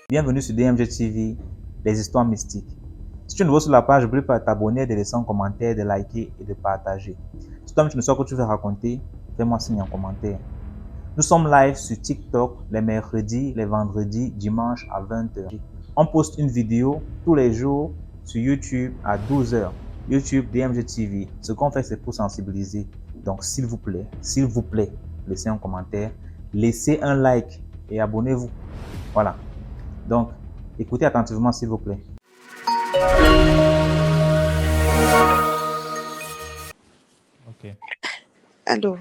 Bienvenue sur DMG TV, les histoires mystiques. Si tu es nouveau sur la page, n'oublie pas de t'abonner, de laisser un commentaire, de liker et de partager. Si toi-même tu ne sais pas que tu veux raconter, fais-moi signe en commentaire. Nous sommes live sur TikTok les mercredis, les vendredis, dimanche à 20h. On poste une vidéo tous les jours sur YouTube à 12h. YouTube DMG TV. Ce qu'on fait, c'est pour sensibiliser. Donc, s'il vous plaît, laissez un commentaire, laissez un like et abonnez-vous. Voilà. Donc, écoutez attentivement, s'il vous plaît. Ok. Alors,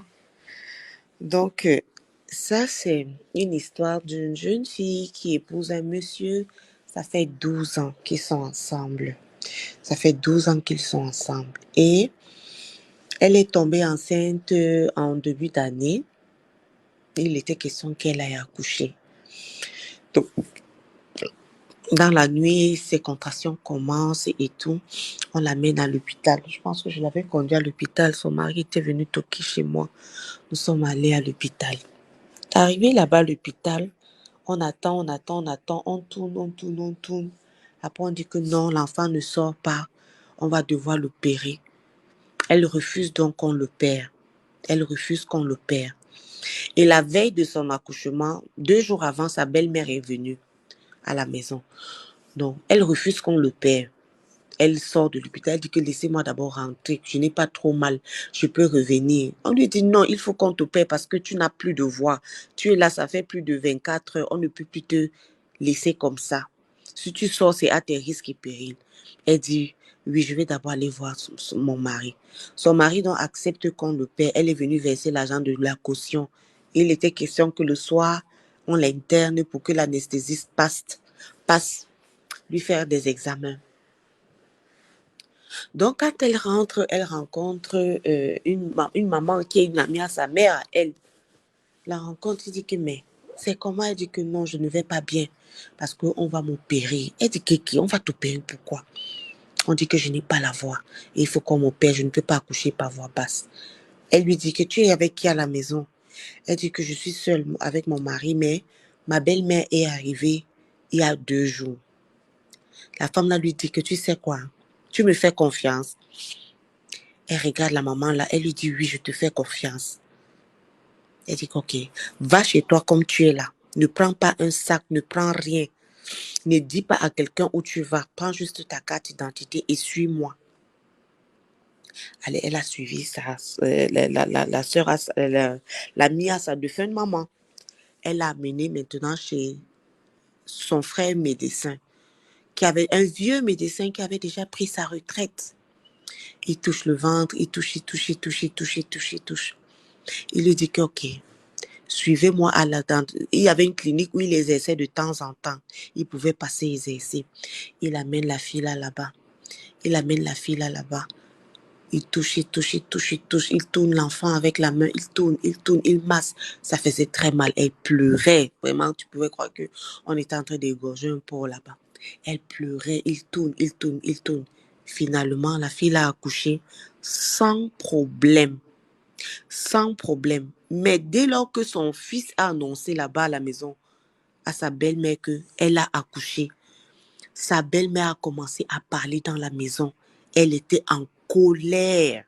donc, ça, c'est une histoire d'une jeune fille qui épouse un monsieur. Ça fait 12 ans qu'ils sont ensemble. Ça fait 12 ans qu'ils sont ensemble. Et elle est tombée enceinte en début d'année. Il était question qu'elle aille accoucher. Donc, dans la nuit, ses contractions commencent et tout. On l'amène à l'hôpital. Je pense que je l'avais conduit à l'hôpital. Son mari était venu toquer chez moi. Nous sommes allés à l'hôpital. Arrivé là-bas à l'hôpital, on attend, on tourne. Après, on dit que non, l'enfant ne sort pas. On va devoir l'opérer. Elle refuse donc qu'on l'opère. Elle refuse qu'on l'opère. Et la veille de son accouchement, 2 jours avant, sa belle-mère est venue à la maison. Donc, elle refuse qu'on l'opère. Elle sort de l'hôpital, elle dit que laissez-moi d'abord rentrer, je n'ai pas trop mal, je peux revenir. On lui dit non, il faut qu'on t'opère parce que tu n'as plus de voix. Tu es là, ça fait plus de 24 heures, on ne peut plus te laisser comme ça. Si tu sors, c'est à tes risques et périls. Elle dit, oui, je vais d'abord aller voir mon mari. Son mari donc accepte qu'on l'opère. Elle est venue verser l'argent de la caution. Il était question que le soir, on l'interne pour que l'anesthésiste passe lui faire des examens. Donc, quand elle rentre, elle rencontre une maman qui est une amie à sa mère, elle. La rencontre, il dit que, mais c'est comment? Elle dit que non, je ne vais pas bien parce qu'on va m'opérer. Elle dit que on va t'opérer, pourquoi? On dit que je n'ai pas la voix. Et il faut qu'on m'opère, je ne peux pas accoucher par voix basse. Elle lui dit que tu es avec qui à la maison? Elle dit que je suis seule avec mon mari, mais ma belle-mère est arrivée il y a 2 jours. La femme là lui dit que tu sais quoi? Tu me fais confiance. Elle regarde la maman là, elle lui dit oui, je te fais confiance. Elle dit ok, va chez toi comme tu es là. Ne prends pas un sac, ne prends rien. Ne dis pas à quelqu'un où tu vas. Prends juste ta carte d'identité et suis-moi. Allez, elle a suivi la soeur, l'amie à sa défunte maman. Elle l'a amenée maintenant chez son frère médecin, qui avait un vieux médecin qui avait déjà pris sa retraite. Il touche le ventre, il touche. Il lui dit que ok, suivez-moi à la dent. Il y avait une clinique où il exerçait de temps en temps. Il pouvait passer exercer. Il amène la fille là-bas. Il touche. Il tourne l'enfant avec la main. Il masse. Ça faisait très mal. Elle pleurait. Vraiment, tu pouvais croire que on était en train d'égorger un porc là-bas. Elle pleurait. Il tourne. Finalement, la fille a accouché sans problème. Mais dès lors que son fils a annoncé là-bas à la maison à sa belle-mère qu'elle a accouché, sa belle-mère a commencé à parler dans la maison. Elle était en colère.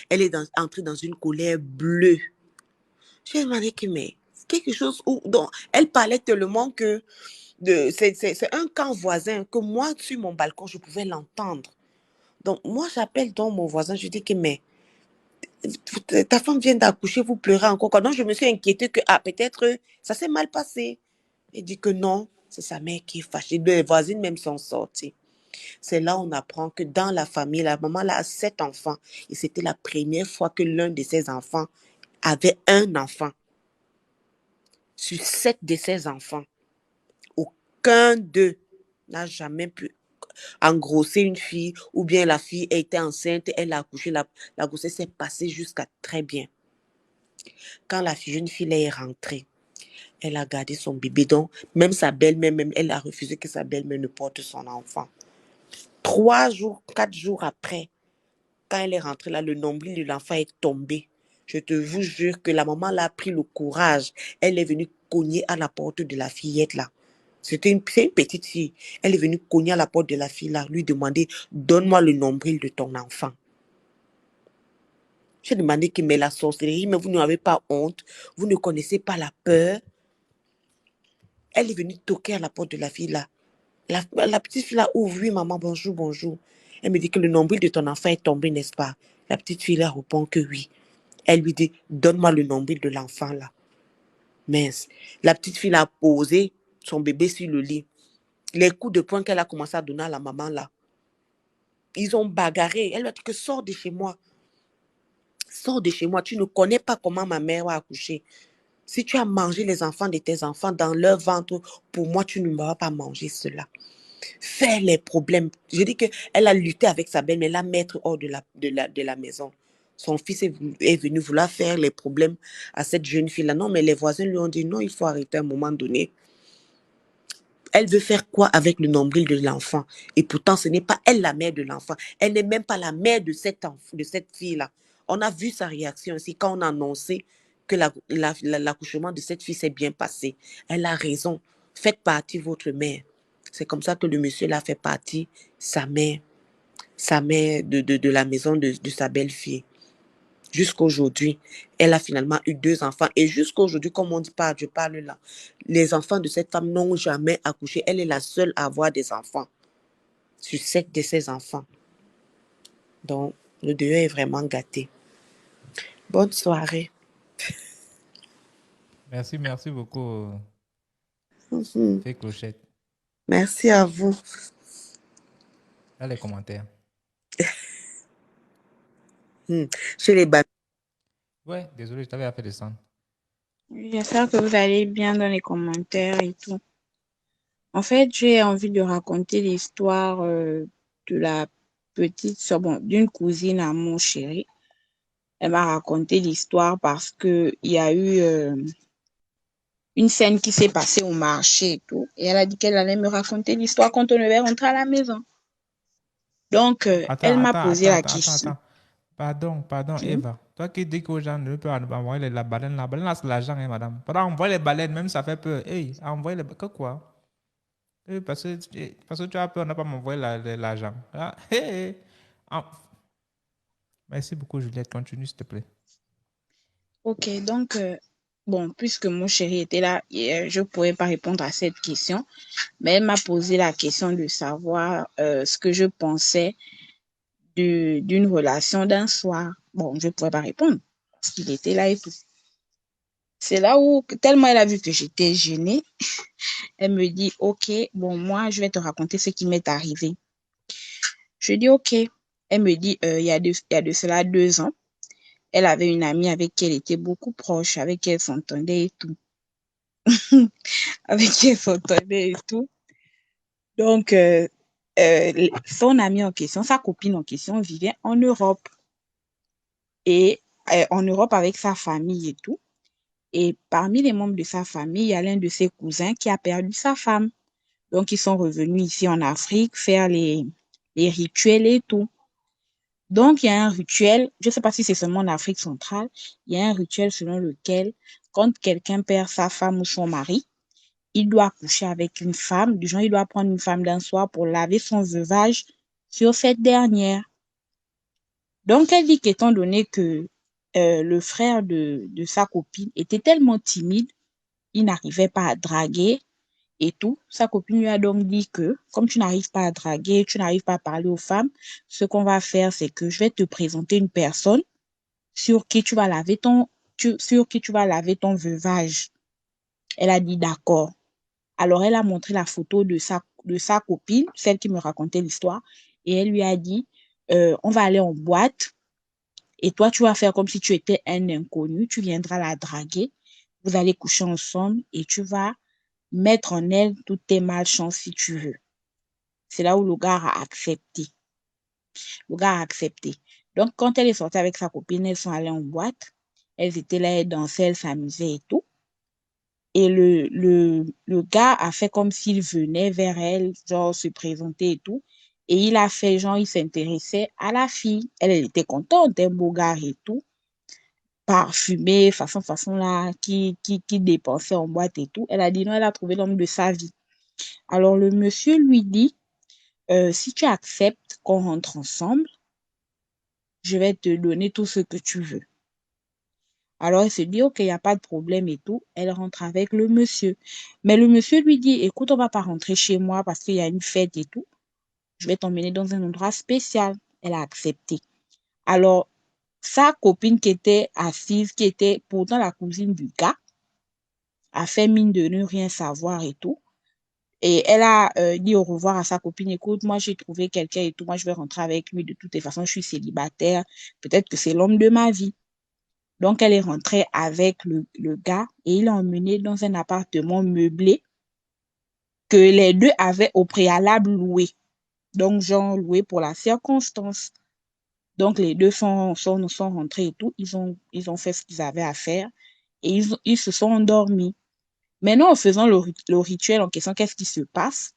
Elle est entrée dans une colère bleue. J'ai demandé que, mais quelque chose dont elle parlait tellement que c'est un camp voisin que moi, sur mon balcon, je pouvais l'entendre. Donc, moi, j'appelle donc mon voisin, je dis que, mais ta femme vient d'accoucher, vous pleurez encore. Donc, je me suis inquiétée que, peut-être, ça s'est mal passé. Elle dit que non, c'est sa mère qui est fâchée. Les voisines même sont sorties. C'est là où on apprend que dans la famille, la maman là, a 7 enfants. Et c'était la première fois que l'un de ses enfants avait un enfant. Sur 7 de ses enfants, aucun d'eux n'a jamais pu engrosser une fille, ou bien la fille était enceinte, elle a accouché, la grossesse s'est passée jusqu'à très bien. Quand la jeune fille est rentrée, elle a gardé son bébé. Donc, même sa belle-mère, elle a refusé que sa belle-mère ne porte son enfant. 3 jours, 4 jours après, quand elle est rentrée là, le nombril de l'enfant est tombé. Je te vous jure que la maman là a pris le courage. Elle est venue cogner à la porte de la fillette là. C'est une petite fille. Elle est venue cogner à la porte de la fille là, lui demander, donne-moi le nombril de ton enfant. J'ai demandé que mais la sorcellerie, mais vous n'avez pas honte, vous ne connaissez pas la peur. Elle est venue toquer à la porte de la fille là. La petite fille là ouvre, oui maman, bonjour, bonjour. Elle me dit que le nombril de ton enfant est tombé, n'est-ce pas? La petite fille là répond que oui. Elle lui dit, donne-moi le nombril de l'enfant là. Mince. La petite fille a posé son bébé sur le lit. Les coups de poing qu'elle a commencé à donner à la maman là. Ils ont bagarré. Elle lui a dit que sors de chez moi. Sors de chez moi. Tu ne connais pas comment ma mère a accouché. Si tu as mangé les enfants de tes enfants dans leur ventre, pour moi, tu ne m'auras pas mangé cela. Faire les problèmes. Je dis qu'elle a lutté avec sa belle, mais la mettre hors de la maison. Son fils est venu vouloir faire les problèmes à cette jeune fille-là. Non, mais les voisins lui ont dit non, il faut arrêter à un moment donné. Elle veut faire quoi avec le nombril de l'enfant? Et pourtant, ce n'est pas elle la mère de l'enfant. Elle n'est même pas la mère de cette fille-là. On a vu sa réaction aussi quand on a annoncé que l'accouchement de cette fille s'est bien passé. Elle a raison. Faites partie votre mère. C'est comme ça que le monsieur l'a fait partie, sa mère de la maison de sa belle-fille. Jusqu'aujourd'hui, elle a finalement eu 2 enfants. Et jusqu'aujourd'hui, comme on dit, je parle là, les enfants de cette femme n'ont jamais accouché. Elle est la seule à avoir des enfants sur 7 de ses enfants. Donc, le deuil est vraiment gâté. Bonne soirée. Merci beaucoup, Mhm. Fée Clochette. Merci à vous. Dans les commentaires. Chez les babys. Ouais, désolé, je t'avais fait descendre. J'espère que vous allez bien dans les commentaires et tout. En fait, j'ai envie de raconter l'histoire de la petite sœur, bon, d'une cousine à mon chéri. Elle m'a raconté l'histoire parce que il y a eu une scène qui s'est passée au marché et tout. Et elle a dit qu'elle allait me raconter l'histoire quand on devait rentrer à la maison. Donc, elle m'a posé la question. Pardon, Eva. Toi qui dis qu'aux gens ne peuvent pas envoyer la baleine là, c'est l'argent, hein, madame. Pendant envoyer les baleines, même ça fait peur. Hey, envoyer les que quoi? Parce que tu as peur, on n'a pas m'envoyer l'argent. Ah, hey. Ah. Merci beaucoup, Juliette. Continue, s'il te plaît. Ok, donc, bon, puisque mon chéri était là, je ne pourrais pas répondre à cette question, mais elle m'a posé la question de savoir ce que je pensais d'une relation d'un soir. Bon, je ne pourrais pas répondre parce qu'il était là et tout. C'est là où, tellement elle a vu que j'étais gênée, elle me dit, OK, bon, moi, je vais te raconter ce qui m'est arrivé. Je dis, OK. Elle me dit, il y a de cela 2 ans, elle avait une amie avec qui elle était beaucoup proche, avec qui elle s'entendait et tout. Avec qui elle s'entendait et tout. Donc, son amie en question, sa copine en question, vivait en Europe. Et en Europe avec sa famille et tout. Et parmi les membres de sa famille, il y a l'un de ses cousins qui a perdu sa femme. Donc, ils sont revenus ici en Afrique faire les rituels et tout. Donc, il y a un rituel, je ne sais pas si c'est seulement en Afrique centrale, il y a un rituel selon lequel, quand quelqu'un perd sa femme ou son mari, il doit coucher avec une femme, du genre, il doit prendre une femme d'un soir pour laver son veuvage sur cette dernière. Donc, elle dit qu'étant donné que le frère de sa copine était tellement timide, il n'arrivait pas à draguer et tout. Sa copine lui a donc dit que, comme tu n'arrives pas à draguer, tu n'arrives pas à parler aux femmes, ce qu'on va faire, c'est que je vais te présenter une personne sur qui tu vas laver ton veuvage. Elle a dit d'accord. Alors, elle a montré la photo de sa copine, celle qui me racontait l'histoire, et elle lui a dit, on va aller en boîte, et toi, tu vas faire comme si tu étais un inconnu, tu viendras la draguer, vous allez coucher ensemble, et tu vas mettre en elle toutes tes malchances si tu veux. C'est là où le gars a accepté. Le gars a accepté. Donc, quand elle est sortie avec sa copine, elles sont allées en boîte, elles étaient là, elles dansaient, elles s'amusaient et tout. Et le gars a fait comme s'il venait vers elle, genre se présenter et tout. Et il a fait genre, il s'intéressait à la fille. Elle était contente, un beau gars et tout. parfumé, façon là, qui dépensait en boîte et tout. Elle a dit non, elle a trouvé l'homme de sa vie. Alors le monsieur lui dit, si tu acceptes qu'on rentre ensemble, je vais te donner tout ce que tu veux. Alors elle se dit, ok, il n'y a pas de problème et tout. Elle rentre avec le monsieur. Mais le monsieur lui dit, écoute, on va pas rentrer chez moi parce qu'il y a une fête et tout. Je vais t'emmener dans un endroit spécial. Elle a accepté. Alors, sa copine qui était assise, qui était pourtant la cousine du gars, a fait mine de ne rien savoir et tout. Et elle a dit au revoir à sa copine, écoute, moi j'ai trouvé quelqu'un et tout, moi je vais rentrer avec lui, de toutes les façons, je suis célibataire, peut-être que c'est l'homme de ma vie. Donc elle est rentrée avec le gars et il l'a emmené dans un appartement meublé que les deux avaient au préalable loué. Donc, genre loué pour la circonstance. Donc, les deux sont rentrés et tout. Ils ont fait ce qu'ils avaient à faire et ils se sont endormis. Maintenant, en faisant le rituel en question, qu'est-ce qui se passe?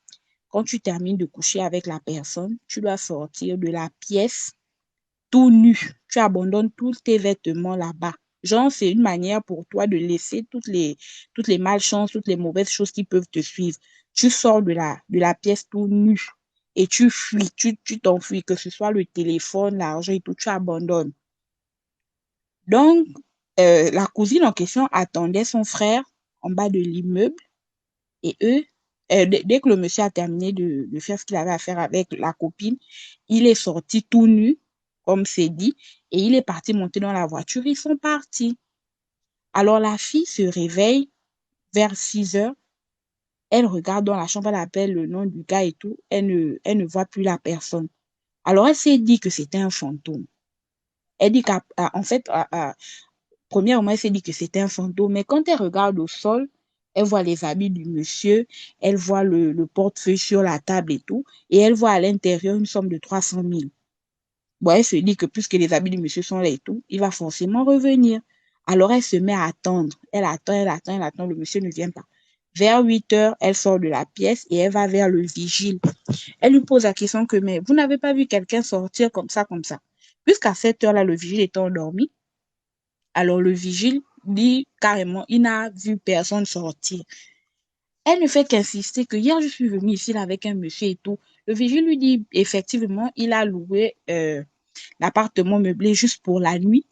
Quand tu termines de coucher avec la personne, tu dois sortir de la pièce tout nu. Tu abandonnes tous tes vêtements là-bas. Genre, c'est une manière pour toi de laisser toutes les malchances, toutes les mauvaises choses qui peuvent te suivre. Tu sors de la pièce tout nu et tu fuis, tu t'enfuis, que ce soit le téléphone, l'argent et tout, tu abandonnes. Donc, la cousine en question attendait son frère en bas de l'immeuble et eux, dès que le monsieur a terminé de faire ce qu'il avait à faire avec la copine, il est sorti tout nu, comme c'est dit, et il est parti monter dans la voiture. Ils sont partis. Alors la fille se réveille vers 6 heures. Elle regarde dans la chambre, elle appelle le nom du gars et tout. Elle ne voit plus la personne. Alors elle s'est dit que c'était un fantôme. Elle dit qu'en fait, premièrement, elle s'est dit que c'était un fantôme, mais quand elle regarde au sol, elle voit les habits du monsieur, elle voit le portefeuille sur la table et tout, et elle voit à l'intérieur une somme de 300 000. Bon, elle se dit que puisque les habits du monsieur sont là et tout, il va forcément revenir. Alors elle se met à attendre. Elle attend, le monsieur ne vient pas. Vers 8 heures, elle sort de la pièce et elle va vers le vigile. Elle lui pose la question que, mais vous n'avez pas vu quelqu'un sortir comme ça, comme ça. Puisqu'à cette heure-là, le vigile était endormi, alors le vigile dit carrément, il n'a vu personne sortir. Elle ne fait qu'insister que hier, je suis venue ici là, avec un monsieur et tout. Le vigile lui dit, effectivement, il a loué l'appartement meublé juste pour la nuit,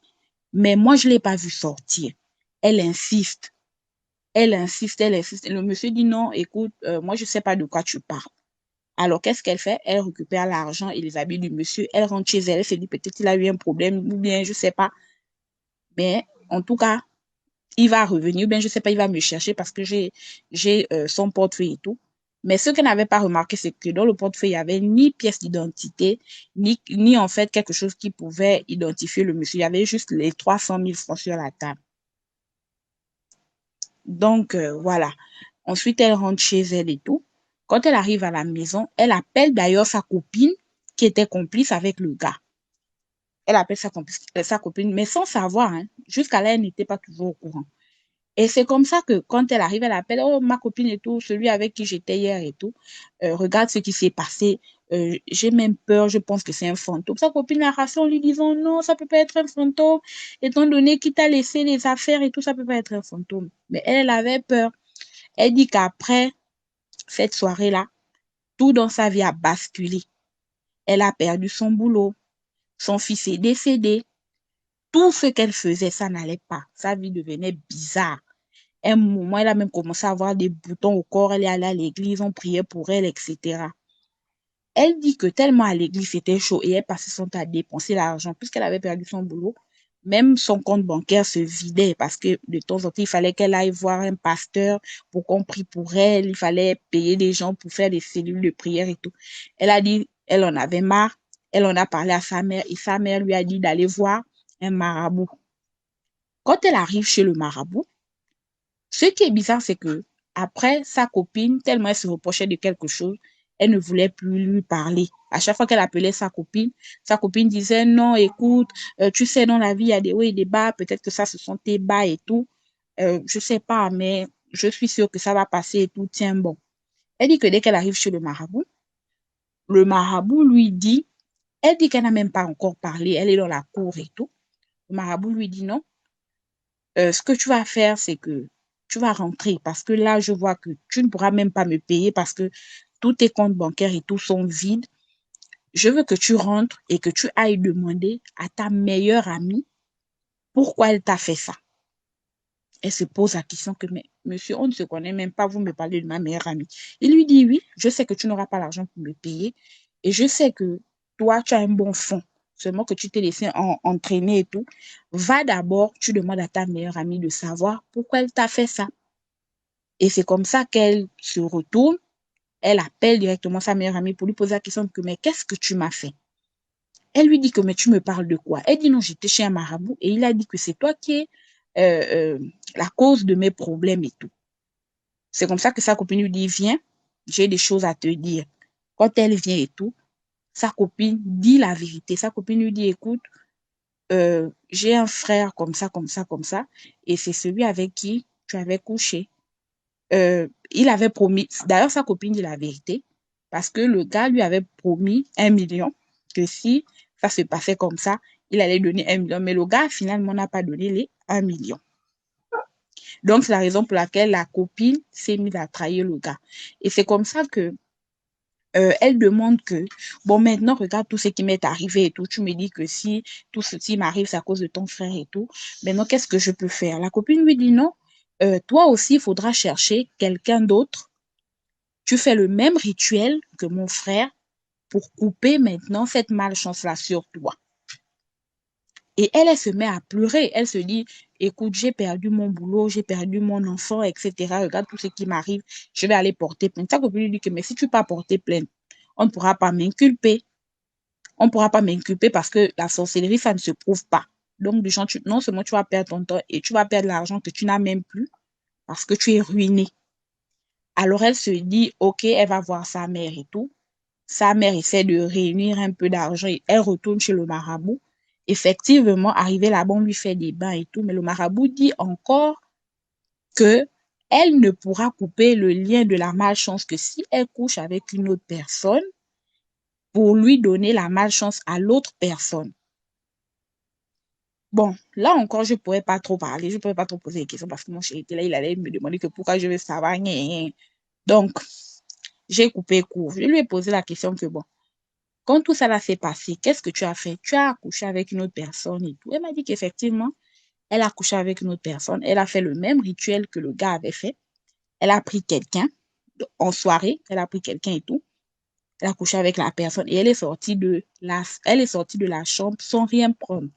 mais moi, je ne l'ai pas vu sortir. Elle insiste, elle insiste, elle insiste. Et le monsieur dit, non, écoute, moi, je ne sais pas de quoi tu parles. Alors, qu'est-ce qu'elle fait? Elle récupère l'argent et les habits du monsieur. Elle rentre chez elle. Elle se dit, peut-être qu'il a eu un problème ou bien, je ne sais pas. Mais en tout cas, il va revenir, ou bien je ne sais pas, il va me chercher parce que j'ai son portefeuille et tout. Mais ce qu'elle n'avait pas remarqué, c'est que dans le portefeuille, il n'y avait ni pièce d'identité, ni en fait quelque chose qui pouvait identifier le monsieur. Il y avait juste les 300 000 francs sur la table. Donc, voilà. Ensuite, elle rentre chez elle et tout. Quand elle arrive à la maison, elle appelle d'ailleurs sa copine qui était complice avec le gars. Elle appelle sa copine, mais sans savoir, hein. Jusqu'à là, elle n'était pas toujours au courant. Et c'est comme ça que quand elle arrive, elle appelle, oh, ma copine et tout, celui avec qui j'étais hier et tout, regarde ce qui s'est passé. J'ai même peur, je pense que c'est un fantôme. Sa copine l'a rassuré en lui disant, non, ça peut pas être un fantôme, étant donné qu'il t'a laissé les affaires et tout, ça peut pas être un fantôme. Mais elle avait peur. Elle dit qu'après cette soirée-là, tout dans sa vie a basculé. Elle a perdu son boulot. Son fils est décédé. Tout ce qu'elle faisait, ça n'allait pas. Sa vie devenait bizarre. Un moment, elle a même commencé à avoir des boutons au corps. Elle est allée à l'église, on priait pour elle, etc. Elle dit que tellement à l'église, c'était chaud et elle passait son temps à dépenser l'argent puisqu'elle avait perdu son boulot. Même son compte bancaire se vidait parce que de temps en temps, il fallait qu'elle aille voir un pasteur pour qu'on prie pour elle. Il fallait payer des gens pour faire des cellules de prière et tout. Elle a dit, elle en avait marre. Elle en a parlé à sa mère et sa mère lui a dit d'aller voir un marabout. Quand elle arrive chez le marabout, ce qui est bizarre, c'est que après sa copine, tellement elle se reprochait de quelque chose, elle ne voulait plus lui parler. À chaque fois qu'elle appelait sa copine disait non, écoute, tu sais, dans la vie, il y a des hauts et des bas, peut-être que ça, ce sont tes bas et tout. Je sais pas, mais je suis sûre que ça va passer et tout, tiens bon. Elle dit que dès qu'elle arrive chez le marabout lui dit, elle dit qu'elle n'a même pas encore parlé, elle est dans la cour et tout. Le marabout lui dit non. Ce que tu vas faire, c'est que tu vas rentrer parce que là, je vois que tu ne pourras même pas me payer parce que tous tes comptes bancaires et tout sont vides. Je veux que tu rentres et que tu ailles demander à ta meilleure amie pourquoi elle t'a fait ça. Elle se pose la question que, mais monsieur, on ne se connaît même pas, vous me parlez de ma meilleure amie. Il lui dit, oui, je sais que tu n'auras pas l'argent pour me payer et je sais que toi, tu as un bon fond, seulement que tu t'es laissé entraîner et tout. Va d'abord, tu demandes à ta meilleure amie de savoir pourquoi elle t'a fait ça. Et c'est comme ça qu'elle se retourne, elle appelle directement sa meilleure amie pour lui poser la question que, mais qu'est-ce que tu m'as fait? Elle lui dit que, mais tu me parles de quoi? Elle dit non, j'étais chez un marabout et il a dit que c'est toi qui es la cause de mes problèmes et tout. C'est comme ça que sa copine lui dit, viens, j'ai des choses à te dire. Quand elle vient et tout, sa copine dit la vérité. Sa copine lui dit, écoute, j'ai un frère comme ça, comme ça, comme ça, et c'est celui avec qui tu avais couché. Il avait promis, d'ailleurs sa copine dit la vérité, parce que le gars lui avait promis 1 million, que si ça se passait comme ça, il allait donner 1 million, mais le gars finalement n'a pas donné les 1 million. Donc c'est la raison pour laquelle la copine s'est mise à trahir le gars. Et c'est comme ça que elle demande que, bon, maintenant, regarde tout ce qui m'est arrivé et tout. Tu me dis que si tout ceci m'arrive, c'est à cause de ton frère et tout. Maintenant, qu'est-ce que je peux faire? La copine lui dit non. Toi aussi, il faudra chercher quelqu'un d'autre. Tu fais le même rituel que mon frère pour couper maintenant cette malchance-là sur toi. Et elle se met à pleurer. Elle se dit, écoute, j'ai perdu mon boulot, j'ai perdu mon enfant, etc. Regarde tout ce qui m'arrive. Je vais aller porter plainte. Sa copine lui dit que, mais si tu ne peux pas porter plainte, on ne pourra pas m'inculper. On ne pourra pas m'inculper parce que la sorcellerie, ça ne se prouve pas. Donc, du genre, non seulement tu vas perdre ton temps et tu vas perdre l'argent que tu n'as même plus parce que tu es ruiné. Alors, elle se dit, OK, elle va voir sa mère et tout. Sa mère essaie de réunir un peu d'argent et elle retourne chez le marabout. Effectivement, arrivé là-bas, on lui fait des bains et tout, mais le marabout dit encore que elle ne pourra couper le lien de la malchance que si elle couche avec une autre personne pour lui donner la malchance à l'autre personne. Bon, là encore, je ne pourrais pas trop parler, je ne pourrais pas trop poser des questions parce que mon chéri était là, il allait me demander que pourquoi je veux savoir. Donc, j'ai coupé court. Je lui ai posé la question que, bon, quand tout ça s'est passé, qu'est-ce que tu as fait? Tu as accouché avec une autre personne et tout. Elle m'a dit qu'effectivement, elle a accouché avec une autre personne. Elle a fait le même rituel que le gars avait fait. Elle a pris quelqu'un en soirée, elle a pris quelqu'un et tout. Elle a couché avec la personne et elle est sortie de la chambre sans rien prendre.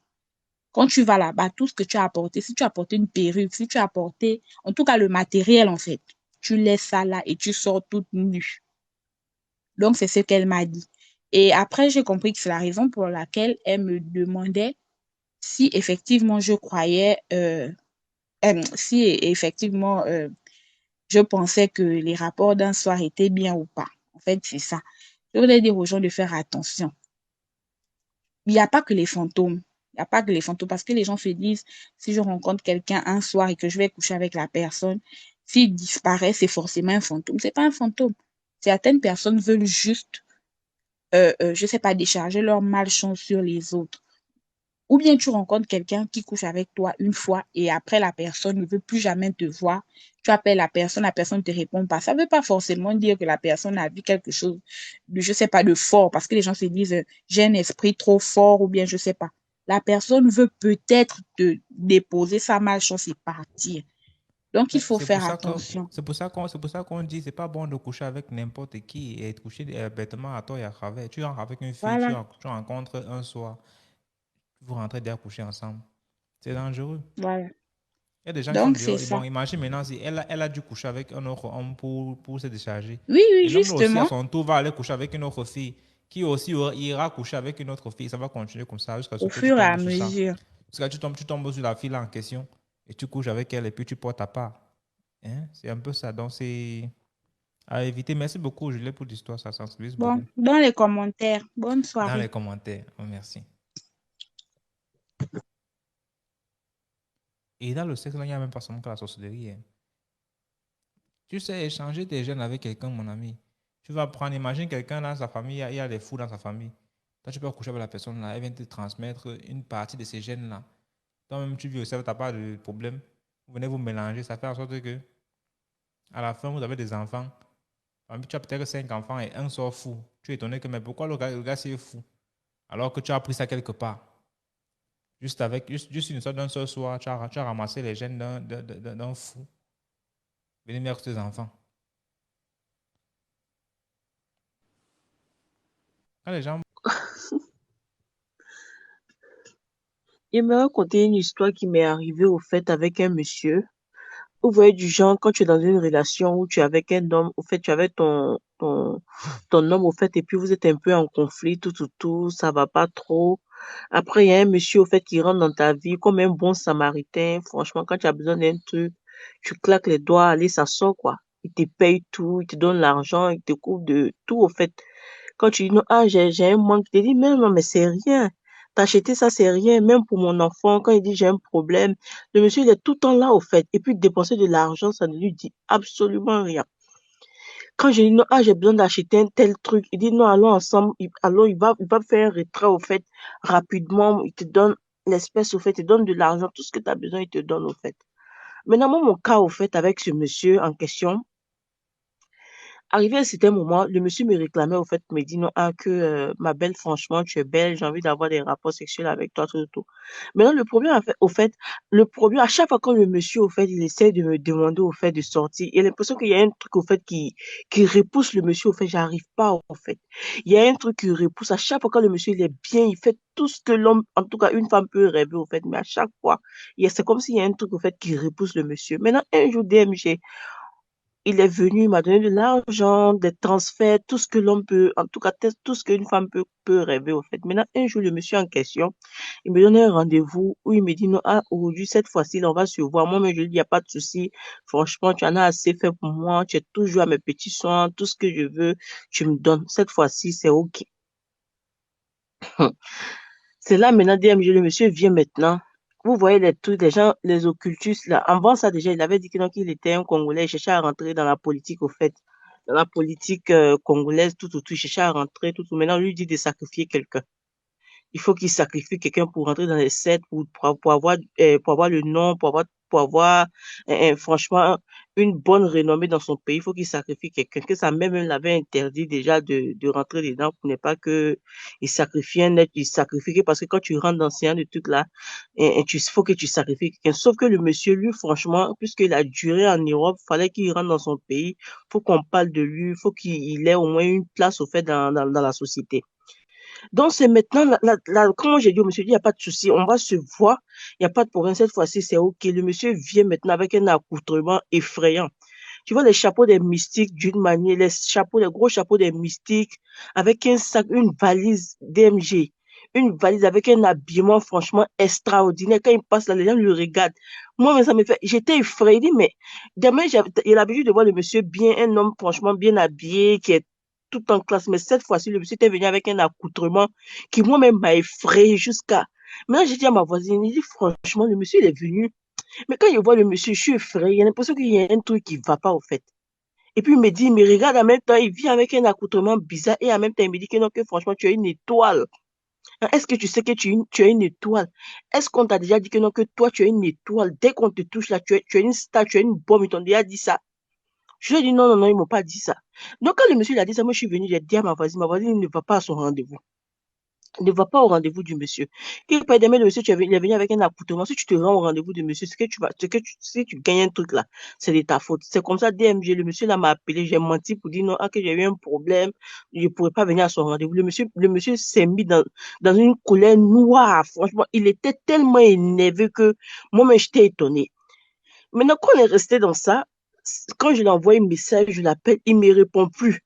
Quand tu vas là-bas, tout ce que tu as apporté, si tu as apporté une perruque, si tu as apporté, en tout cas le matériel en fait, tu laisses ça là et tu sors toute nue. Donc, c'est ce qu'elle m'a dit. Et après, j'ai compris que c'est la raison pour laquelle elle me demandait si effectivement je croyais, si effectivement je pensais que les rapports d'un soir étaient bien ou pas. En fait, c'est ça. Je voulais dire aux gens de faire attention. Il n'y a pas que les fantômes. Il n'y a pas que les fantômes parce que les gens se disent, si je rencontre quelqu'un un soir et que je vais coucher avec la personne, s'il disparaît, c'est forcément un fantôme. C'est pas un fantôme. Certaines personnes veulent juste, je sais pas, décharger leur malchance sur les autres. Ou bien tu rencontres quelqu'un qui couche avec toi une fois et après la personne ne veut plus jamais te voir. Tu appelles la personne ne te répond pas. Ça ne veut pas forcément dire que la personne a vu quelque chose de, je sais pas, de fort parce que les gens se disent, j'ai un esprit trop fort ou bien je sais pas. La personne veut peut-être te déposer sa malchance et partir. Donc, il Mais faut faire attention. c'est pour ça qu'on dit c'est pas bon de coucher avec n'importe qui et de coucher bêtement à toi et à travers. Tu rentres avec une fille, Voilà, tu rencontres un soir, vous rentrez déjà coucher ensemble. C'est dangereux. voilà. Il y a des gens qui sont Donc, c'est dehors. Et bon, ça. imagine maintenant si elle a dû coucher avec un autre homme pour se décharger. Oui, oui, Et l'homme là aussi, à justement, son tour, va aller coucher avec une autre fille, qui aussi ira coucher avec une autre fille. Ça va continuer comme ça jusqu'à ce au que tu fur et à tombes sur ça. mesure. Parce que tu tombes sur la fille là en question et tu couches avec elle et puis tu portes ta part. Hein? C'est un peu ça. Donc, c'est à éviter. Merci beaucoup, Julie, pour l'histoire. Ça sensibilise Bon, beaucoup. dans les commentaires, bonne Dans les soirée. commentaires. Oh, merci. Et dans le sexe, là, il n'y a même pas seulement que la sorcellerie. Hein. Tu sais, échanger tes gènes avec quelqu'un, mon ami. Tu vas prendre, imagine quelqu'un dans sa famille, il y a des fous dans sa famille. Toi, tu peux coucher avec la personne là, elle vient te transmettre une partie de ces gènes là. Toi-même, tu vis aussi, tu n'as pas de problème. Vous venez vous mélanger, ça fait en sorte que, à la fin, vous avez des enfants. Tu as peut-être 5 enfants et un sort fou. Tu es étonné que, mais pourquoi le gars c'est fou? Alors que tu as appris ça quelque part. Juste une sorte d'un seul soir, tu as ramassé les gènes d'un fou. Venez mettre tes enfants. Quand les gens. Il me raconté une histoire qui m'est arrivée au fait avec un monsieur. Vous voyez du genre, quand tu es dans une relation où tu es avec un homme, au fait, tu es avec ton homme, au fait, et puis vous êtes un peu en conflit, tout, ça va pas trop. Après, il y a un monsieur, au fait, qui rentre dans ta vie comme un bon samaritain. Franchement, quand tu as besoin d'un truc, tu claques les doigts, allez, ça sort, quoi. Il te paye tout, il te donne l'argent, il te couvre de tout, au fait. Quand tu dis non, ah, j'ai un manque, il te dit, mais non, mais c'est rien. T'as acheté ça, c'est rien. Même pour mon enfant, quand il dit j'ai un problème, le monsieur, il est tout le temps là, au fait. Et puis, dépenser de l'argent, ça ne lui dit absolument rien. Quand je dis non, ah, j'ai besoin d'acheter un tel truc, il dit non, allons ensemble. Alors, il va faire un retrait, au fait, rapidement. Il te donne l'espèce, au fait, il te donne de l'argent. Tout ce que tu as besoin, il te donne, au fait. Maintenant, moi, mon cas, au fait, avec ce monsieur en question, arrivé à un certain moment, le monsieur me réclamait, au fait, me dit non, ah, que ma belle, franchement, tu es belle, j'ai envie d'avoir des rapports sexuels avec toi, tout. Maintenant, le problème, au fait, le problème, à chaque fois que le monsieur, au fait, il essaie de me demander, au fait, de sortir, il a l'impression qu'il y a un truc, au fait, qui repousse le monsieur, au fait, j'arrive pas, au fait. Il y a un truc qui repousse. À chaque fois que le monsieur, il est bien, il fait tout ce que l'homme, en tout cas, une femme peut rêver, au fait, mais à chaque fois, c'est comme s'il y a un truc, au fait, qui repousse le monsieur. Maintenant, un jour, DMG, il est venu, il m'a donné de l'argent, des transferts, tout ce que l'homme peut, en tout cas, tout ce qu'une femme peut rêver, au fait. Maintenant, un jour, le monsieur en question, il me donne un rendez-vous où il me dit, non, ah, aujourd'hui, cette fois-ci, là, on va se voir. Moi, mais je lui dis, il n'y a pas de souci. Franchement, tu en as assez fait pour moi. Tu es toujours à mes petits soins. Tout ce que je veux, tu me donnes. Cette fois-ci, c'est OK. C'est là, maintenant, DMG, le monsieur vient maintenant. Vous voyez les trucs, les gens, les occultistes, là. Avant ça, déjà, il avait dit que non, qu'il était un Congolais. Il cherchait à rentrer dans la politique, au fait. Dans la politique congolaise, tout. Il cherchait à rentrer, tout. Maintenant, on lui dit de sacrifier quelqu'un. Il faut qu'il sacrifie quelqu'un pour rentrer dans les sectes, pour avoir le nom, pour avoir franchement, une bonne renommée dans son pays. Il faut qu'il sacrifie quelqu'un. Que sa mère même l'avait interdit déjà de rentrer dedans pour ne pas que il sacrifie un être, il sacrifie parce que quand tu rentres dans ce genre de truc là, faut que tu sacrifies quelqu'un. Sauf que le monsieur, lui, franchement, puisqu'il a duré en Europe, fallait qu'il rentre dans son pays. Faut qu'on parle de lui. Faut qu'il ait au moins une place au fait dans la société. Donc, c'est maintenant, comment j'ai dit au monsieur, il n'y a pas de souci, on va se voir, il n'y a pas de problème, cette fois-ci, c'est OK. Le monsieur vient maintenant avec un accoutrement effrayant. Tu vois les chapeaux des mystiques d'une manière, les gros chapeaux des mystiques, avec un sac, une valise DMG, une valise avec un habillement franchement extraordinaire. Quand il passe là, les gens le regardent. Moi, mais ça me fait, j'étais effrayée, dit, mais demain, j'ai l'habitude de voir le monsieur bien, un homme franchement bien habillé, qui est tout en classe. Mais cette fois-ci, le monsieur était venu avec un accoutrement qui moi-même m'a effrayée jusqu'à. Maintenant, j'ai dit à ma voisine, il dit, franchement, le monsieur, il est venu. Mais quand je vois le monsieur, je suis effrayée. J'ai l'impression qu'il y a un truc qui ne va pas, au fait. Et puis, il me dit, il me regarde en même temps, il vient avec un accoutrement bizarre et en même temps, il me dit que non, que franchement, tu as une étoile. Est-ce que tu sais que tu as une étoile? Est-ce qu'on t'a déjà dit que non, que toi, tu as une étoile? Dès qu'on te touche là, tu as une star, tu as une bombe, ils t'ont déjà dit ça. Je lui ai dit non, non, non, ils m'ont pas dit ça. Donc, quand le monsieur il a dit ça, moi, je suis venue, j'ai dit à ma voisine, il ne va pas à son rendez-vous. Ne va pas au rendez-vous du monsieur. Il peut demain, le monsieur, il est venu avec un accoutrement. Si tu te rends au rendez-vous du monsieur, si tu gagnes un truc là, c'est de ta faute. C'est comme ça, DMG, le monsieur là m'a appelé, j'ai menti pour dire non, ah, que j'ai eu un problème, je ne pourrais pas venir à son rendez-vous. Le monsieur s'est mis dans une colère noire. Franchement, il était tellement énervé que moi-même, j'étais étonnée. Maintenant, quand on est resté dans ça, quand je lui envoie un message, je l'appelle, il ne me répond plus.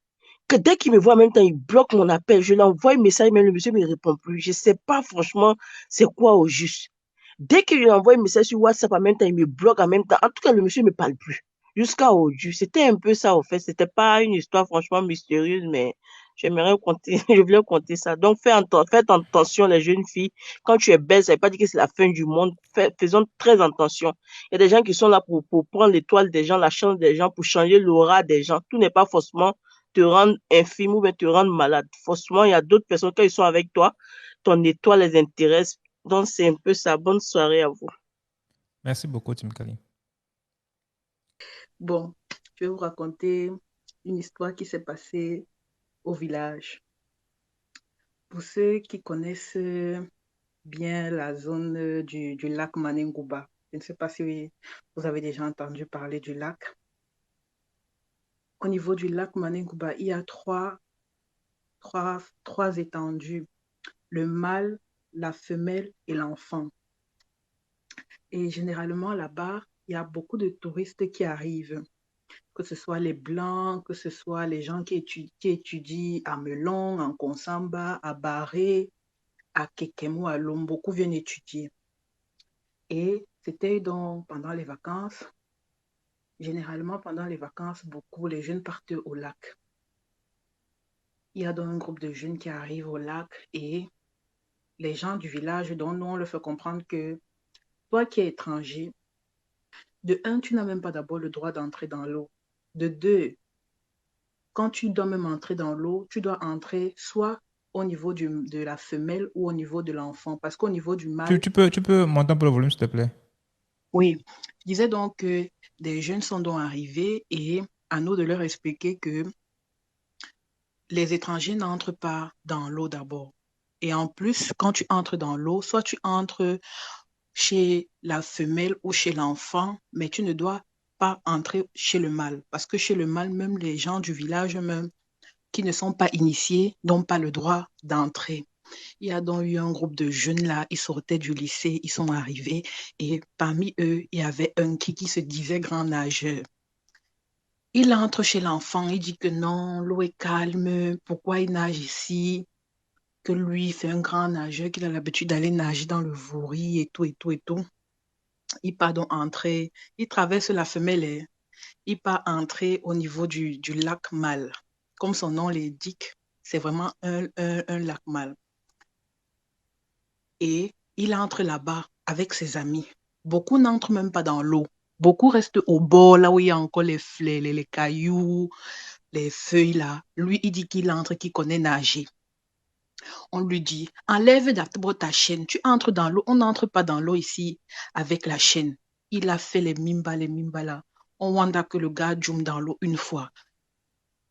Que dès qu'il me voit en même temps, il bloque mon appel. Je lui envoie un message, mais le monsieur ne me répond plus. Je ne sais pas franchement c'est quoi au juste. Dès que je lui envoie un message sur WhatsApp en même temps, il me bloque en même temps. En tout cas, le monsieur ne me parle plus. Jusqu'à aujourd'hui. C'était un peu ça, au fait. C'était pas une histoire franchement mystérieuse, mais j'aimerais compter, je voulais compter ça. Donc, faites attention, les jeunes filles. Quand tu es belle, ça ne veut pas dire que c'est la fin du monde. Faisons très attention. Il y a des gens qui sont là pour prendre l'étoile des gens, la chance des gens, pour changer l'aura des gens. Tout n'est pas forcément te rendre infime ou bien te rendre malade. Forcément, il y a d'autres personnes, quand ils sont avec toi, ton étoile les intéresse Donc, c'est un peu ça. Bonne soirée à vous. Merci beaucoup, Tim Kali. Bon, je vais vous raconter une histoire qui s'est passée au village. Pour ceux qui connaissent bien la zone du lac Manengouba, je ne sais pas si vous avez déjà entendu parler du lac. Au niveau du lac Manengouba, il y a trois étendues, le mâle, la femelle et l'enfant. Et généralement, là-bas, il y a beaucoup de touristes qui arrivent, que ce soit les Blancs, que ce soit les gens qui étudient à Melon, en Konsamba, à Barré, à Kekemo, à Lom. Beaucoup viennent étudier. Et c'était donc pendant les vacances. Généralement, pendant les vacances, beaucoup, les jeunes partent au lac. Il y a donc un groupe de jeunes qui arrivent au lac et les gens du village, dont nous, on leur fait comprendre que toi qui es étranger, de un, tu n'as même pas d'abord le droit d'entrer dans l'eau. De deux, quand tu dois même entrer dans l'eau, tu dois entrer soit au niveau de la femelle ou au niveau de l'enfant. Parce qu'au niveau du mâle, Tu peux monter un peu le volume, s'il te plaît. oui, je disais donc que des jeunes sont donc arrivés et à nous de leur expliquer que les étrangers n'entrent pas dans l'eau d'abord. Et en plus, quand tu entres dans l'eau, soit tu entres chez la femelle ou chez l'enfant, mais tu ne dois pas entrer chez le mâle. Parce que chez le mâle, même les gens du village même qui ne sont pas initiés n'ont pas le droit d'entrer. Il y a donc eu un groupe de jeunes là, ils sortaient du lycée, ils sont arrivés et parmi eux, il y avait un qui se disait grand nageur. Il entre chez l'enfant, il dit que non, l'eau est calme, pourquoi il nage ici? Que lui, c'est un grand nageur, qu'il a l'habitude d'aller nager dans le Vouri et tout, et tout, et tout. Il part donc entrer, il traverse la femelle, et il part entrer au niveau du lac mâle. Comme son nom l'indique, c'est vraiment un lac mâle. Et il entre là-bas avec ses amis. Beaucoup n'entrent même pas dans l'eau. Beaucoup restent au bord, là où il y a encore les cailloux, les feuilles là. Lui, il dit qu'il entre, qu'il connaît nager. On lui dit, enlève d'abord ta chaîne. Tu entres dans l'eau. On n'entre pas dans l'eau ici avec la chaîne. Il a fait les mimba là. On wanda que le gars joue dans l'eau une fois.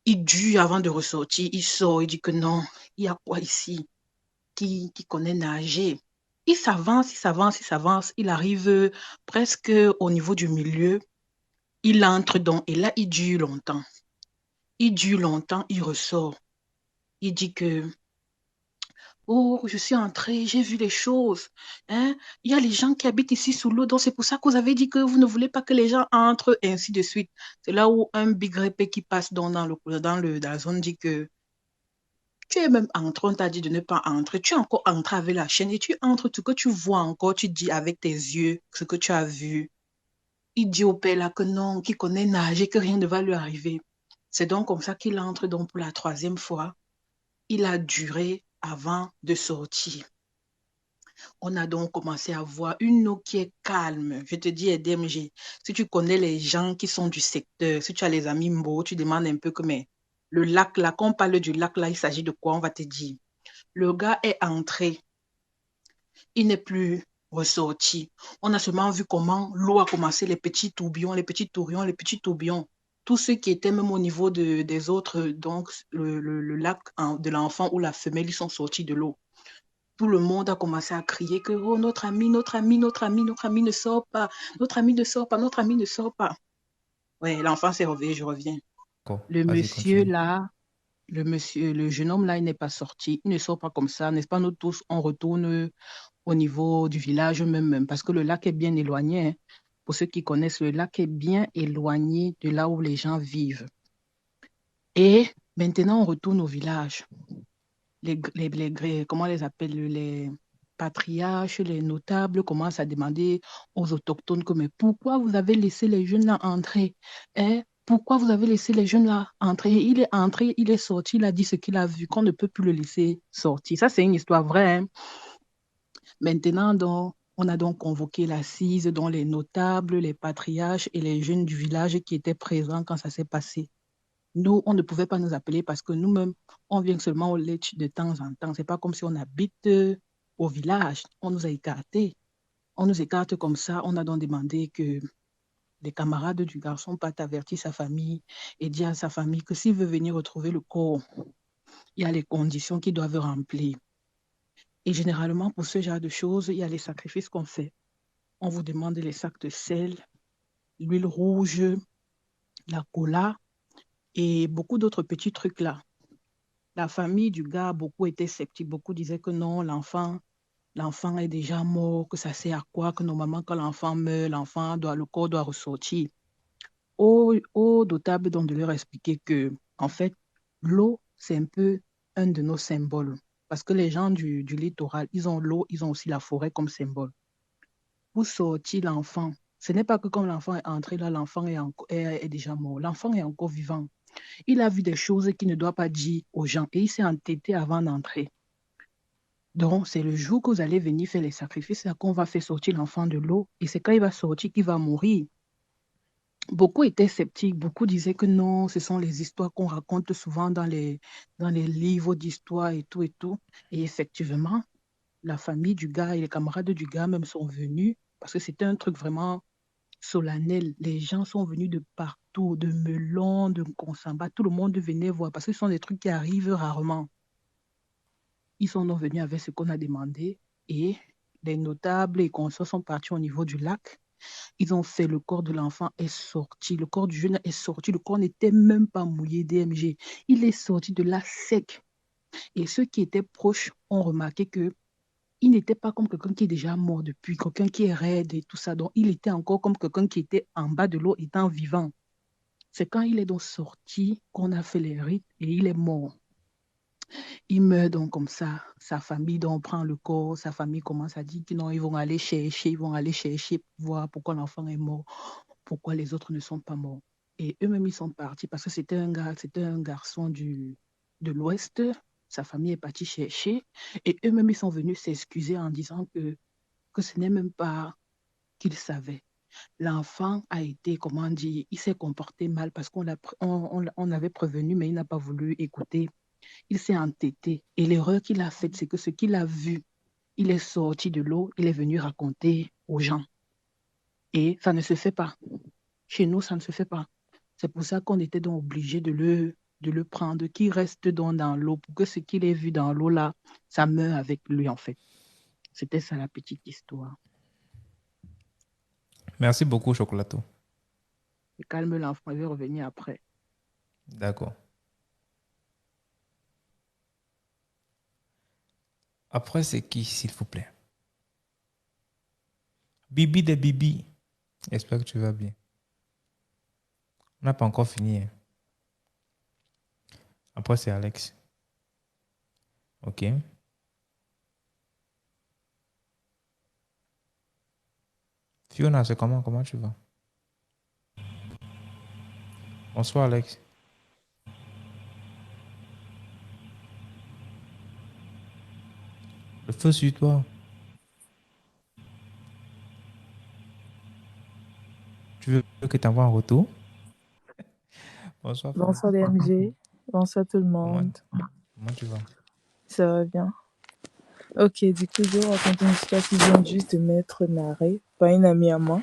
Il dut avant de ressortir. Il sort, il dit que non, il y a quoi ici qui connaît nager. Il s'avance. Il arrive presque au niveau du milieu. Il entre donc et là, il dure longtemps. Il ressort. Il dit que oh, je suis entré, j'ai vu les choses. Hein? Il y a les gens qui habitent ici sous l'eau, donc c'est pour ça que vous avez dit que vous ne voulez pas que les gens entrent, et ainsi de suite. C'est là où un big répé qui passe dans la zone dit que tu es même entré, on t'a dit de ne pas entrer. Tu es encore entré avec la chaîne et tu entres, tout que tu vois encore, tu dis avec tes yeux ce que tu as vu. Il dit au père là que non, qu'il connaît nager, que rien ne va lui arriver. C'est donc comme ça qu'il entre donc pour la troisième fois. Il a duré avant de sortir. On a donc commencé à voir une eau qui est calme. Je te dis, EDMG, si tu connais les gens qui sont du secteur, si tu as les amis Mbo, tu demandes un peu que, mais le lac là, quand on parle du lac là, il s'agit de quoi? On va te dire. Le gars est entré. Il n'est plus ressorti. On a seulement vu comment l'eau a commencé, les petits tourbillons. Tous ceux qui étaient même au niveau des autres, donc le lac de l'enfant ou la femelle, ils sont sortis de l'eau. Tout le monde a commencé à crier que oh, notre ami ne sort pas, notre ami ne sort pas. Ouais, l'enfant s'est réveillé, je reviens. Le monsieur là, le jeune homme là, il n'est pas sorti, il ne sort pas comme ça, n'est-ce pas? Nous tous, on retourne au niveau du village même, parce que le lac est bien éloigné. Hein. Pour ceux qui connaissent, le lac est bien éloigné de là où les gens vivent. Et maintenant, on retourne au village. Comment on les appelle, les patriarches, les notables commencent à demander aux autochtones mais pourquoi vous avez laissé les jeunes là entrer? Hein? Pourquoi vous avez laissé les jeunes là entrer? Il est entré, il est sorti, il a dit ce qu'il a vu, qu'on ne peut plus le laisser sortir. Ça, c'est une histoire vraie. Hein? Maintenant, donc, on a donc convoqué l'assise dont les notables, les patriarches et les jeunes du village qui étaient présents quand ça s'est passé. Nous, on ne pouvait pas nous appeler parce que nous-mêmes, on vient seulement au Lech de temps en temps. C'est pas comme si on habite au village. On nous a écartés. On nous écarte comme ça. On a donc demandé que les camarades du garçon partent avertir sa famille et dire à sa famille que s'il veut venir retrouver le corps, il y a les conditions qu'il doivent remplir. Et généralement, pour ce genre de choses, il y a les sacrifices qu'on fait. On vous demande les sacs de sel, l'huile rouge, la cola et beaucoup d'autres petits trucs là. La famille du gars, beaucoup étaient sceptiques. Beaucoup disaient que non, l'enfant est déjà mort, que ça sert à quoi, que normalement, quand l'enfant meurt, le corps doit ressortir. Au notable donc de leur expliquer que, en fait, l'eau, c'est un peu un de nos symboles. Parce que les gens du littoral, ils ont l'eau, ils ont aussi la forêt comme symbole. Pour sortir l'enfant, ce n'est pas que comme l'enfant est entré là, l'enfant est déjà mort. L'enfant est encore vivant. Il a vu des choses qu'il ne doit pas dire aux gens et il s'est entêté avant d'entrer. Donc, c'est le jour que vous allez venir faire les sacrifices, là qu'on va faire sortir l'enfant de l'eau et c'est quand il va sortir qu'il va mourir. Beaucoup étaient sceptiques, beaucoup disaient que non, ce sont les histoires qu'on raconte souvent dans les livres d'histoire et tout et tout. Et effectivement, la famille du gars et les camarades du gars même sont venus parce que c'était un truc vraiment solennel. Les gens sont venus de partout, de Melon, de Konsamba, tout le monde venait voir parce que ce sont des trucs qui arrivent rarement. Ils sont donc venus avec ce qu'on a demandé et les notables et consorts sont partis au niveau du lac. Ils ont fait, le corps de l'enfant est sorti, le corps du jeune est sorti, le corps n'était même pas mouillé DMG. Il est sorti de là sec. Et ceux qui étaient proches ont remarqué que il n'était pas comme quelqu'un qui est déjà mort depuis, quelqu'un qui est raide et tout ça. Donc, il était encore comme quelqu'un qui était en bas de l'eau étant vivant. C'est quand il est donc sorti qu'on a fait les rites et il est mort. Il meurt donc comme ça. Sa famille donc prend le corps. Sa famille commence à dire que non, ils vont aller chercher pour voir pourquoi l'enfant est mort, pourquoi les autres ne sont pas morts. Et eux-mêmes, ils sont partis parce que c'était un garçon de l'Ouest. Sa famille est partie chercher. Et eux-mêmes, ils sont venus s'excuser en disant que ce n'est même pas qu'ils savaient. L'enfant a été, comment dire, il s'est comporté mal parce on l'avait prévenu, mais il n'a pas voulu écouter. Il s'est entêté. Et l'erreur qu'il a faite, c'est que ce qu'il a vu, il est sorti de l'eau, il est venu raconter aux gens. Et ça ne se fait pas. Chez nous, ça ne se fait pas. C'est pour ça qu'on était donc obligé de le prendre, qu'il reste donc dans l'eau, pour que ce qu'il ait vu dans l'eau là, ça meurt avec lui en fait. C'était ça la petite histoire. Merci beaucoup, Chocolato. Et calme l'enfant, il va revenir après. D'accord. Après, c'est qui, s'il vous plaît? Bibi de Bibi. J'espère que tu vas bien. On n'a pas encore fini. Hein. Après, c'est Alex. Ok. Fiona, c'est comment? Comment tu vas? Bonsoir, Alex. Le feu sur toi. Tu veux que tu envoies un retour? Bonsoir, Fiona. Bonsoir DMG, bonsoir tout le monde. Comment tu vas? Ça va bien? Ok, du coup, je vais raconter une histoire qui vient juste de m'être narrée par une amie à moi.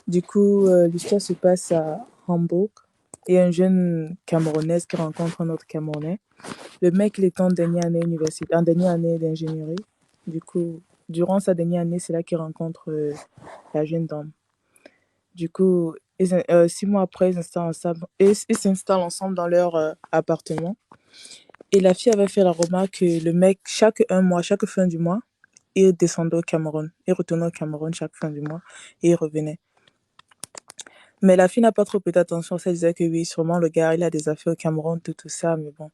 Du coup, l'histoire se passe à Hambourg. Il y a un jeune Camerounais qui rencontre un autre Camerounais. Le mec, il est en dernière année en dernière année d'ingénierie. Du coup, durant sa dernière année, c'est là qu'il rencontre la jeune dame. Du coup, 6 mois après, ils s'installent ensemble dans leur appartement. Et la fille avait fait la remarque que le mec, chaque fin du mois, il descendait au Cameroun. Il retournait au Cameroun chaque fin du mois et il revenait. Mais la fille n'a pas trop prêté attention. Elle disait que oui, sûrement le gars, il a des affaires au Cameroun, tout ça, mais bon.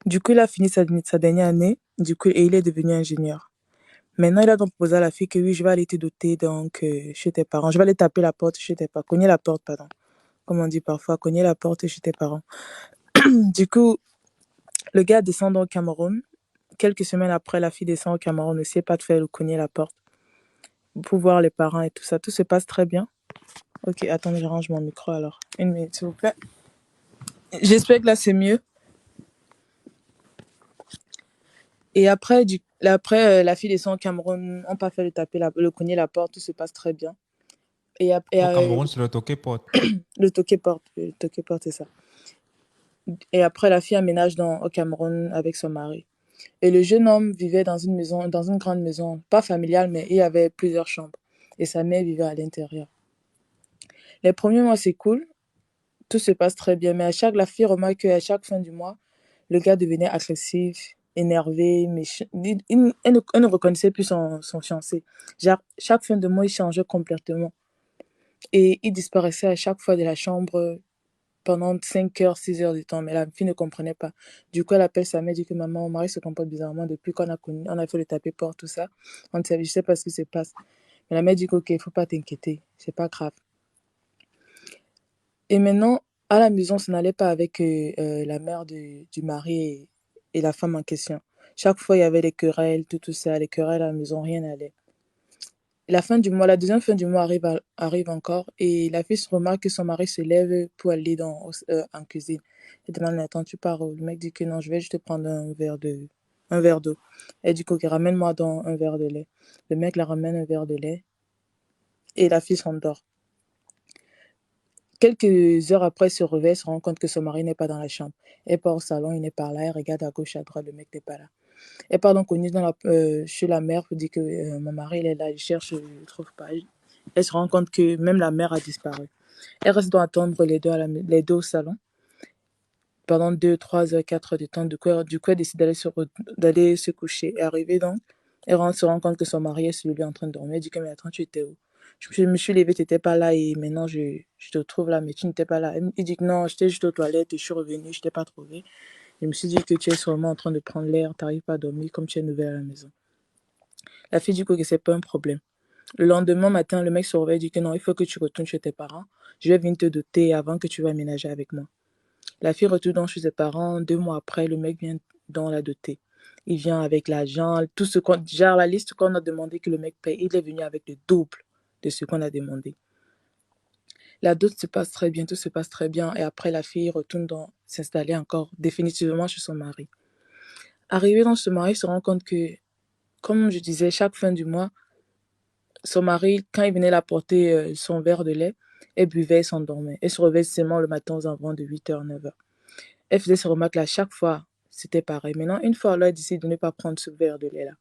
Du coup, il a fini sa dernière année, du coup, et il est devenu ingénieur. Maintenant, il a donc proposé à la fille que oui, je vais aller te doter donc, chez tes parents. Je vais aller taper la porte chez tes parents. Cogner la porte, pardon. Comme on dit parfois, cogner la porte chez tes parents. Du coup, le gars descend au Cameroun. Quelques semaines après, la fille descend au Cameroun aussi, et pas de faire le cogner la porte pour voir les parents et tout ça. Tout se passe très bien. Ok, attendez, je range mon micro alors. Une minute, s'il vous plaît. J'espère que là, c'est mieux. Et après, la fille descend au Cameroun, on pas fait le cogner la porte, tout se passe très bien. Au Cameroun, c'est le toqué porte. Le toqué porte, c'est ça. Et après, la fille aménage au Cameroun avec son mari. Et le jeune homme vivait dans une grande maison, pas familiale, mais il y avait plusieurs chambres. Et sa mère vivait à l'intérieur. Les premiers mois, c'est cool, tout se passe très bien, mais la fille remarque qu'à chaque fin du mois, le gars devenait agressif, énervé, méchant. Elle ne reconnaissait plus son fiancé. Genre, chaque fin de mois, il changeait complètement. Et il disparaissait à chaque fois de la chambre pendant 5 heures, 6 heures de temps. Mais la fille ne comprenait pas. Du coup, elle appelle sa mère, dit que maman, mon mari se comporte bizarrement depuis on a fait le tapis porte, tout ça. Je ne sais pas ce qui se passe. Mais la mère dit ok, il ne faut pas t'inquiéter, c'est pas grave. Et maintenant, à la maison, ça n'allait pas avec la mère du mari et la femme en question. Chaque fois, il y avait des querelles, tout ça, les querelles à la maison, rien n'allait. La deuxième fin du mois arrive encore et la fille se remarque que son mari se lève pour aller en cuisine. Elle demande, attends, tu pars où? Le mec dit que non, je vais juste te prendre un verre d'eau. Elle dit, ok, ramène-moi donc un verre de lait. Le mec la ramène un verre de lait et la fille s'endort. Quelques heures après, elle se réveille, elle se rend compte que son mari n'est pas dans la chambre. Elle part au salon, il n'est pas là, elle regarde à gauche, à droite, le mec n'est pas là. Elle part donc chez la mère pour dire que mon mari il est là, il cherche, il ne trouve pas. Elle se rend compte que même la mère a disparu. Elle reste donc attendre les deux au salon pendant 2, 3 heures, 4 heures de temps. Du coup, elle décide d'aller se coucher. Et arrivée donc, se rend compte que son mari est sur lui en train de dormir. Elle dit que mais attends, tu étais où? Je me suis levée, tu n'étais pas là et maintenant je te trouve là, mais tu n'étais pas là. Il dit que non, j'étais juste aux toilettes et je suis revenue, je ne t'ai pas trouvé. Je me suis dit que tu es sûrement en train de prendre l'air, tu n'arrives pas à dormir comme tu es nouvelle à la maison. La fille dit que c'est pas un problème. Le lendemain matin, le mec se réveille et dit que non, il faut que tu retournes chez tes parents. Je vais venir te doter avant que tu vas aménager avec moi. La fille retourne donc chez ses parents. 2 mois après, le mec vient dans la doter. Il vient avec l'argent, genre la liste qu'on a demandé que le mec paye, il est venu avec le double de ce qu'on a demandé. La dot se passe très bien, tout se passe très bien. Et après, la fille retourne s'installer encore définitivement chez son mari. Arrivée dans ce mari, se rend compte que, comme je disais, chaque fin du mois, son mari, quand il venait l'apporter son verre de lait, elle buvait et s'endormait. Elle se réveillait seulement le matin aux environs de 8h, 9h. Elle faisait ces remarques-là chaque fois. C'était pareil. Maintenant, une fois, elle a décidé de ne pas prendre ce verre de lait-là.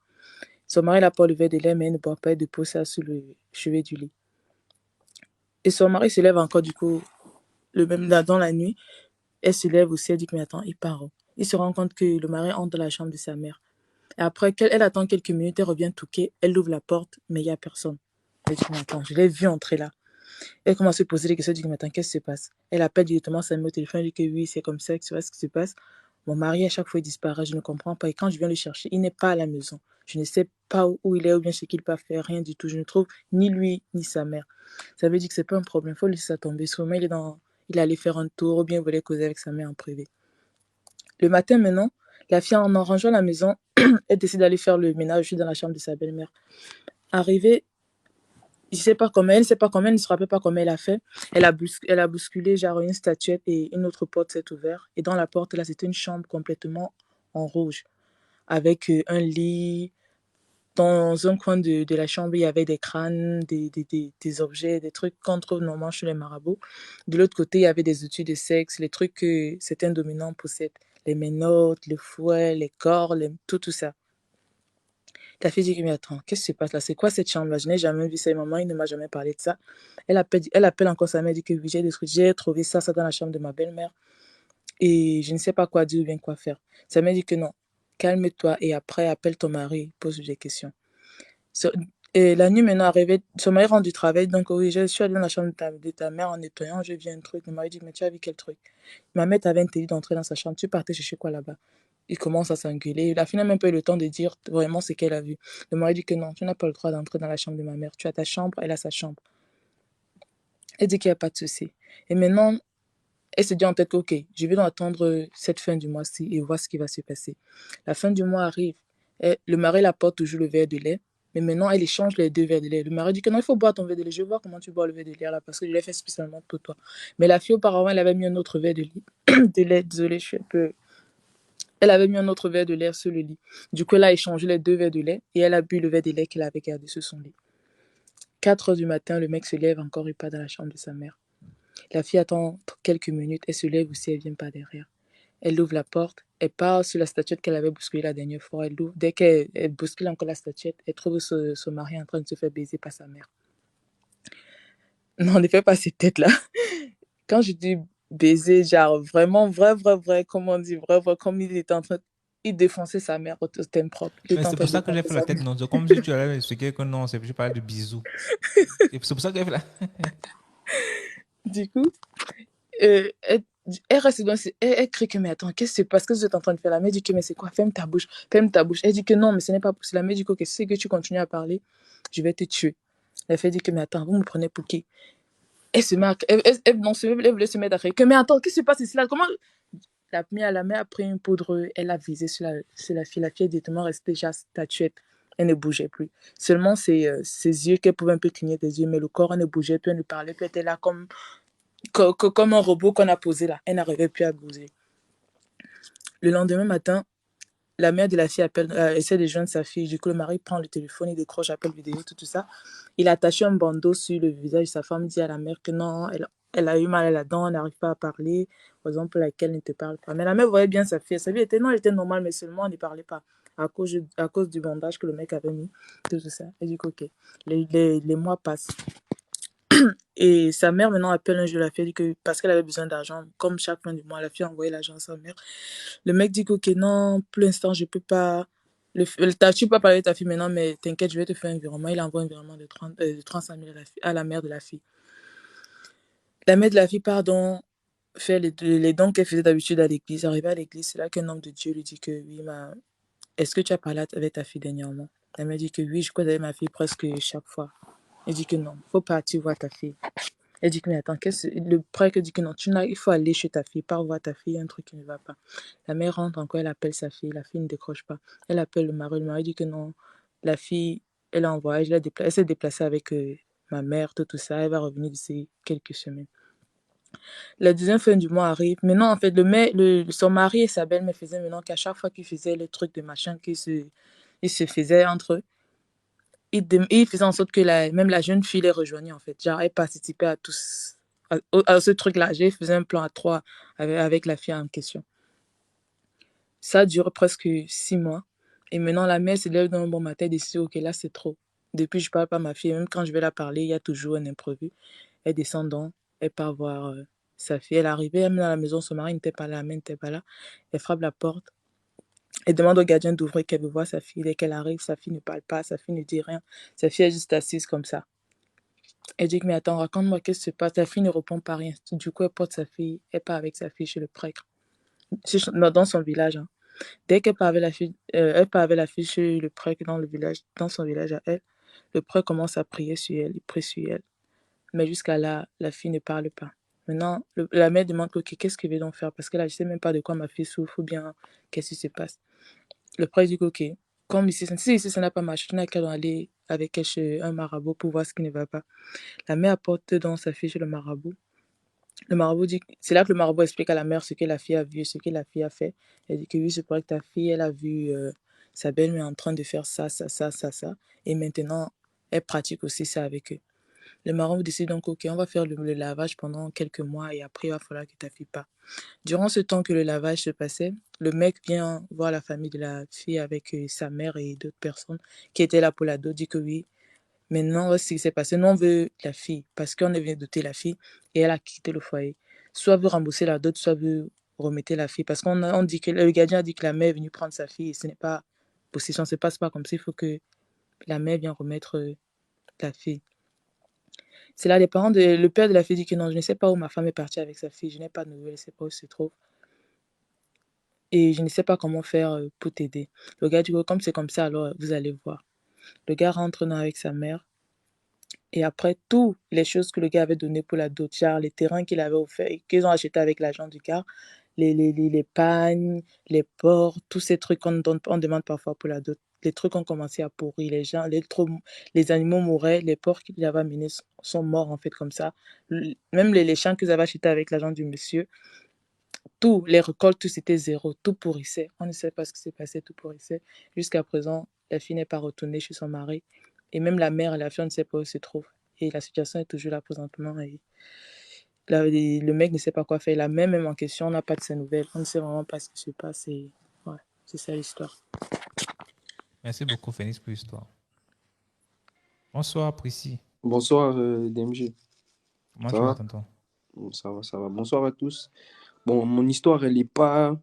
Son mari apporte le verre de lait, mais elle ne boit pas, elle dépose ça sur le chevet du lit. Et son mari se lève encore, du coup, dans la nuit. Elle se lève aussi, elle dit, mais attends, il part. Il se rend compte que le mari entre dans la chambre de sa mère. Et après, elle attend quelques minutes, elle revient toquer, elle ouvre la porte, mais il n'y a personne. Elle dit, mais attends, je l'ai vu entrer là. Elle commence à se poser des questions, elle dit, mais attends, qu'est-ce qui se passe? Elle appelle directement sa mère au téléphone, elle dit que oui, c'est comme ça, que tu vois ce qui se passe. Mon mari, à chaque fois, il disparaît, je ne comprends pas. Et quand je viens le chercher, il n'est pas à la maison. Je ne sais pas où il est, ou bien ce qu'il peut faire, rien du tout. Je ne trouve ni lui, ni sa mère. Ça veut dire que c'est pas un problème, il faut laisser ça tomber. Sûrement, il est allé faire un tour, ou bien il voulait causer avec sa mère en privé. Le matin, maintenant, la fille, en rangeant la maison, elle décide d'aller faire le ménage dans la chambre de sa belle-mère. Arrivée, elle ne sait pas comment, elle ne se rappelle pas comment elle a fait. Elle a bousculé genre une statuette et une autre porte s'est ouverte. Et dans la porte, là, c'était une chambre complètement en rouge, avec un lit. Dans un coin de la chambre, il y avait des crânes, des objets, des trucs qu'on trouve normalement chez les marabouts. De l'autre côté, il y avait des outils de sexe, les trucs que certains dominants possèdent. Les menottes, le fouet, les cordes, tout ça. La fille dit, mais attends, qu'est-ce qui se passe là? C'est quoi cette chambre-là? Je n'ai jamais vu ça. Maman, il ne m'a jamais parlé de ça. Elle appelle encore sa mère, dit que oui, j'ai trouvé ça dans la chambre de ma belle-mère. Et je ne sais pas quoi dire ou bien quoi faire. Sa mère dit que non, calme-toi et après, appelle ton mari, pose-lui des questions. Et la nuit maintenant arrivée, son mari rentre du travail, donc oui, je suis allée dans la chambre de ta mère en nettoyant, je vis un truc. Le mari dit, mais tu as vu quel truc? Ma mère t'avait interdit d'entrer dans sa chambre, tu partais chercher quoi là-bas? Il commence à s'engueuler. La fille n'a même pas eu le temps de dire vraiment ce qu'elle a vu. Le mari dit que non, tu n'as pas le droit d'entrer dans la chambre de ma mère. Tu as ta chambre, elle a sa chambre. Elle dit qu'il n'y a pas de souci. Et maintenant, elle se dit en tête, ok, je vais donc attendre cette fin du mois-ci et voir ce qui va se passer. La fin du mois arrive. Le mari apporte toujours le verre de lait. Mais maintenant, elle échange les 2 verres de lait. Le mari dit que non, il faut boire ton verre de lait. Je vais voir comment tu bois le verre de lait là, parce que je l'ai fait spécialement pour toi. Mais la fille, auparavant, elle avait mis un autre verre de lait. Désolée, je suis un peu Elle avait mis un autre verre de lait sur le lit. Du coup, elle a échangé les 2 verres de lait et elle a bu le verre de lait qu'elle avait gardé sur son lit. 4 heures du matin, le mec se lève, encore il part dans la chambre de sa mère. La fille attend quelques minutes, elle se lève aussi, elle vient pas derrière. Elle ouvre la porte, elle part sur la statuette qu'elle avait bousculée la dernière fois. Elle ouvre. Dès qu'elle bouscule encore la statuette, elle trouve son mari en train de se faire baiser par sa mère. Non, ne fais pas cette tête-là. Quand je dis baiser, genre vraiment vrai, comment on dit, vrai, comme il était en train, il défonçait sa mère au thème propre. Il Mais était en c'est train pour de ça que j'ai défoncer fait la sa tête mère. non. C'est comme si tu allais m'expliquer que non, je parle de bisous. Et c'est pour ça que j'ai fait la... Du coup, elle reste dans elle crie que mais attends, qu'est-ce que c'est parce que vous êtes en train de faire. La mère dit que mais c'est quoi, ferme ta bouche, ferme ta bouche. Elle dit que non, mais ce n'est pas possible. La mère dit que ok, si c'est que tu continues à parler, je vais te tuer. La fille dit que mais attends, vous me prenez pour qui? Elle se met à, non, elle voulait se mettre à rire que mais attends, qu'est-ce qui se passe ici là? Comment la mère a pris une poudre, elle a visé sur la fille. La fille est directement restée déjà statuette. Elle ne bougeait plus. Seulement ses yeux qu'elle pouvait un peu cligner des yeux, mais le corps elle ne bougeait plus, elle ne parlait plus, elle était là comme un robot qu'on a posé là. Elle n'arrivait plus à bouger. Le lendemain matin, la mère de la fille essaie de joindre sa fille. Du coup, le mari prend le téléphone, il décroche, appelle vidéo, tout ça. Il a attaché un bandeau sur le visage de sa femme, il dit à la mère que non, elle a eu mal à la dent, elle n'arrive pas à parler, raison pour laquelle elle ne te parle pas. Mais la mère voyait bien sa fille. Sa fille était, non, elle était normale, mais seulement elle ne parlait pas à cause du bandage que le mec avait mis, tout ça. Et du coup, ok. Les mois passent. Et sa mère maintenant appelle un jour la fille, dit que parce qu'elle avait besoin d'argent, comme chaque fin du mois, la fille a envoyé l'argent à sa mère. Le mec dit que ok, non, pour l'instant, je peux pas. Tu peux pas parler de ta fille maintenant, mais t'inquiète, je vais te faire un virement. Il envoie un virement de 35 000 à la mère de la fille. La mère de la fille, pardon, fait les dons qu'elle faisait d'habitude à l'église. Arrivée à l'église, c'est là qu'un homme de Dieu lui dit que oui, est-ce que tu as parlé avec ta fille dernièrement? La mère dit que oui, je crois avec ma fille presque chaque fois. Elle dit que non, faut partir voir ta fille. Elle dit que mais attends, le prêtre dit que non, il faut aller chez ta fille, pas voir ta fille, un truc qui ne va pas. La mère rentre encore, elle appelle sa fille, la fille ne décroche pas. Elle appelle le mari dit que non, la fille, elle est en voyage, elle s'est déplacée avec ma mère, tout ça, elle va revenir d'ici quelques semaines. La deuxième fin du mois arrive. Maintenant, en fait, son mari et sa belle-mère faisaient maintenant qu'à chaque fois qu'ils faisaient les trucs de machin ils se faisaient entre eux, il faisait en sorte que même la jeune fille les rejoignait, en fait. Genre, elle participait à tous, à ce truc-là. J'ai fait un plan à 3 avec la fille en question. Ça dure presque 6 mois. Et maintenant, la mère se lève d'un bon matin et décide, ok, là, c'est trop. Depuis, je parle pas à ma fille. Même quand je vais la parler, il y a toujours un imprévu. Elle descend donc, elle part voir sa fille. Elle est arrivée, elle est à la maison, son mari n'était pas là, la mère n'était pas là. Elle frappe la porte. Elle demande au gardien d'ouvrir qu'elle veut voir sa fille. Dès qu'elle arrive, sa fille ne parle pas, sa fille ne dit rien. Sa fille est juste assise comme ça. Elle dit, mais attends, raconte-moi qu'est-ce qui se passe. La fille ne répond pas rien. Du coup, elle porte sa fille, elle part avec sa fille chez le prêtre, dans son village. Hein. Dès qu'elle part avec la fille, elle part avec la fille chez le prêtre dans le village, dans son village à elle, le prêtre commence à prier sur elle, il prie sur elle. Mais jusqu'à là, la fille ne parle pas. Maintenant, la mère demande, ok, qu'est-ce qu'elle veut donc faire? Parce que là, je ne sais même pas de quoi ma fille souffre ou bien qu'est-ce qui se passe. Le prêtre dit, ok, comme ici, si ça n'a pas marché, tu n'as qu'à aller avec elle chez un marabout pour voir ce qui ne va pas. La mère apporte dans sa fille chez le marabout. Le marabout dit, c'est là que le marabout explique à la mère ce que la fille a vu, ce que la fille a fait. Elle dit que oui, c'est vrai que ta fille, elle a vu sa belle-mère en train de faire ça. Et maintenant, elle pratique aussi ça avec eux. Le marabout décide donc, ok, on va faire le lavage pendant quelques mois et après, il va falloir que ta fille parte. Durant ce temps que le lavage se passait, le mec vient voir la famille de la fille avec sa mère et d'autres personnes qui étaient là pour la dot, dit que oui. Maintenant, ce qui s'est passé, nous, on veut la fille parce qu'on vient doter la fille et elle a quitté le foyer. Soit veut rembourser la dot, soit veut remettre la fille. Parce qu'on dit que le gardien a dit que la mère est venue prendre sa fille et ce n'est pas possible. Ça ne se passe pas comme ça. Il faut que la mère vienne remettre la fille. C'est là le père de la fille dit que non, je ne sais pas où ma femme est partie avec sa fille. Je n'ai pas de nouvelles, je ne sais pas où elle se trouve. Et je ne sais pas comment faire pour t'aider. Le gars dit que comme c'est comme ça, alors vous allez voir. Le gars rentre avec sa mère. Et après, toutes les choses que le gars avait données pour la dot, genre les terrains qu'il avait offerts, qu'ils ont achetés avec l'argent du gars, les pagnes, les porcs, tous ces trucs qu'on demande parfois pour la dot. Les trucs ont commencé à pourrir, les animaux mouraient, les porcs qu'il avait amenés sont morts en fait comme ça. Même les chiens qu'ils avaient achetés avec l'argent du monsieur, Tout, les récoltes, tout c'était zéro, tout pourrissait. On ne sait pas ce qui s'est passé, tout pourrissait. Jusqu'à présent, la fille n'est pas retournée chez son mari. Et même la mère et la fille, on ne sait pas où se trouvent. Et la situation est toujours là présentement. Et le mec ne sait pas quoi faire. La mère même en question, on n'a pas de ses nouvelles. On ne sait vraiment pas ce qui se passe. Et ouais, c'est ça l'histoire. Merci beaucoup, Phoenix, pour l'histoire. Bonsoir, Prissy. Bonsoir, DMG. Comment Ça tu vas, va? tonton? Ça va, ça va. Bonsoir à tous. Bon, mon histoire, elle est pas,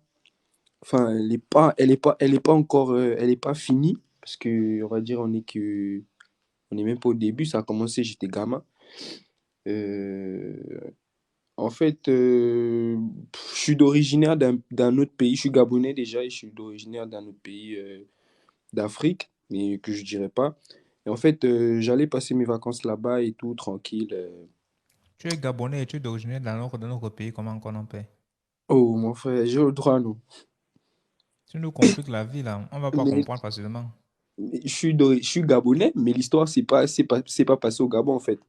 enfin, elle est pas encore, elle est pas finie parce que, on va dire, on est même pas au début. Ça a commencé, j'étais gamin. Euh, En fait, je suis d'originaire d'un autre pays. Je suis gabonais déjà et je suis d'originaire d'un autre pays d'Afrique, mais que je dirais pas. Et en fait, j'allais passer mes vacances là-bas et tout, tranquille. Tu es gabonais et tu es d'origine de notre pays, comment on en paie? Oh, mon frère, j'ai le droit, non? Tu nous compliques la vie, là. On va pas Mais comprendre facilement. je suis gabonais, mais l'histoire, c'est pas passé au Gabon, en fait.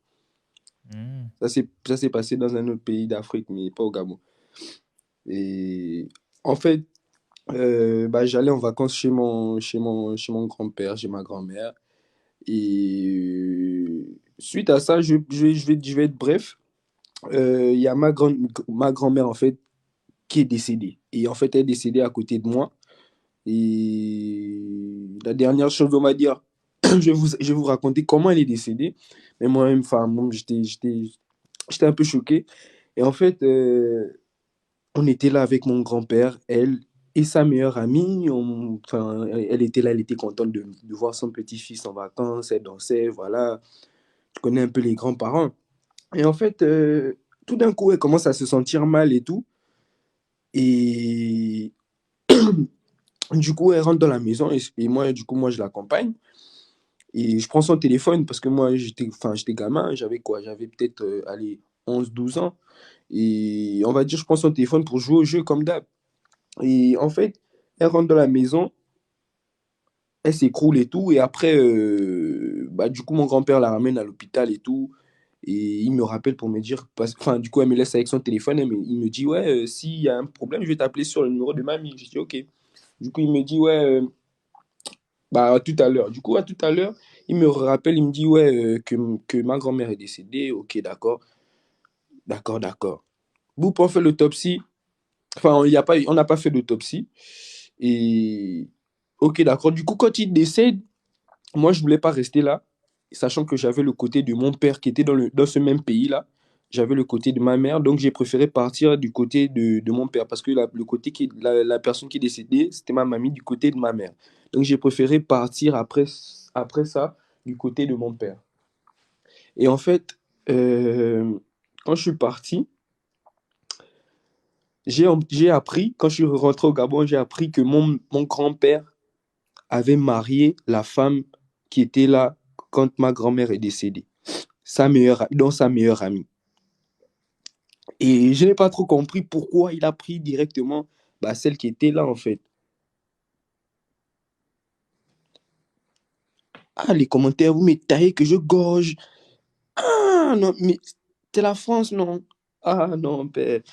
Hmm. Ça s'est passé dans un autre pays d'Afrique, mais pas au Gabon. Et en fait, bah, j'allais en vacances chez mon grand-père, chez ma grand-mère. Et suite à ça, je vais être bref. Il y a ma grand-mère, en fait, qui est décédée. Et en fait, elle est décédée à côté de moi. Et la dernière chose, on va dire, je vais vous raconter comment elle est décédée. Mais moi-même, enfin, moi, j'étais un peu choqué. Et en fait, on était là avec mon grand-père, elle et sa meilleure amie. Enfin, elle était là, elle était contente de voir son petit-fils en vacances. Elle dansait, voilà. Tu connais un peu les grands-parents. Et en fait, tout d'un coup, elle commence à se sentir mal et tout. Et du coup, elle rentre dans la maison et moi, du coup, moi, je l'accompagne. Et je prends son téléphone parce que moi, j'étais gamin, j'avais quoi? J'avais peut-être, allez, 11 12 ans. Et on va dire, je prends son téléphone pour jouer au jeu comme d'hab. Et en fait, elle rentre dans la maison, elle s'écroule et tout. Et après, bah, du coup, mon grand-père la ramène à l'hôpital et tout. Et il me rappelle pour me dire, enfin, du coup, elle me laisse avec son téléphone. Il me dit, ouais, s'il y a un problème, je vais t'appeler sur le numéro de mamie. Je dis, ok. Du coup, il me dit, ouais, bah, à tout à l'heure. Du coup, à tout à l'heure, il me rappelle, il me dit, ouais, que ma grand-mère est décédée. Ok, d'accord, d'accord, d'accord. Vous, pour faire l'autopsie, enfin, on n'a pas fait l'autopsie. Et, ok, d'accord. Du coup, quand il décède, moi, je voulais pas rester là, sachant que j'avais le côté de mon père qui était dans ce même pays-là. J'avais le côté de ma mère, donc j'ai préféré partir du côté de mon père, parce que la personne qui est décédée, c'était ma mamie du côté de ma mère. Donc j'ai préféré partir après ça du côté de mon père. Et en fait, quand je suis parti, j'ai appris, quand je suis rentré au Gabon, j'ai appris que mon grand-père avait marié la femme qui était là quand ma grand-mère est décédée, dont sa meilleure amie. Et je n'ai pas trop compris pourquoi il a pris directement bah, celle qui était là, en fait. Ah, les commentaires, vous m'étayez que je gorge. Ah, non, mais c'est la France, non. Ah, non, ben,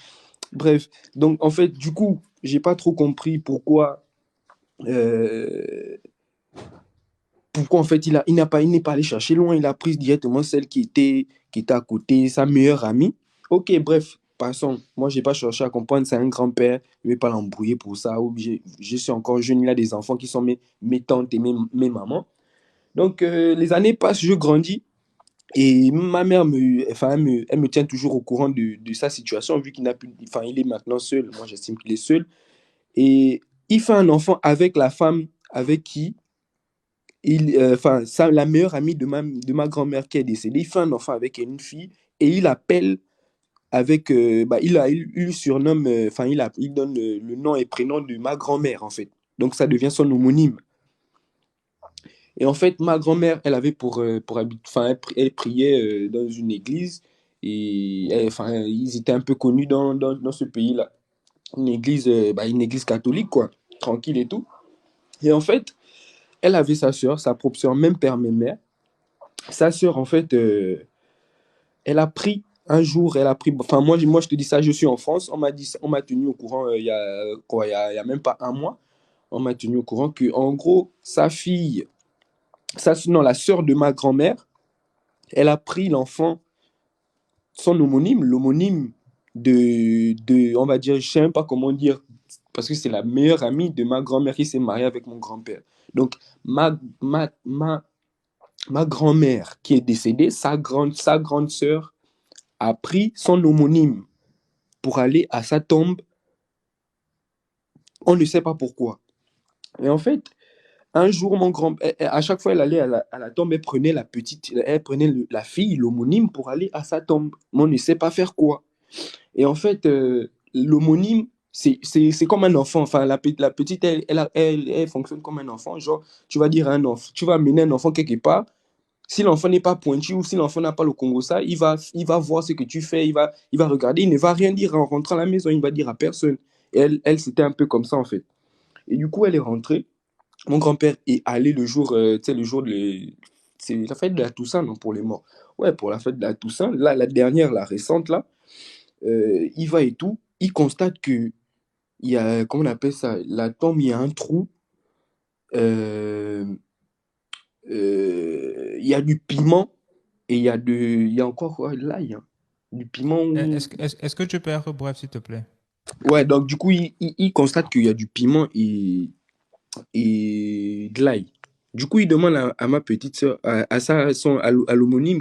bref. Donc, en fait, du coup, j'ai pas trop compris euh, pourquoi en fait, il n'est pas allé chercher loin. Il a pris directement celle qui était à côté, sa meilleure amie. Ok, bref, passons. Moi, j'ai pas cherché à comprendre. C'est un grand-père. Je vais pas l'embrouiller pour ça. Ou je suis encore jeune. Il a des enfants qui sont mes tantes et mes mamans. Donc, les années passent, je grandis. Et ma mère elle me tient toujours au courant de sa situation, vu qu'il n'a plus, enfin, il est maintenant seul. Moi, j'estime qu'il est seul. Et il fait un enfant avec la femme avec qui enfin, la meilleure amie de ma grand-mère qui est décédée. Il fait un enfant avec une fille et il appelle avec, bah, il lui surnomme, enfin, il donne le nom et prénom de ma grand-mère, en fait. Donc, ça devient son homonyme. Et en fait, ma grand-mère, elle avait pour habitude, enfin, elle priait dans une église et enfin, ils étaient un peu connus dans ce pays-là. Bah, une église catholique, quoi, tranquille et tout. Et en fait, elle avait sa sœur, sa propre sœur, même père, même mère. Sa sœur, en fait, elle a pris un jour, elle a pris. Enfin, moi, je te dis ça, je suis en France. On m'a tenu au courant il y a quoi, il y a même pas un mois. On m'a tenu au courant que, en gros, sa fille, non, la sœur de ma grand-mère, elle a pris l'enfant, son homonyme, l'homonyme on va dire, je sais même pas comment dire, parce que c'est la meilleure amie de ma grand-mère qui s'est mariée avec mon grand-père. Donc, ma grand-mère qui est décédée, sa grande sœur a pris son homonyme pour aller à sa tombe. On ne sait pas pourquoi. Et en fait, un jour, à chaque fois, elle allait à la tombe, elle prenait la fille, l'homonyme, pour aller à sa tombe. Mais on ne sait pas faire quoi. Et en fait, l'homonyme, c'est comme un enfant. Enfin, la petite, elle fonctionne comme un enfant. Genre, tu vas dire à un enfant, tu vas amener un enfant quelque part. Si l'enfant n'est pas pointu ou si l'enfant n'a pas le Congo, ça, il va voir ce que tu fais, il va regarder, il ne va rien dire en rentrant à la maison, il ne va dire à personne. Et elle c'était un peu comme ça, en fait. Et du coup, elle est rentrée. Mon grand-père est allé le jour, tu sais, le jour c'est la fête de la Toussaint, non, pour les morts. Ouais, pour la fête de la Toussaint, là, la dernière, la récente, là, il va et tout, il constate que il y a, comment on appelle ça, la tombe, il y a un trou, euh, il y a du piment et il y a encore quoi, de l'ail, hein. Du piment ou... Est-ce que tu peux être bref, s'il te plaît? Ouais, donc du coup, il constate qu'il y a du piment et de l'ail. Du coup, il demande à ma petite soeur, à l'homonyme,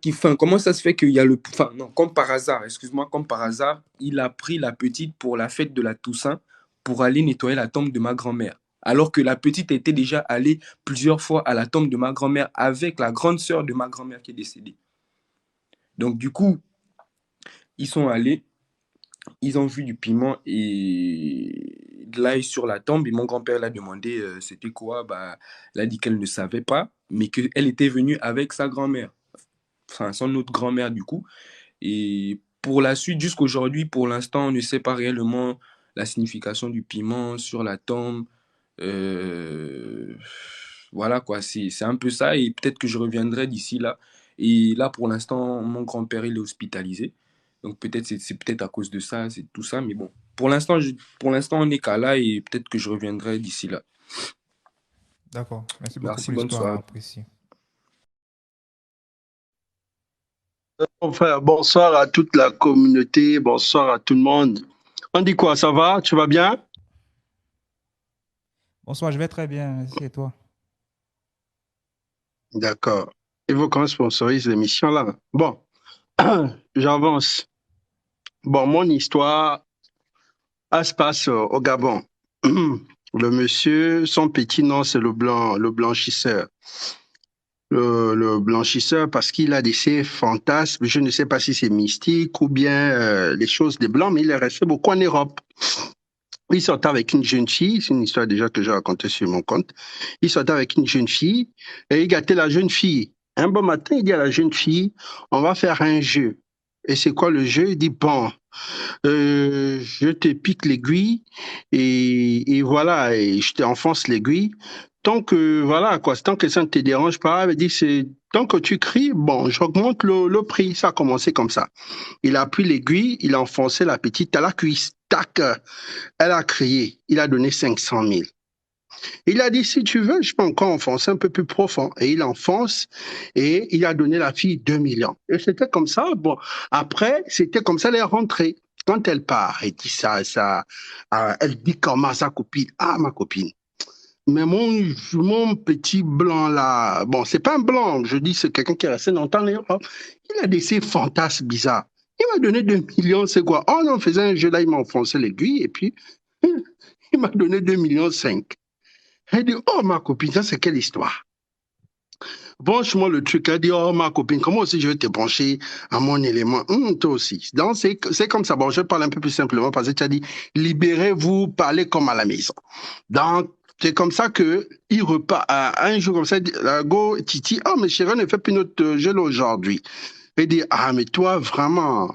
enfin, comment ça se fait qu'il y a enfin, non, comme par hasard, excuse-moi, comme par hasard, il a pris la petite pour la fête de la Toussaint pour aller nettoyer la tombe de ma grand-mère. Alors que la petite était déjà allée plusieurs fois à la tombe de ma grand-mère avec la grande sœur de ma grand-mère qui est décédée. Donc, du coup, ils sont allés, ils ont vu du piment et de l'ail sur la tombe. Et mon grand-père l'a demandé c'était quoi. Bah, elle a dit qu'elle ne savait pas, mais qu'elle était venue avec sa grand-mère. Enfin, son autre grand-mère, du coup. Et pour la suite, jusqu'aujourd'hui, pour l'instant, on ne sait pas réellement la signification du piment sur la tombe. Euh, Voilà quoi, c'est un peu ça. Et peut-être que je reviendrai d'ici là. Et là, pour l'instant, mon grand-père, il est hospitalisé. Donc peut-être c'est peut-être à cause de ça, c'est tout ça. Mais bon, pour l'instant, on n'est qu'à là et peut-être que je reviendrai d'ici là. D'accord. Merci beaucoup Merci, pour bonne l'histoire soirée. appréciée. Enfin, bonsoir à toute la communauté, bonsoir à tout le monde. On dit quoi, ça va? Tu vas bien? Bonsoir, je vais très bien. Merci et toi? D'accord. Il faut qu'on sponsorise l'émission là. Bon, j'avance. Bon, mon histoire, elle se passe au Gabon. Le monsieur, son petit nom, c'est le blanchisseur. Le blanchisseur parce qu'il a des ces fantasmes, je ne sais pas si c'est mystique ou bien les choses des Blancs, mais il est resté beaucoup en Europe. Il sortait avec une jeune fille, c'est une histoire déjà que j'ai racontée sur mon compte. Il sortait avec une jeune fille et il gâtait la jeune fille. Un bon matin, il dit à la jeune fille, on va faire un jeu. Et c'est quoi le jeu? Il dit, bon, je te pique l'aiguille et voilà, et je t'enfonce l'aiguille. Tant que, voilà, quoi, tant que ça ne te dérange pas, il dit, tant que tu cries, bon, j'augmente le prix. Ça a commencé comme ça. Il a pris l'aiguille, il a enfoncé la petite à la cuisse. Tac! Elle a crié. Il a donné 500 000. Il a dit, si tu veux, je peux encore enfoncer un peu plus profond. Et il enfonce et il a donné la fille 2 millions. Et c'était comme ça. Bon, après, c'était comme ça, elle est rentrée. Quand elle part, elle dit elle dit comment à sa copine? Ah, ma copine. Mais mon petit blanc là, bon, c'est pas un blanc, je dis c'est quelqu'un qui est resté longtemps en Europe. Il a des ces fantasmes bizarres. Il m'a donné 2 millions, c'est quoi? Oh, on faisait un jeu là, il m'a enfoncé l'aiguille et puis il m'a donné 2 millions 5. Elle dit, oh ma copine, ça c'est quelle histoire? Branche-moi le truc, elle dit, oh ma copine, comment aussi je vais te brancher à mon élément? Toi aussi. Donc c'est comme ça. Bon, je parle un peu plus simplement parce que tu as dit, libérez-vous, parlez comme à la maison. Donc, c'est comme ça que il repart un jour comme ça, il dit, go, Titi, oh mais chérie, on ne fait plus notre jeu aujourd'hui. Il dit, ah mais toi vraiment,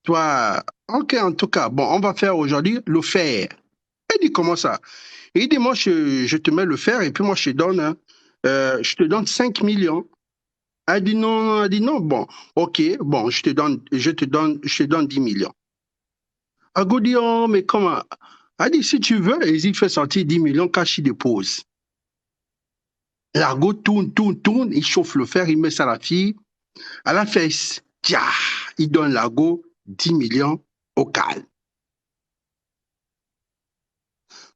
toi, ok en tout cas, bon, on va faire aujourd'hui le fer. Il dit, comment ça? Il dit, moi je te mets le fer et puis moi je te donne 5 millions. Elle dit non, elle dit non, bon, ok, bon, je te donne 10 millions. Ago dit, oh, mais comment? Elle dit, si tu veux, et il fait sortir 10 millions, cash, il dépose. L'argot tourne, il chauffe le fer, il met ça à la fille, à la fesse. Tiens, il donne l'argot 10 millions au calme.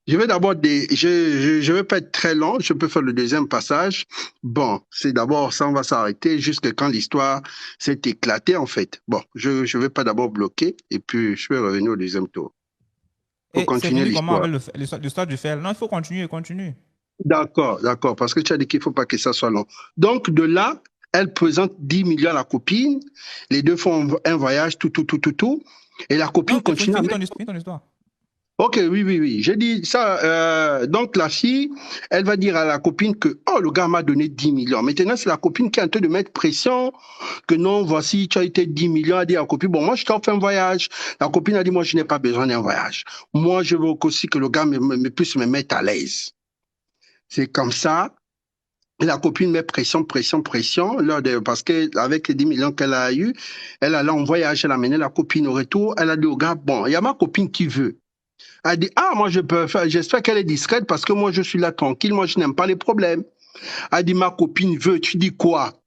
Je vais d'abord, je vais pas être très long, je peux faire le deuxième passage. Bon, c'est d'abord, ça, on va s'arrêter jusqu'à quand l'histoire s'est éclatée, en fait. Bon, je vais pas d'abord bloquer, et puis je vais revenir au deuxième tour. Pour Et c'est continuer fini comment l'histoire. avec l'histoire du fer? Non, il faut continuer, continue. D'accord, parce que tu as dit qu'il faut pas que ça soit long. Donc, de là, elle présente 10 millions à la copine, les deux font un voyage, tout, et la copine Non, continue à finis mettre. ton histoire. Ok, oui. J'ai dit ça. Donc, la fille, elle va dire à la copine que, oh, le gars m'a donné 10 millions. Maintenant, c'est la copine qui est en train de mettre pression, que non, voici, tu as été 10 millions. Elle dit à la copine, bon, moi, je t'offre un voyage. La copine a dit, moi, je n'ai pas besoin d'un voyage. Moi, je veux aussi que le gars puisse me mettre à l'aise. C'est comme ça. Et la copine met pression, parce qu'avec les 10 millions qu'elle a eu, elle allait en voyage, elle a amené la copine au retour. Elle a dit au gars, bon, il y a ma copine qui veut. Elle dit, ah, moi, je peux faire, j'espère qu'elle est discrète parce que moi, je suis là tranquille, moi, je n'aime pas les problèmes. Elle dit, ma copine veut, tu dis quoi?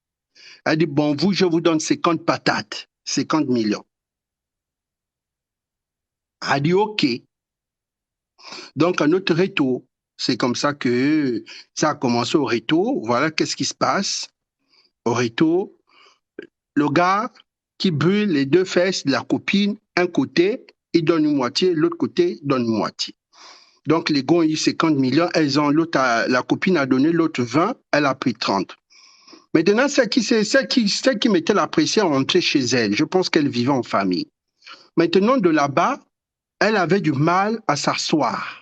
Elle dit, bon, je vous donne 50 patates, 50 millions. Elle dit, ok. Donc, un autre retour. C'est comme ça que ça a commencé au retour. Voilà, qu'est-ce qui se passe au retour. Le gars qui brûle les deux fesses de la copine, un côté, il donne une moitié, l'autre côté, il donne une moitié. Donc, les gars ont eu 50 millions, la copine a donné l'autre 20, elle a pris 30. Maintenant, celle qui mettait la pression rentrer chez elle, je pense qu'elle vivait en famille. Maintenant, de là-bas, elle avait du mal à s'asseoir.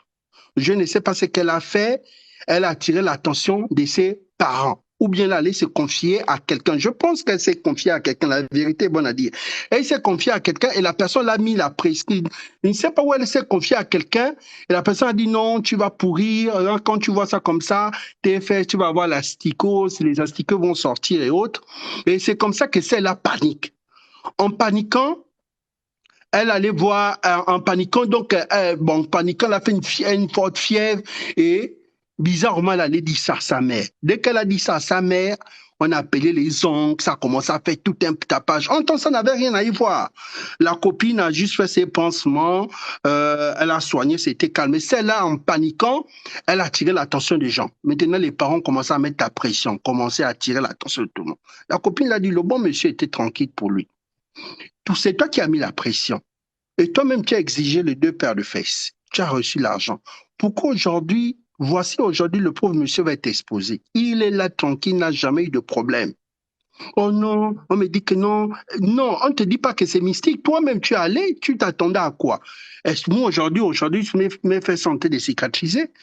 Je ne sais pas ce qu'elle a fait. Elle a attiré l'attention de ses parents. Ou bien elle allait se confier à quelqu'un. Je pense qu'elle s'est confiée à quelqu'un. La vérité est bonne à dire. Elle s'est confiée à quelqu'un et la personne l'a mis la pression. Je ne sais pas où elle s'est confiée à quelqu'un et la personne a dit non, tu vas pourrir. Quand tu vois ça comme ça, tu vas avoir l'asticose, les asticots vont sortir et autres. Et c'est comme ça que c'est la panique. En paniquant, elle allait voir en paniquant, paniquant, elle a fait une forte fièvre et bizarrement, elle allait dire ça à sa mère. Dès qu'elle a dit ça à sa mère, on a appelé les oncles, ça a commencé à faire tout un tapage. En temps, ça n'avait rien à y voir. La copine a juste fait ses pansements, elle a soigné, c'était calmé. Celle-là, en paniquant, elle a attiré l'attention des gens. Maintenant, les parents commençaient à mettre la pression, commençaient à attirer l'attention de tout le monde. La copine l'a dit, le bon monsieur était tranquille pour lui. C'est toi qui as mis la pression. Et toi-même, tu as exigé les deux paires de fesses. Tu as reçu l'argent. Pourquoi voici aujourd'hui, le pauvre monsieur va être exposé. Il est là tranquille, il n'a jamais eu de problème. Oh non, on me dit que non. Non, on ne te dit pas que c'est mystique. Toi-même, tu es allé, tu t'attendais à quoi? Est-ce que moi, aujourd'hui, mes fesses sont en train de cicatriser?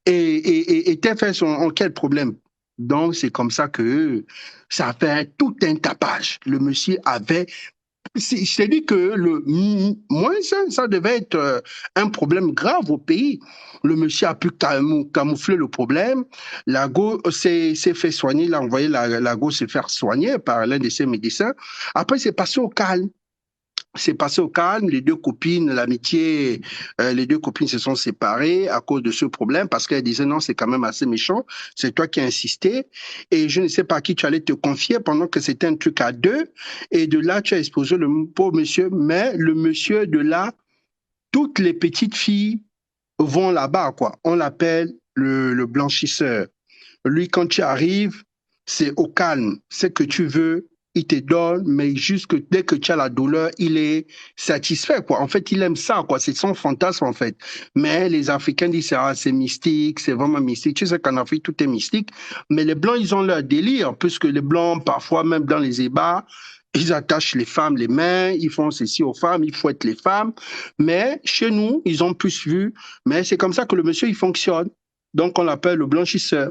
Et tes fesses ont quel problème? Donc, c'est comme ça que ça a fait tout un tapage. Le monsieur avait je t'ai dit que moi, ça devait être un problème grave au pays. Le monsieur a pu camoufler le problème. Lago s'est fait soigner, il a envoyé Lago se faire soigner par l'un de ses médecins. Après, c'est passé au calme. C'est passé au calme, les deux copines, l'amitié, les deux copines se sont séparées à cause de ce problème parce qu'elles disaient non, c'est quand même assez méchant, c'est toi qui as insisté et je ne sais pas à qui tu allais te confier pendant que c'était un truc à deux et de là tu as exposé le pauvre monsieur, mais le monsieur de là, toutes les petites filles vont là-bas quoi, on l'appelle le blanchisseur. Lui quand tu arrives, c'est au calme, c'est que tu veux il te donne, mais juste que dès que tu as la douleur, il est satisfait, quoi. En fait, il aime ça, quoi. C'est son fantasme, en fait. Mais les Africains disent, ah, c'est mystique, c'est vraiment mystique. Tu sais qu'en Afrique, tout est mystique. Mais les Blancs, ils ont leur délire, puisque les Blancs, parfois, même dans les ébats, ils attachent les femmes les mains, ils font ceci aux femmes, ils fouettent les femmes. Mais chez nous, ils ont plus vu. Mais c'est comme ça que le monsieur, il fonctionne. Donc, on l'appelle le blanchisseur.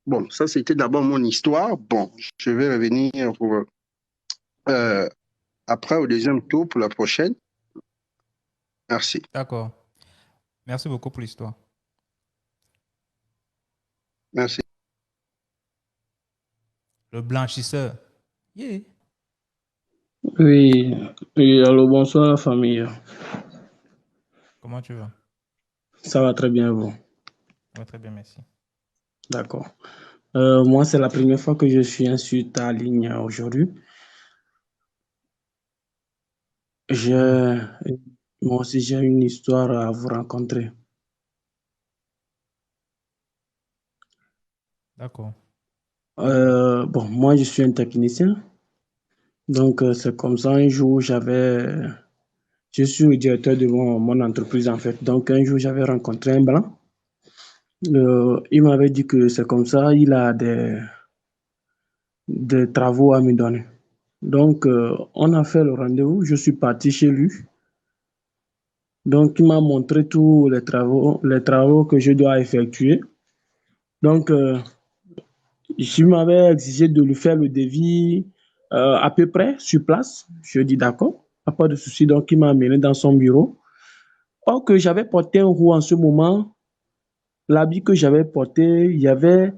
Bon, ça, c'était d'abord mon histoire. Bon, je vais revenir après au deuxième tour pour la prochaine. Merci. D'accord. Merci beaucoup pour l'histoire. Merci. Le blanchisseur. Yeah. Oui, oui, alors bonsoir la famille. Comment tu vas? Ça va très bien, vous? Ouais, très bien, merci. D'accord. Moi, c'est la première fois que je suis sur ta ligne aujourd'hui. Je, Moi aussi, j'ai une histoire à vous rencontrer. D'accord. Bon, moi, je suis un technicien. Donc, c'est comme ça, un jour, je suis le directeur de mon entreprise, en fait. Donc, un jour, j'avais rencontré un blanc. Il m'avait dit que c'est comme ça, il a des travaux à me donner. Donc, on a fait le rendez-vous. Je suis parti chez lui. Donc, il m'a montré tous les travaux que je dois effectuer. Donc, je m'avais exigé de lui faire le devis à peu près sur place. Je dis d'accord, pas de souci. Donc, il m'a amené dans son bureau. Or que j'avais porté un roux en ce moment, l'habit que j'avais porté, il y avait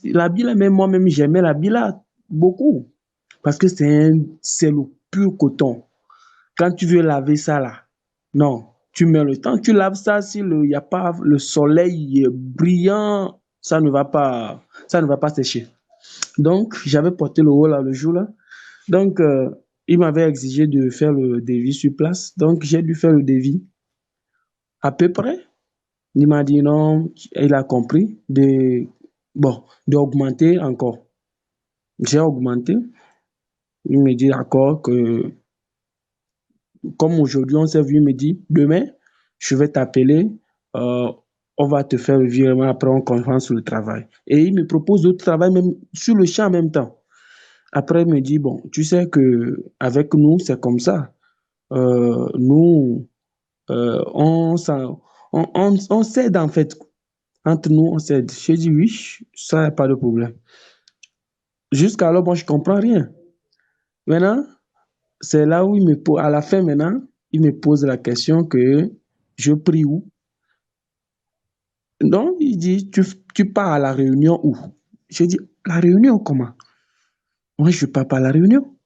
l'habit là, même moi-même, j'aimais l'habit là beaucoup parce que c'est le pur coton. Quand tu veux laver ça là, non, tu mets le temps, tu laves ça, si il y a pas le soleil est brillant, ça ne va pas sécher. Donc, j'avais porté le haut là le jour là. Donc, il m'avait exigé de faire le devis sur place. Donc, j'ai dû faire le devis à peu près. Il m'a dit non, il a compris d'augmenter encore. J'ai augmenté. Il me dit d'accord que comme aujourd'hui on s'est vu, il me dit demain, je vais t'appeler, euh, on va te faire le virement, après on comprend sur le travail. Et il me propose d'autres travail même sur le champ en même temps. Après, il me dit, bon, tu sais que avec nous, c'est comme ça. Nous, on s'aide en fait. Entre nous, on s'aide. J'ai dit oui, ça n'a pas de problème. Jusqu'alors, bon, je comprends rien. Maintenant, c'est là où à la fin maintenant, il me pose la question que je prie où? Donc, il dit, tu pars à la réunion où? J'ai dit, la réunion comment? Moi, je ne pars pas à la réunion.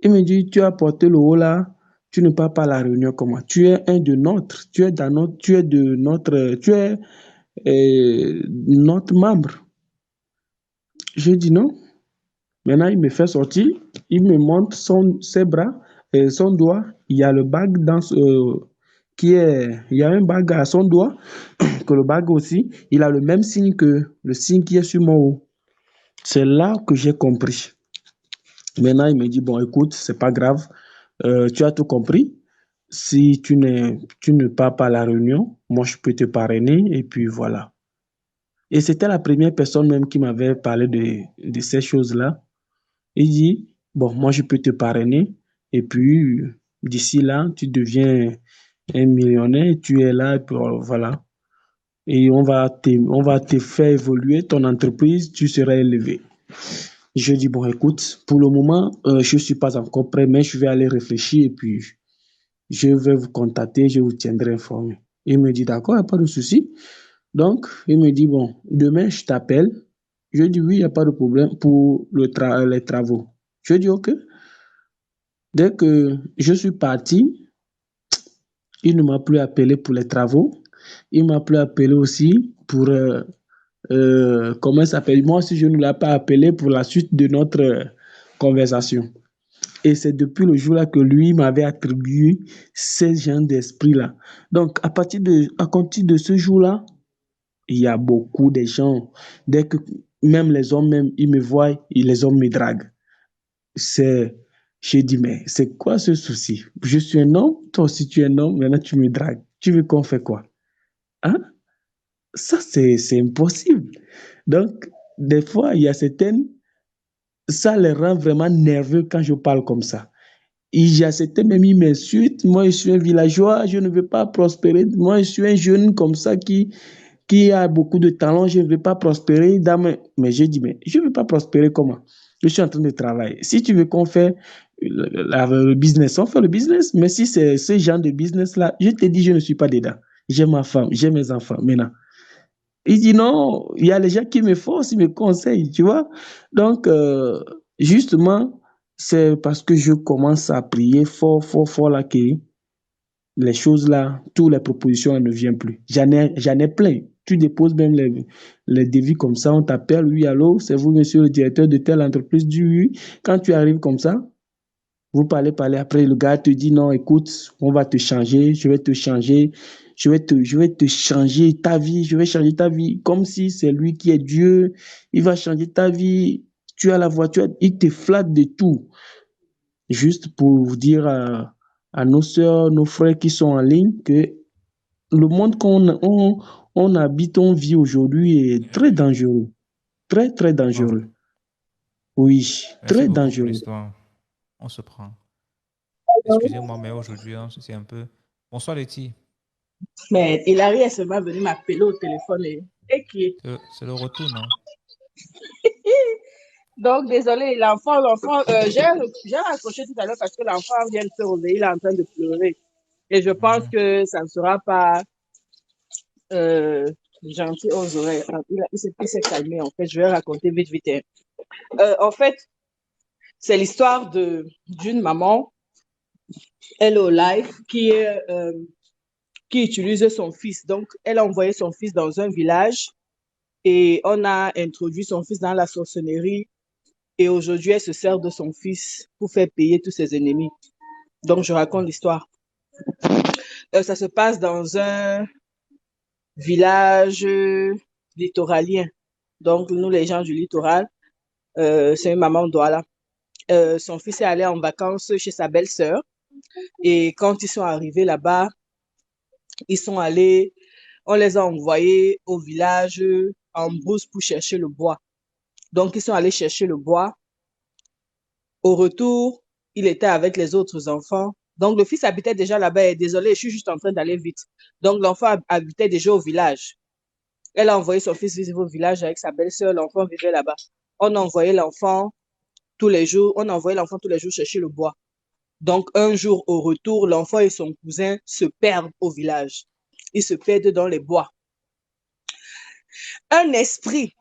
Il me dit, tu as porté le haut là, tu ne pars pas à la réunion comment? Tu es un de notre, tu es notre membre. Je dis non. Maintenant, il me fait sortir, il me montre ses bras, et son doigt, il y a le bague il y a un bague à son doigt, que le bague aussi, il a le même signe que le signe qui est sur mon haut. C'est là que j'ai compris. Maintenant, il me dit, bon, écoute, c'est pas grave, tu as tout compris. Si tu ne pars pas à la réunion, moi, je peux te parrainer, et puis voilà. Et c'était la première personne même qui m'avait parlé de ces choses-là. Il dit, bon, moi, je peux te parrainer, et puis, d'ici là, tu deviens un millionnaire, tu es là, et puis voilà. Et on va te faire évoluer ton entreprise, tu seras élevé. Je dis, bon, écoute, pour le moment, je ne suis pas encore prêt, mais je vais aller réfléchir et puis je vais vous contacter, je vous tiendrai informé. Il me dit, d'accord, il n'y a pas de souci. Donc, il me dit, bon, demain, je t'appelle. Je dis, oui, il n'y a pas de problème pour les travaux. Je dis, OK. Dès que je suis parti, il ne m'a plus appelé pour les travaux. Il m'a plus appelé aussi pour, comment ça s'appelle? Moi aussi, je ne l'ai pas appelé pour la suite de notre conversation. Et c'est depuis le jour-là que lui m'avait attribué ces gens d'esprit-là. Donc, à partir de ce jour-là, il y a beaucoup de gens, dès que même les hommes, même, ils me voient, et les hommes me draguent. J'ai dit, mais c'est quoi ce souci? Je suis un homme, toi aussi tu es un homme, maintenant tu me dragues. Tu veux qu'on fait quoi? Hein? Ça, c'est impossible. Donc, des fois, il y a certaines, ça les rend vraiment nerveux quand je parle comme ça. Il y a certains même, ils m'insultent. Moi, je suis un villageois, je ne veux pas prospérer. Moi, je suis un jeune comme ça qui a beaucoup de talent, je ne veux pas prospérer. Mais j'ai dit, mais je ne veux pas prospérer comment? Je suis en train de travailler. Si tu veux qu'on fait le business, on fait le business. Mais si c'est ce genre de business-là, je te dis, je ne suis pas dedans. J'ai ma femme, j'ai mes enfants maintenant. Il dit non, il y a les gens qui me forcent, ils me conseillent, tu vois. Donc, Justement, c'est parce que je commence à prier fort, fort, fort là que les choses là, toutes les propositions elles ne viennent plus. J'en ai plein. Tu déposes même les devis comme ça, on t'appelle, oui, allô, c'est vous, monsieur le directeur de telle entreprise, du oui. Quand tu arrives comme ça, vous parlez, après le gars te dit non, écoute, on va te changer, je vais te changer, je vais te changer ta vie, je vais changer ta vie, comme si c'est lui qui est Dieu, il va changer ta vie, tu as la voiture, il te flatte de tout. Juste pour vous dire à nos sœurs, nos frères qui sont en ligne que le monde on habite, on vit aujourd'hui est très dangereux. Très, très Bon, dangereux. Oui, merci très beaucoup pour dangereux. l'histoire. On se prend. Excusez-moi, mais aujourd'hui, hein, c'est un peu... Bonsoir, Letty. Mais Hilary est seulement venue m'appeler au téléphone et qui. C'est le retour, non? Donc, désolé, j'ai raccroché tout à l'heure parce que l'enfant vient de se réveiller, il est en train de pleurer. Et je pense que ça ne sera pas gentil aux oreilles. Il s'est calmé, en fait. Je vais raconter vite, vite. En fait, c'est l'histoire d'une maman, elle est au live, qui utilise son fils. Donc, elle a envoyé son fils dans un village et on a introduit son fils dans la sorcellerie. Et aujourd'hui, elle se sert de son fils pour faire payer tous ses ennemis. Donc, je raconte l'histoire. Ça se passe dans un village littoralien. Donc, nous, les gens du littoral, c'est une maman Douala. Son fils est allé en vacances chez sa belle-sœur. Et quand ils sont arrivés là-bas, on les a envoyés au village en brousse pour chercher le bois. Donc, ils sont allés chercher le bois. Au retour, il était avec les autres enfants. Donc, le fils habitait déjà là-bas. Et désolé, je suis juste en train d'aller vite. Donc, l'enfant habitait déjà au village. Elle a envoyé son fils vivre au village avec sa belle-sœur. L'enfant vivait là-bas. On envoyait l'enfant tous les jours chercher le bois. Donc, un jour, au retour, l'enfant et son cousin se perdent au village. Ils se perdent dans les bois. Un esprit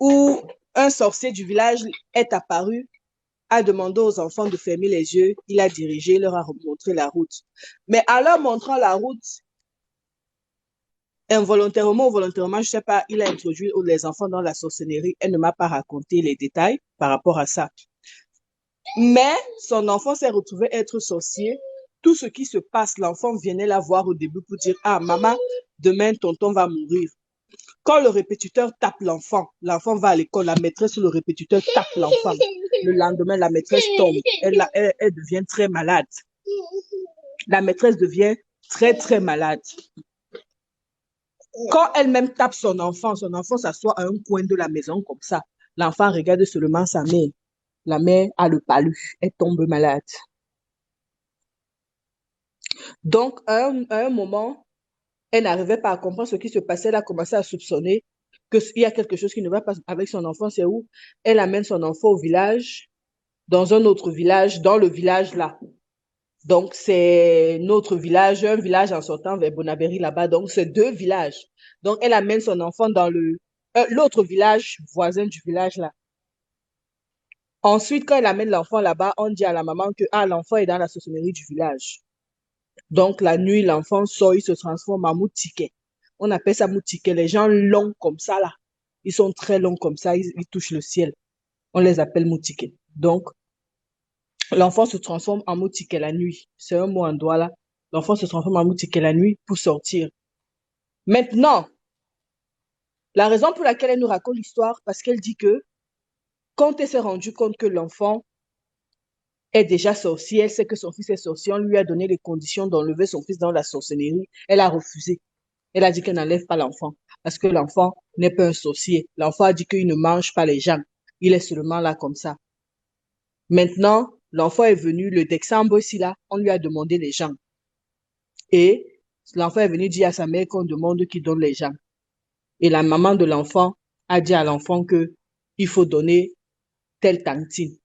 ou un sorcier du village est apparu, a demandé aux enfants de fermer les yeux. Il a dirigé, leur a montré la route. Mais en leur montrant la route, involontairement ou volontairement, je ne sais pas, il a introduit les enfants dans la sorcellerie. Elle ne m'a pas raconté les détails par rapport à ça. Mais son enfant s'est retrouvé être sorcier. Tout ce qui se passe, l'enfant venait la voir au début pour dire, ah, maman, demain, tonton va mourir. Quand le répétiteur tape l'enfant va à l'école, la maîtresse ou le répétiteur tape l'enfant. Le lendemain, la maîtresse tombe. Elle devient très malade. La maîtresse devient très, très malade. Quand elle-même tape son enfant s'assoit à un coin de la maison comme ça. L'enfant regarde seulement sa mère. La mère a le palu. Elle tombe malade. Donc, à un moment, elle n'arrivait pas à comprendre ce qui se passait. Elle a commencé à soupçonner qu'il y a quelque chose qui ne va pas avec son enfant. C'est où elle amène son enfant au village, dans un autre village, dans le village là. Donc, c'est notre village, un village en sortant vers Bonabéry là-bas. Donc, c'est deux villages. Donc, elle amène son enfant dans l'autre village voisin du village là. Ensuite, quand elle amène l'enfant là-bas, on dit à la maman que l'enfant est dans la sorcellerie du village. Donc, la nuit, l'enfant sort, il se transforme en moutiquet. On appelle ça moutiquet. Les gens longs comme ça, là, ils sont très longs comme ça, ils touchent le ciel. On les appelle moutiquet. Donc, l'enfant se transforme en moutiquet la nuit. C'est un mot en doigt, là. L'enfant se transforme en moutiquet la nuit pour sortir. Maintenant, la raison pour laquelle elle nous raconte l'histoire, parce qu'elle dit que quand elle s'est rendue compte que l'enfant est déjà sorcier, elle sait que son fils est sorcier, on lui a donné les conditions d'enlever son fils dans la sorcellerie. Elle a refusé. Elle a dit qu'elle n'enlève pas l'enfant parce que l'enfant n'est pas un sorcier. L'enfant a dit qu'il ne mange pas les gens. Il est seulement là comme ça. Maintenant, l'enfant est venu, le décembre aussi là, on lui a demandé les gens. Et l'enfant est venu dire à sa mère qu'on demande qu'il donne les gens. Et la maman de l'enfant a dit à l'enfant que il faut donner telle tantine.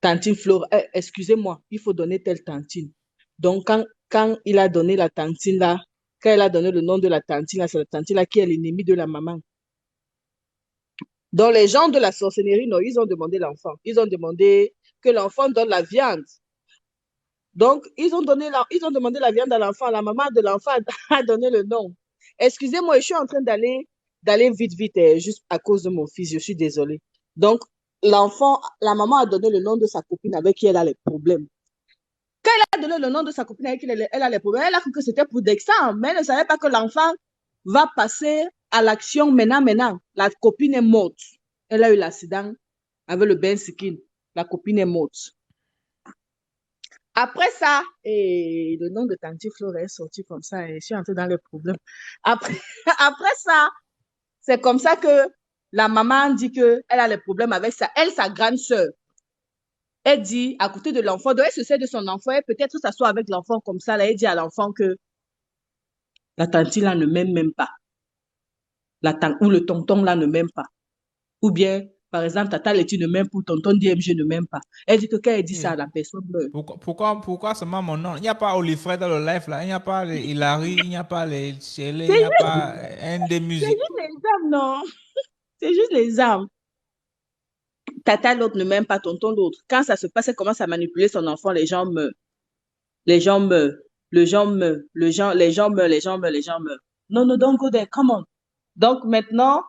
Tantine Flora, excusez-moi, il faut donner telle tantine. Donc, quand il a donné la tantine là, quand elle a donné le nom de la tantine là, c'est la tantine là qui est l'ennemi de la maman. Donc, les gens de la sorcellerie, non, ils ont demandé l'enfant. Ils ont demandé que l'enfant donne la viande. Donc, ils ont demandé la viande à l'enfant. La maman de l'enfant a donné le nom. Excusez-moi, je suis en train d'aller vite, vite, juste à cause de mon fils. Je suis désolée. Donc, la maman a donné le nom de sa copine avec qui elle a les problèmes. Quand elle a donné le nom de sa copine avec qui elle a les problèmes, elle a cru que c'était pour Dexter, mais elle ne savait pas que l'enfant va passer à l'action maintenant. La copine est morte. Elle a eu l'accident avec le Bensikin. La copine est morte. Après ça, et le nom de Tanti Flore est sorti comme ça, et je suis entrée dans les problèmes. Après ça, c'est comme ça que la maman dit qu'elle a les problèmes avec sa grande sœur. Elle dit, à côté de l'enfant, donc elle se sert de son enfant, et peut-être s'assoit avec l'enfant comme ça, là, elle dit à l'enfant que la tante là ne m'aime même pas. Ou le tonton là ne m'aime pas. Ou bien, par exemple, tata Letty ne m'aime pas, ou tonton DMG ne m'aime pas. Elle dit que quand elle dit ça, la personne meurt. Pourquoi seulement mon nom? Il n'y a pas Olifred dans le live là, il n'y a pas les Hilary, il n'y a pas les Shelley, il n'y a pas un des C'est musiques. juste les âmes, non? C'est juste les âmes. Tata l'autre ne m'aime pas, tonton l'autre. Quand ça se passe, elle commence à manipuler son enfant, les gens meurent. Les gens meurent. Les gens meurent. Les gens meurent. Non, don't go there, come on. Donc maintenant,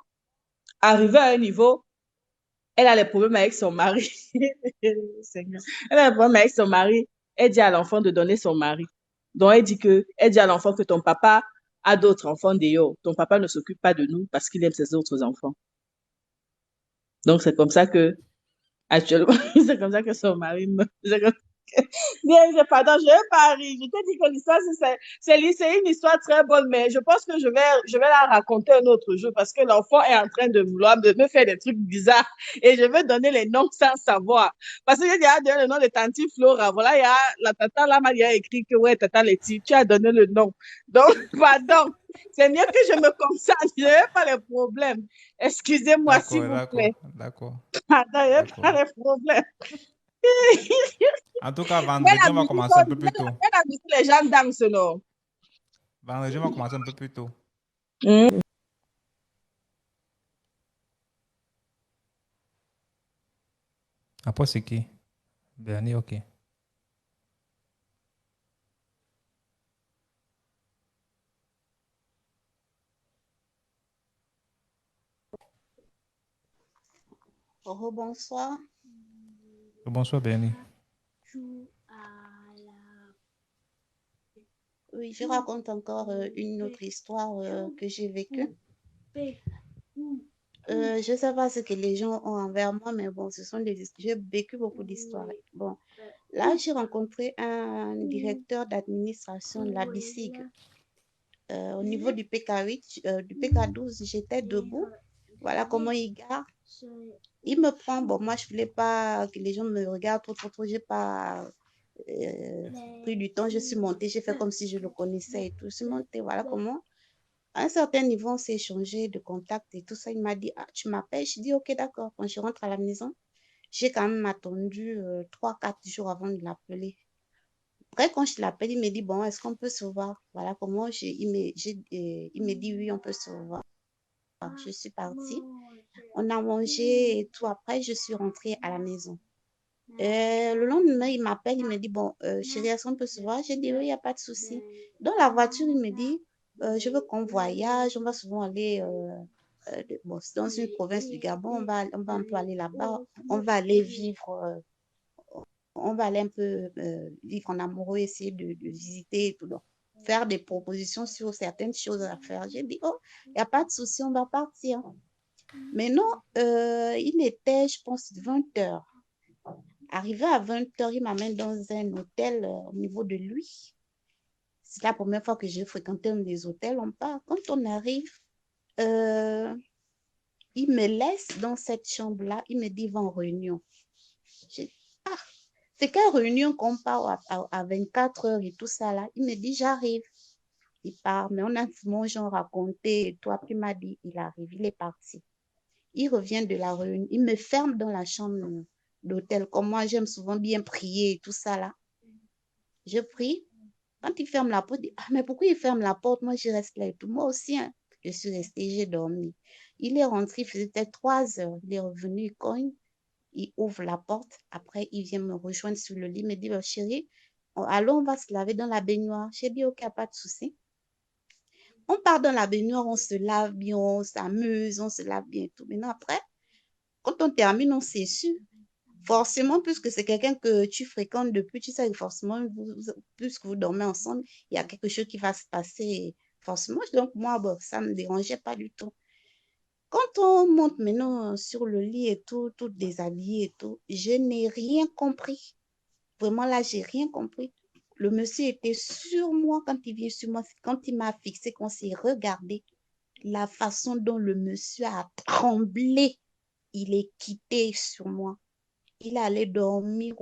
arrivé à un niveau, elle a les problèmes avec son mari. Seigneur. Elle a les problèmes avec son mari. Elle dit à l'enfant de donner son mari. Donc elle dit à l'enfant que ton papa a d'autres enfants dehors. Ton papa ne s'occupe pas de nous parce qu'il aime ses autres enfants. Donc c'est comme ça que actuellement, c'est comme ça que son mari meurt. Pardon, je vais pas rire. Je te dis que l'histoire, c'est une histoire très bonne, mais je pense que je vais la raconter un autre jour parce que l'enfant est en train de vouloir me faire des trucs bizarres et je vais donner les noms sans savoir. Parce que j'ai déjà donné le nom de Tanti Flora. Voilà, il y a la tata là, il a écrit que ouais, tata Letty, tu as donné le nom. Donc, pardon. C'est mieux que je me concentre. Je n'ai pas les problèmes. Excusez-moi, s'il vous plaît. D'accord. Pardon, je n'ai pas les problèmes. En tout cas, vendredi, on va commencer un peu plus tôt. Les gens dansent, non? Vendredi, on va commencer un peu plus tôt. Après, c'est qui? Bernie, ok. Bonsoir. Bonsoir, Bernie. Oui, je raconte encore une autre histoire que j'ai vécue. Je ne sais pas ce que les gens ont envers moi, mais bon, j'ai vécu beaucoup d'histoires. Bon, là, j'ai rencontré un directeur d'administration de la BICIG. Au niveau du PK8, du PK12, j'étais debout. Voilà comment il garde. Il me prend. Bon, moi, je ne voulais pas que les gens me regardent trop. Je n'ai pas pris du temps. Je suis montée. J'ai fait comme si je le connaissais et tout. Je suis montée. Voilà comment. À un certain niveau, on s'est échangé de contacts et tout ça. Il m'a dit, ah, tu m'appelles? Je dis, ok, d'accord. Quand je rentre à la maison, j'ai quand même attendu 3-4 jours avant de l'appeler. Après, quand je l'appelle, il me dit, bon, est-ce qu'on peut se voir? Voilà comment il me dit, oui, on peut se voir. Je suis partie. On a mangé et tout. Après, je suis rentrée à la maison. Le lendemain, il m'appelle, il me dit, bon, chérie, est-ce qu'on peut se voir? J'ai dit, oui, il n'y a pas de souci. Dans la voiture, il me dit, je veux qu'on voyage, on va souvent aller dans une province du Gabon, on va un peu aller là-bas, on va aller vivre, on va aller un peu vivre en amoureux, essayer de visiter et tout. Donc, faire des propositions sur certaines choses à faire. J'ai dit, oh, il n'y a pas de souci, on va partir. Mais non, il était, je pense, 20 heures. Arrivé à 20 heures, il m'amène dans un hôtel au niveau de lui. C'est la première fois que j'ai fréquenté un des hôtels. On part. Quand on arrive, il me laisse dans cette chambre-là. Il me dit, va en réunion. Ah, c'est quelle réunion qu'on part à 24 heures et tout ça là? Il me dit, j'arrive. Il part, mais on a mon genre raconté et tout. Après, il m'a dit, il arrive, il est parti. Il revient de la réunion. Il me ferme dans la chambre d'hôtel. Comme moi, j'aime souvent bien prier et tout ça là. Je prie. Quand il ferme la porte, il dit, ah, mais pourquoi il ferme la porte? Moi, je reste là et tout. Moi aussi, hein. Je suis restée, j'ai dormi. Il est rentré, il faisait peut-être 3 heures. Il est revenu, il cogne, il ouvre la porte. Après, il vient me rejoindre sur le lit, il me dit, chérie, allons, on va se laver dans la baignoire. J'ai dit, ok, pas de souci. On part dans la baignoire, on se lave bien, on s'amuse, on se lave bien et tout. Maintenant, après, quand on termine, on s'essuie. Forcément, puisque c'est quelqu'un que tu fréquentes depuis, tu sais que forcément, puisque vous dormez ensemble, il y a quelque chose qui va se passer. Forcément, donc moi, bon, ça ne me dérangeait pas du tout. Quand on monte maintenant sur le lit et tout, tout déshabillé et tout, je n'ai rien compris. Vraiment, là, j'ai rien compris. Le monsieur était sur moi quand il vient sur moi, quand il m'a fixé, quand on s'est regardé, la façon dont le monsieur a tremblé, il est quitté sur moi. Il allait dormir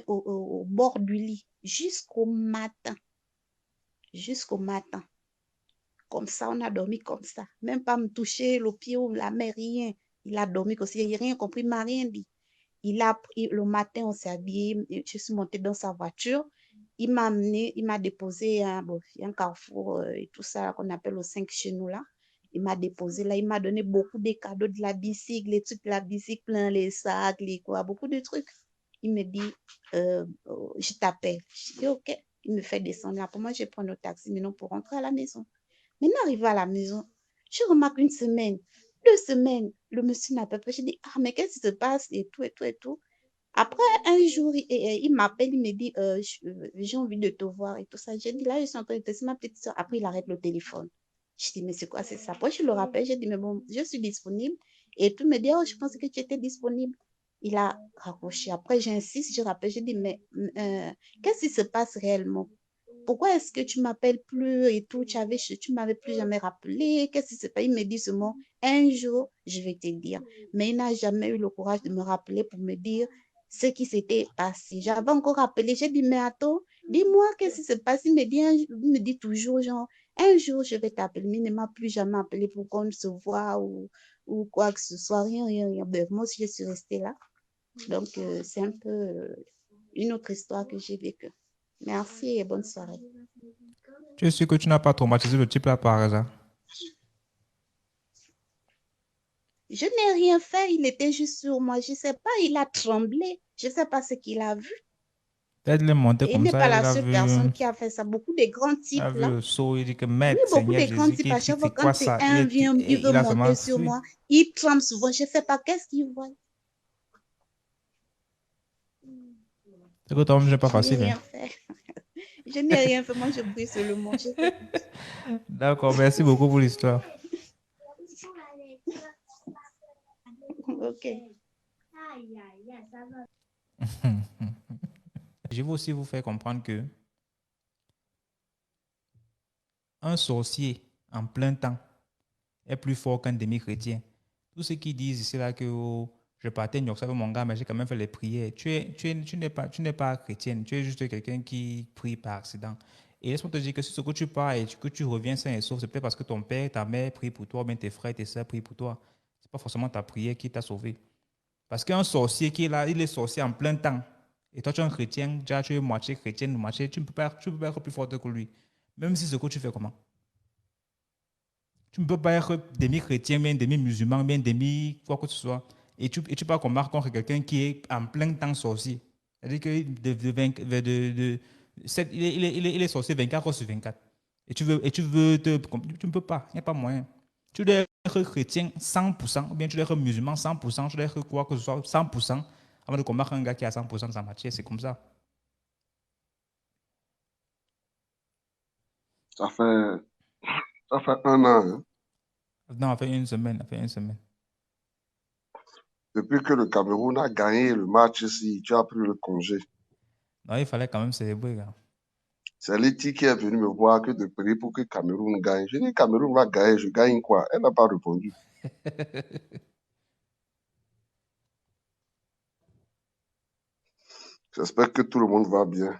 au bord du lit jusqu'au matin. Jusqu'au matin. Comme ça, on a dormi comme ça. Même pas me toucher le pied ou la main, rien. Il a dormi comme ça. Il n'a rien compris, il m'a rien dit. Le matin, on s'est habillé. Je suis montée dans sa voiture. Il m'a amené, il m'a déposé il y a un carrefour et tout ça qu'on appelle au 5 chez nous là. Il m'a déposé là. Il m'a donné beaucoup de cadeaux de la bicycle, les trucs de la bicycle, plein les sacs, les quoi, beaucoup de trucs. Il me dit, je t'appelle. Je dis, ok. Il me fait descendre là. Pour moi, je prends le taxi maintenant pour rentrer à la maison. Maintenant, arrivé à la maison, je remarque 1 semaine, 2 semaines, le monsieur n'appelle pas. Je dis, ah, mais qu'est-ce qui se passe et tout, et tout, et tout. Après, un jour, il m'appelle, il me dit, j'ai envie de te voir et tout ça. J'ai dit, là, je suis en train de tester ma petite soeur. Après, il arrête le téléphone. Je dis, mais c'est quoi, c'est ça? Après, je le rappelle, j'ai dit, mais bon, je suis disponible. Et tout me dit, oh, je pensais que tu étais disponible. Il a raccroché. Après, j'insiste, je rappelle, je dis, mais qu'est-ce qui se passe réellement? Pourquoi est-ce que tu m'appelles plus et tout? Tu m'avais plus jamais rappelé. Qu'est-ce qui se passe? Il me dit seulement, un jour, je vais te dire. Mais il n'a jamais eu le courage de me rappeler pour me dire ce qui s'était passé. J'avais encore rappelé. J'ai dit, mais attends, dis-moi qu'est-ce qui se passe. Il me dit toujours, genre, un jour, je vais t'appeler. Mais il ne m'a plus jamais appelé pour qu'on se voit ou quoi que ce soit. Rien, rien, rien. Ben, moi aussi, je suis restée là. Donc, c'est un peu une autre histoire que j'ai vécue. Merci et bonne soirée. Tu es sûr que tu n'as pas traumatisé le type là par hasard? Je n'ai rien fait, il était juste sur moi. Je ne sais pas, il a tremblé. Je ne sais pas ce qu'il a vu. Peut-être il est monté Et il comme n'est ça, pas il la a seule vu, personne qui a fait ça. Beaucoup de grands il a types vu là. le saut, il dit que Oui, Maître beaucoup Seigneur de grands Jésus, types. À chaque fois, c'est quoi quand c'est ça? un vient, il veut Il a seulement monter sur fui. moi. Il tremble souvent. Je ne sais pas qu'est-ce qu'il voit. C'est que toi-même, c'est pas Je n'ai facile. rien fait. Je n'ai rien fait. Moi, je prie seulement. Je fais tout. D'accord, merci beaucoup pour l'histoire. Ok. Je vais aussi vous faire comprendre que un sorcier en plein temps est plus fort qu'un demi-chrétien. Tous ceux qui disent ici là que oh, je partais New York avec mon gars, mais j'ai quand même fait les prières. Tu n'es pas chrétienne, tu es juste quelqu'un qui prie par accident. Et laisse-moi te dire que si ce que tu pars et que tu reviens sain et sauf, c'est peut-être parce que ton père, ta mère prient pour toi, ou bien tes frères, tes soeurs prient pour toi. Ce n'est pas forcément ta prière qui t'a sauvé. Parce qu'un sorcier qui est là, il est sorcier en plein temps. Et toi, tu es un chrétien, déjà tu es moitié chrétien, moitié, tu ne peux pas être plus fort que lui. Même si ce que tu fais comment? Tu ne peux pas être demi-chrétien, bien demi-musulman, bien demi quoi que ce soit. Et tu parles comme Marc contre quelqu'un qui est en plein temps sorcier. C'est-à-dire qu'il il est sorcier 24 heures sur 24. Et tu ne peux pas, il n'y a pas moyen. Tu dois être chrétien 100%, ou bien tu dois être musulman 100%, tu dois être quoi que ce soit 100%, avant de combattre un gars qui a 100% de sa matière, c'est comme ça. Ça fait 1 an, hein. Non, ça fait une semaine, Depuis que le Cameroun a gagné le match ici, tu as pris le congé. Non, il fallait quand même célébrer, gars. C'est Letty qui est venue me voir que de prier pour que le Cameroun gagne. J'ai dit, Cameroun va gagner, je gagne quoi? Elle n'a pas répondu. J'espère que tout le monde va bien.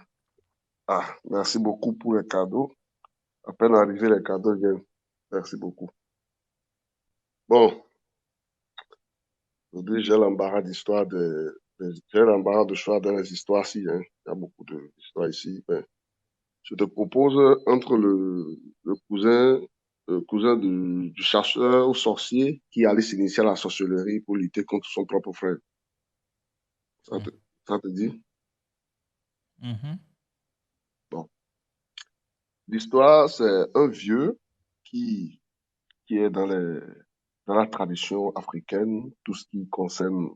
Ah, merci beaucoup pour les cadeaux. À peine arrivé, les cadeaux viennent. Merci beaucoup. Bon, aujourd'hui, j'ai l'embarras j'ai l'embarras de choix dans les histoires ici, hein. Il y a beaucoup d'histoires ici. Ben, je te propose entre le cousin cousin du chasseur ou sorcier qui allait s'initier à la sorcellerie pour lutter contre son propre frère. Ça te, ça te dit? Mhm. Bon. L'histoire, c'est un vieux qui est dans la tradition africaine, tout ce qui concerne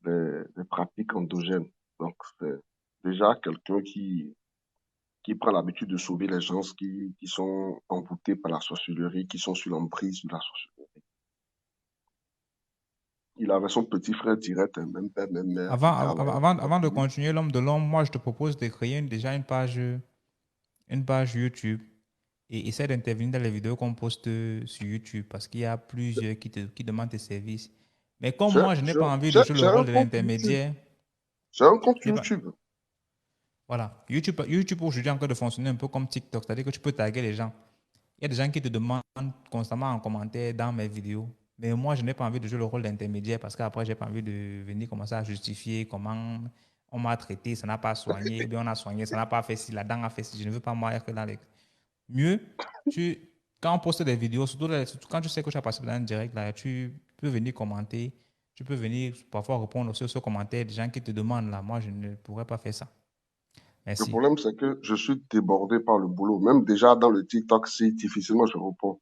les pratiques endogènes. Donc, c'est déjà quelqu'un qui prend l'habitude de sauver les gens qui sont envoûtés par la sorcellerie, qui sont sous l'emprise de la sorcellerie. Il avait son petit frère direct, hein, même père, même mère, qui travaillait. Avant de continuer, l'homme de l'ombre, moi, je te propose de créer déjà une page YouTube et essaie d'intervenir dans les vidéos qu'on poste sur YouTube parce qu'il y a plusieurs qui demandent tes services. Mais comme moi, je n'ai pas envie de jouer le J'ai un rôle de compte YouTube. l'intermédiaire. J'ai un compte je n'ai pas- YouTube. Voilà. YouTube aujourd'hui est en train de fonctionner un peu comme TikTok, c'est-à-dire que tu peux taguer les gens. Il y a des gens qui te demandent constamment en commentaire dans mes vidéos. Mais moi, je n'ai pas envie de jouer le rôle d'intermédiaire parce qu'après, je n'ai pas envie de venir commencer à justifier comment on m'a traité, ça n'a pas soigné, ou bien on a soigné, ça n'a pas fait ci, la dent a fait ci. Je ne veux pas moi être dans les... Mieux, quand on poste des vidéos, surtout quand tu sais que tu as passé dans un direct, là, tu peux venir commenter, tu peux venir parfois répondre aussi aux commentaires des gens qui te demandent là. Moi, je ne pourrais pas faire ça. Le Merci. problème, c'est que je suis débordé par le boulot. Même déjà dans le TikTok, c'est difficilement je réponds.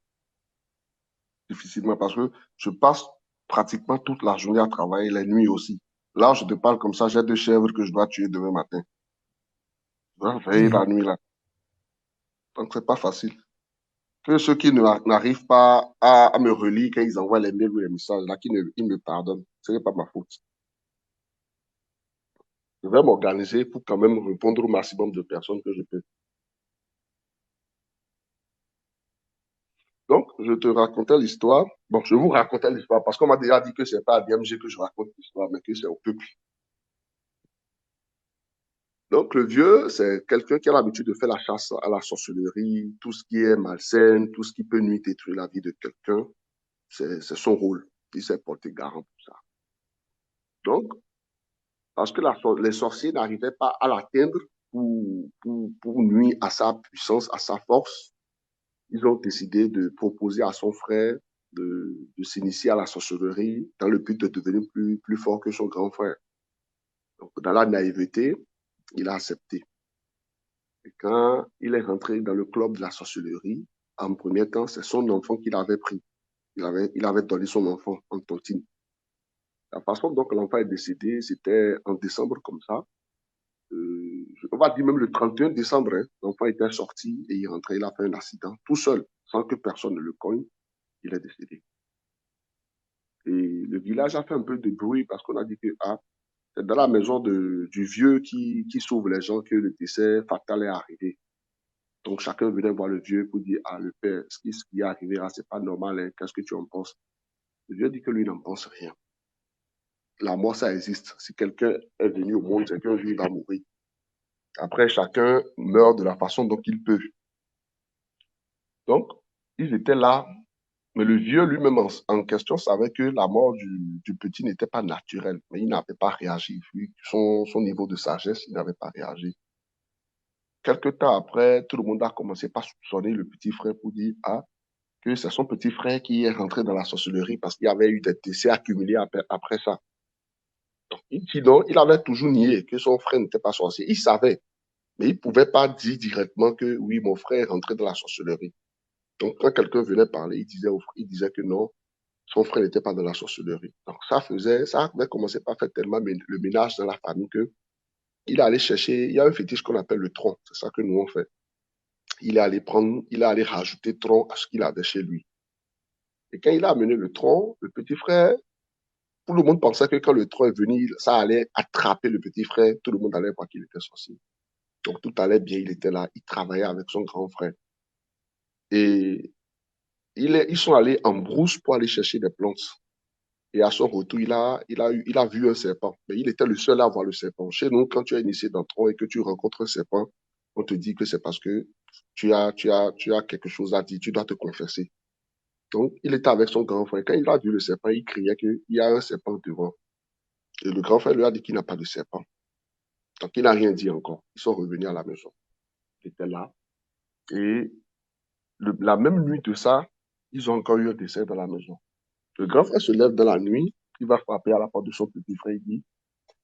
Difficilement parce que je passe pratiquement toute la journée à travailler, les nuits aussi. Là, je te parle comme ça, j'ai 2 chèvres que je dois tuer demain matin. Je dois veiller la nuit là. Donc, c'est pas facile. Que ceux qui n'arrivent pas à me relire quand ils envoient les mails ou les messages là, ils me pardonnent. Ce n'est pas ma faute. Je vais m'organiser pour quand même répondre au maximum de personnes que je peux. Donc, je te racontais l'histoire. Bon, je vous racontais l'histoire parce qu'on m'a déjà dit que c'est pas à DMG que je raconte l'histoire, mais que c'est au peuple. Donc, le vieux, c'est quelqu'un qui a l'habitude de faire la chasse à la sorcellerie, tout ce qui est malsain, tout ce qui peut nuire, détruire la vie de quelqu'un. C'est son rôle. Il s'est porté garant pour ça. Donc, parce que les sorciers n'arrivaient pas à l'atteindre pour nuire à sa puissance, à sa force, ils ont décidé de proposer à son frère de s'initier à la sorcellerie dans le but de devenir plus fort que son grand frère. Donc, dans la naïveté, il a accepté. Et quand il est rentré dans le club de la sorcellerie, en premier temps, c'est son enfant qu'il avait pris. Il avait donné son enfant en tontine. La façon dont l'enfant est décédé, c'était en décembre comme ça. On va dire même le 31 décembre, hein, l'enfant était sorti et il rentrait, il a fait un accident tout seul, sans que personne ne le cogne. Il est décédé. Et le village a fait un peu de bruit parce qu'on a dit que c'est dans la maison du vieux qui sauve les gens que le décès fatal est arrivé. Donc chacun venait voir le vieux pour dire le père, ce qui est arrivé là, c'est pas normal, hein, qu'est-ce que tu en penses? Le vieux dit que lui n'en pense rien. La mort, ça existe. Si quelqu'un est venu au monde, c'est qu'un jour il va mourir. Après, chacun meurt de la façon dont il peut. Donc, ils étaient là, mais le vieux lui-même en question savait que la mort du petit n'était pas naturelle, mais il n'avait pas réagi. Vu son niveau de sagesse, il n'avait pas réagi. Quelque temps après, tout le monde a commencé par soupçonner le petit frère pour dire que c'est son petit frère qui est rentré dans la sorcellerie parce qu'il y avait eu des décès accumulés après ça. Donc, il dit non, il avait toujours nié que son frère n'était pas sorcier. Il savait, mais il ne pouvait pas dire directement que oui, mon frère est rentré dans la sorcellerie. Donc, quand quelqu'un venait parler, il disait que non, son frère n'était pas dans la sorcellerie. Donc, ça avait commencé par faire tellement le ménage dans la famille que il est allé chercher, il y a un fétiche qu'on appelle le tronc. C'est ça que nous on fait. Il est allé rajouter tronc à ce qu'il avait chez lui. Et quand il a amené le tronc, le petit frère, tout le monde pensait que quand le tronc est venu, ça allait attraper le petit frère. Tout le monde allait voir qu'il était sorcier. Donc, tout allait bien, il était là, il travaillait avec son grand frère. Et ils sont allés en brousse pour aller chercher des plantes. Et à son retour, il a vu un serpent. Mais il était le seul à voir le serpent. Chez nous, quand tu es initié dans le tronc et que tu rencontres un serpent, on te dit que c'est parce que tu as quelque chose à dire, tu dois te confesser. Donc, il était avec son grand frère. Quand il a vu le serpent, il criait qu'il y a un serpent devant. Et le grand frère lui a dit qu'il n'a pas de serpent. Donc, il n'a rien dit encore. Ils sont revenus à la maison. Il était là. Et La même nuit de ça, ils ont encore eu un décès dans la maison. Le grand frère se lève dans la nuit, il va frapper à la porte de son petit frère, il dit,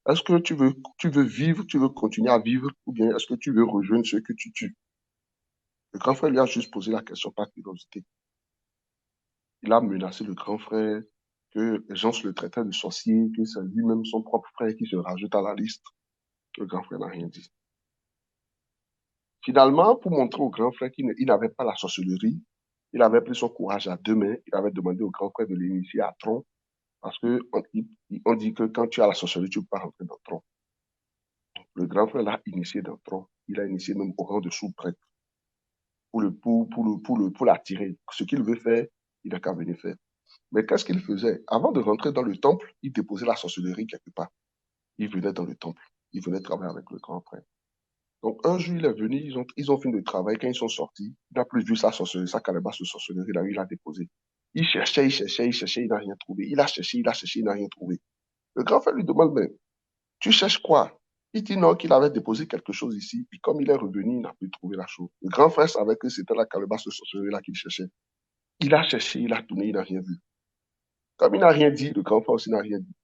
est-ce que tu veux vivre, tu veux continuer à vivre, ou bien est-ce que tu veux rejoindre ceux que tu tues? Le grand frère lui a juste posé la question par curiosité. Il a menacé le grand frère que les gens se le traitaient de sorcier, que c'est lui-même son propre frère qui se rajoute à la liste. Le grand frère n'a rien dit. Finalement, pour montrer au grand frère qu'il n'avait pas la sorcellerie, il avait pris son courage à deux mains, il avait demandé au grand frère de l'initier à Tron, parce que on dit que quand tu as la sorcellerie, tu ne peux pas rentrer dans Tron. Le grand frère l'a initié dans Tron, il a initié même au rang de sous-prêtre pour l'attirer. Ce qu'il veut faire, il n'a qu'à venir faire. Mais qu'est-ce qu'il faisait? Avant de rentrer dans le temple, il déposait la sorcellerie quelque part. Il venait dans le temple, il venait travailler avec le grand frère. Donc, un jour, il est venu, ils ont fini de travail. Quand ils sont sortis, il n'a plus vu sa sorcellerie, sa calebasse de sorcellerie, là, il l'a déposé. Il cherchait, il n'a rien trouvé. Il a cherché, il n'a rien trouvé. Le grand frère lui demande, mais tu cherches quoi? Il dit non, qu'il avait déposé quelque chose ici. Puis comme il est revenu, il n'a plus trouvé la chose. Le grand frère savait que c'était la calebasse de sorcellerie là qu'il cherchait. Il a cherché, il a tourné, il n'a rien vu. Comme il n'a rien dit, le grand frère aussi n'a rien dit.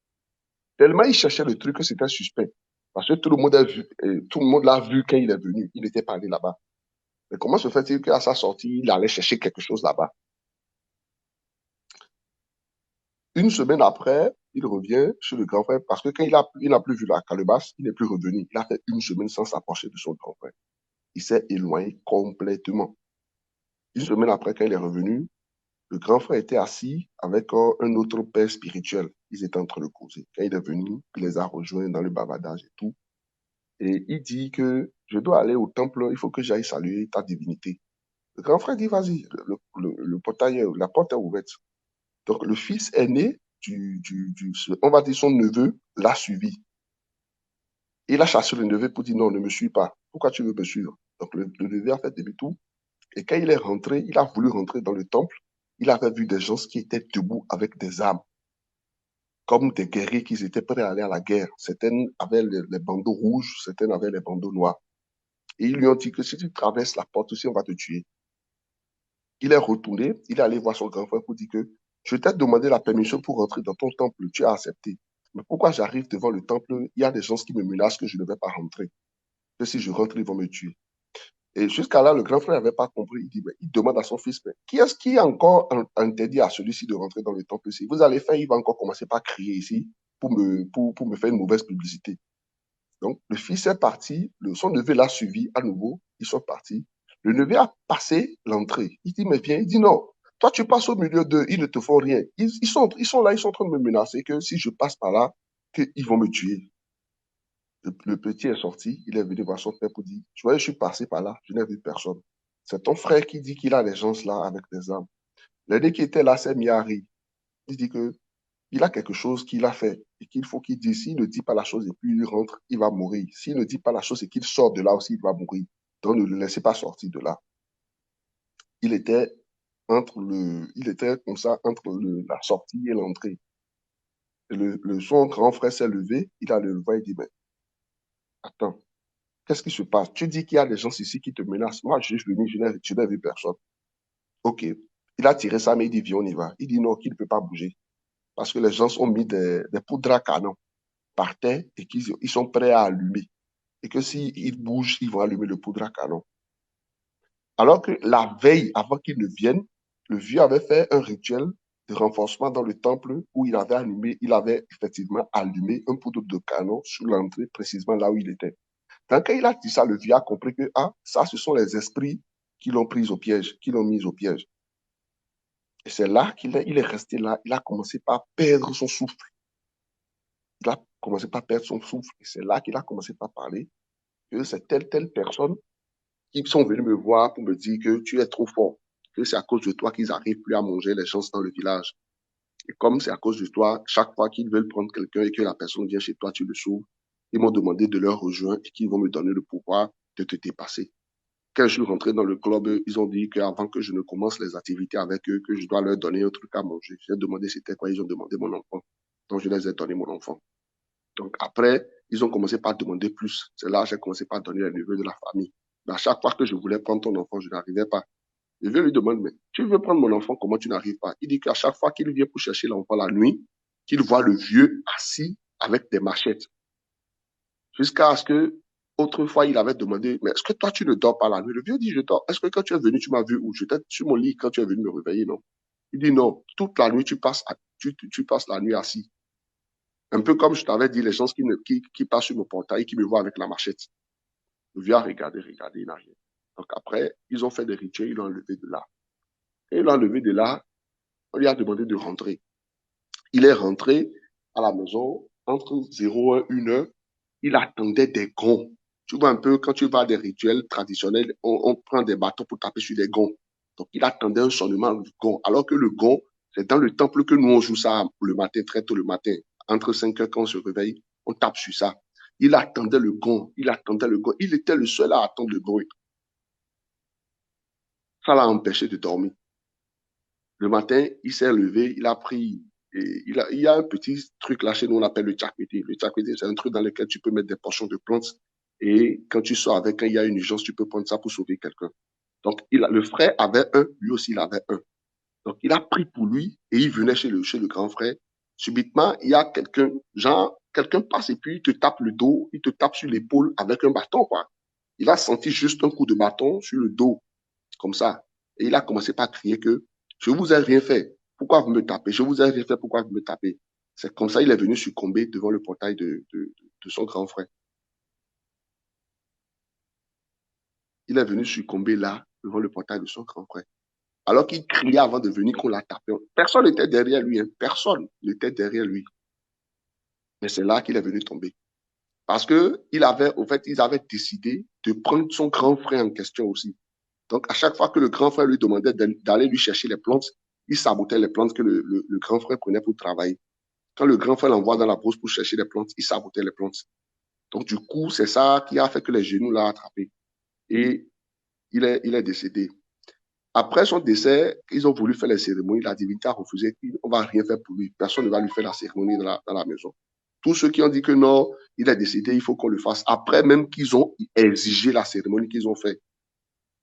Tellement il cherchait le truc que c'était suspect. Parce que tout le monde l'a vu quand il est venu. Il n'était pas allé là-bas. Mais comment se fait-il qu'à sa sortie, il allait chercher quelque chose là-bas? Une semaine après, il revient chez le grand frère parce que quand il n'a plus vu la calebasse, il n'est plus revenu. Il a fait une semaine sans s'approcher de son grand frère. Il s'est éloigné complètement. Une semaine après, quand il est revenu, le grand frère était assis avec un autre père spirituel. Ils étaient en train de causer. Quand il est venu, il les a rejoints dans le bavardage et tout. Et il dit que je dois aller au temple, il faut que j'aille saluer ta divinité. Le grand frère dit, vas-y, le portail, la porte est ouverte. Donc, le fils aîné on va dire son neveu, l'a suivi. Il a chassé le neveu pour dire, non, ne me suis pas. Pourquoi tu veux me suivre? Donc, le neveu a fait demi-tour. Et quand il est rentré, il a voulu rentrer dans le temple. Il avait vu des gens qui étaient debout avec des armes, comme des guerriers qui étaient prêts à aller à la guerre. Certains avaient les bandeaux rouges, certains avaient les bandeaux noirs. Et ils lui ont dit que si tu traverses la porte aussi, on va te tuer. Il est retourné, il est allé voir son grand frère pour dire que je t'ai demandé la permission pour rentrer dans ton temple, tu as accepté. Mais pourquoi j'arrive devant le temple, il y a des gens qui me menacent que je ne vais pas rentrer. Que si je rentre, ils vont me tuer. Et jusqu'à là, le grand frère n'avait pas compris. Il dit, mais il demande à son fils, mais qui est-ce qui a encore interdit à celui-ci de rentrer dans le temple ici? Vous allez faire, il va encore commencer par crier ici pour me faire une mauvaise publicité. Donc, le fils est parti, son neveu l'a suivi à nouveau, ils sont partis. Le neveu a passé l'entrée. Il dit, mais viens, il dit non. Toi, tu passes au milieu d'eux, ils ne te font rien. Ils sont là, ils sont en train de me menacer que si je passe par là, qu'ils vont me tuer. Le petit est sorti, il est venu voir son père pour dire, tu vois, je suis passé par là, je n'ai vu personne. C'est ton frère qui dit qu'il a des gens là avec des armes. L'aîné qui était là s'est mis à rire. Il dit que il a quelque chose qu'il a fait et qu'il faut qu'il dise. S'il ne dit pas la chose et puis il rentre, il va mourir. S'il ne dit pas la chose et qu'il sort de là aussi, il va mourir. Donc ne le laissez pas sortir de là. Il était comme ça entre la sortie et l'entrée. Son grand frère s'est levé, il a le voix et dit, mais attends, qu'est-ce qui se passe? Tu dis qu'il y a des gens ici qui te menacent. Moi, je suis venu, je n'ai vu personne. Ok. Il a tiré ça, mais il dit, viens, on y va. Il dit non, qu'il ne peut pas bouger. Parce que les gens ont mis des poudres à canon par terre et qu'ils sont prêts à allumer. Et que s'ils bougent, ils vont allumer le poudre à canon. Alors que la veille, avant qu'ils ne viennent, le vieux avait fait un rituel de renforcement dans le temple où il avait effectivement allumé un poudre de canon sur l'entrée, précisément là où il était. Quand il a dit ça, le vieux a compris que, ça, ce sont les esprits qui l'ont pris au piège, qui l'ont mis au piège. Et c'est là qu'il est resté là. Il a commencé par perdre son souffle. Il a commencé par perdre son souffle. Et c'est là qu'il a commencé par parler que c'est telle personne qui sont venus me voir pour me dire que tu es trop fort, que c'est à cause de toi qu'ils n'arrivent plus à manger les gens dans le village. Et comme c'est à cause de toi, chaque fois qu'ils veulent prendre quelqu'un et que la personne vient chez toi, tu le sauves, ils m'ont demandé de leur rejoindre et qu'ils vont me donner le pouvoir de te dépasser. Quand je suis rentré dans le club, ils ont dit qu'avant que je ne commence les activités avec eux, que je dois leur donner un truc à manger. J'ai demandé c'était quoi, ils ont demandé mon enfant. Donc je les ai donné mon enfant. Donc après, ils ont commencé par demander plus. C'est là que j'ai commencé par donner les neveux de la famille. Mais à chaque fois que je voulais prendre ton enfant, je n'arrivais pas. Le vieux lui demande, mais tu veux prendre mon enfant, comment tu n'arrives pas? Il dit qu'à chaque fois qu'il vient pour chercher l'enfant la nuit, qu'il voit le vieux assis avec des machettes. Jusqu'à ce que, autrefois, il avait demandé, mais est-ce que toi, tu ne dors pas la nuit? Le vieux dit, je dors. Est-ce que quand tu es venu, tu m'as vu où? J'étais sur mon lit quand tu es venu me réveiller, non? Il dit, non, toute la nuit, tu passes la nuit assis. Un peu comme je t'avais dit, les gens qui passent sur mon portail, qui me voient avec la machette. Le vieux a regardé, il n'a rien. Donc après, ils ont fait des rituels, ils l'ont enlevé de là. Et ils l'ont enlevé de là, on lui a demandé de rentrer. Il est rentré à la maison entre 0 et 1 heure. Il attendait des gonds. Tu vois un peu, quand tu vas à des rituels traditionnels, on prend des bâtons pour taper sur des gonds. Donc, il attendait un sonnement du gond. Alors que le gond, c'est dans le temple que nous, on joue ça le matin, très tôt le matin. Entre 5 heures, quand on se réveille, on tape sur ça. Il attendait le gond. Il attendait le gond. Il était le seul à attendre le bruit. Ça l'a empêché de dormir. Le matin, il s'est levé, il a pris, il y a un petit truc là chez nous, on appelle le tchakwete. Le tchakwete, c'est un truc dans lequel tu peux mettre des portions de plantes. Et quand tu sors avec, quand il y a une urgence, tu peux prendre ça pour sauver quelqu'un. Donc, le frère avait un, lui aussi, il avait un. Donc, il a pris pour lui et il venait chez le grand frère. Subitement, il y a quelqu'un, genre, quelqu'un passe et puis il te tape le dos, il te tape sur l'épaule avec un bâton, quoi. Il a senti juste un coup de bâton sur le dos, comme ça. Et il a commencé par crier que je vous ai rien fait. Pourquoi vous me tapez? Je vous ai rien fait. Pourquoi vous me tapez? C'est comme ça il est venu succomber devant le portail de son grand frère. Il est venu succomber là, devant le portail de son grand frère. Alors qu'il criait avant de venir qu'on l'a tapé. Personne n'était derrière lui. Hein. Personne n'était derrière lui. Mais c'est là qu'il est venu tomber. Parce que ils avaient décidé de prendre son grand frère en question aussi. Donc, à chaque fois que le grand frère lui demandait d'aller lui chercher les plantes, il sabotait les plantes que le grand frère prenait pour travailler. Quand le grand frère l'envoie dans la brousse pour chercher les plantes, il sabotait les plantes. Donc, du coup, c'est ça qui a fait que les genoux l'ont attrapé. Et il est décédé. Après son décès, ils ont voulu faire les cérémonies. La divinité a refusé. On ne va rien faire pour lui. Personne ne va lui faire la cérémonie dans la maison. Tous ceux qui ont dit que non, il est décédé, il faut qu'on le fasse. Après même qu'ils ont exigé la cérémonie qu'ils ont fait.